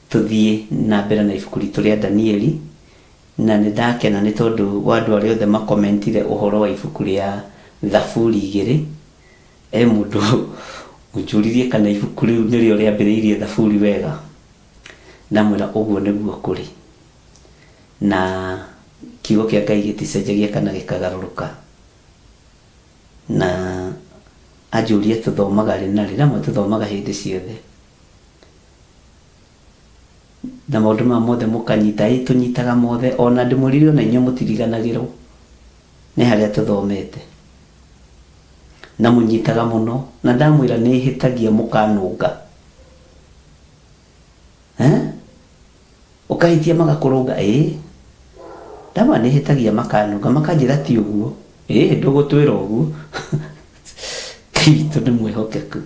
tuthie na mbere na ibuku ritu ria Danieli na ni ndakena ni tondu wandu aria othe makomentire uhoro wa ibuku ria Thaburi 2 mundu ujuririe kana ibuku riu nirio riambiriirie Thaburi wega ndamwira uguo niguo kuri na kiugo kia Ngai giticenjagia kana gikagaruruka na ajurie tuthomaga rina rimwe tuthomaga hindi ciothe na maundu ma mothe mukanyita tunyitaga mothe ona ndimuririo na inyo mutiriganagirwo ni haria tuthomete na munyitaga muno na ndamwira ni hitagia mukanunga ukahitia magakurunga ndama ni hitagia makanunga makanjira ti uguo ndugutwira uguo kitu ni mwihokeku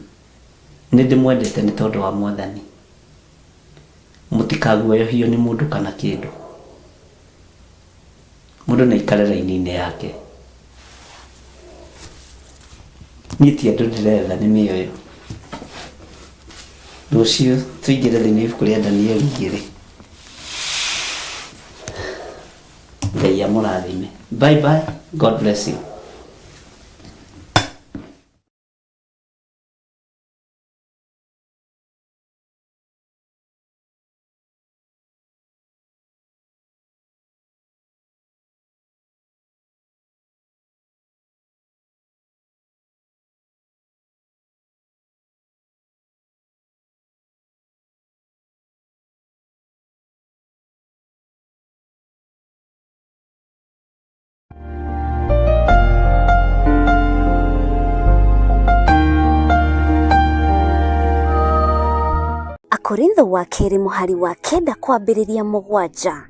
ni ndimwendete ni tondu wa mwathani mutikaguoyohio ni mundu kana kindu mundu na ikare raini-ini yake niti andu ndiretha ni mioyo rucio tuingire thiini ibuku ria Danieli 2 Ngai amurathime. Bye bye, God bless you. Korintho wa keri muhari wa kenda kwambiriria 7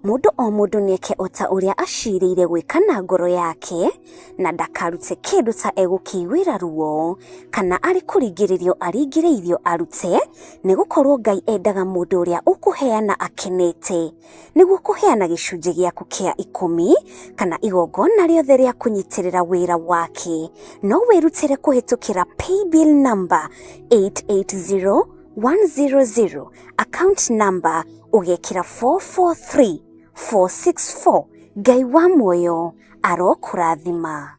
mundu o mundu nieke ota uria ashirire gwikana ngoro yake na ndakarute kindu ta egukiwira ruo kana ari kuringiririo aringiririo arute nigukorwo Ngai endaga mundu uria ukuheana akenete niguo kuheana gicunji giaku kia 10 kana igongona riothe ria kunyitirira wira wake no wirutire kuhitukira paybill number 880100 account number ugekira 443464 Ngai wa muoyo arokurathima.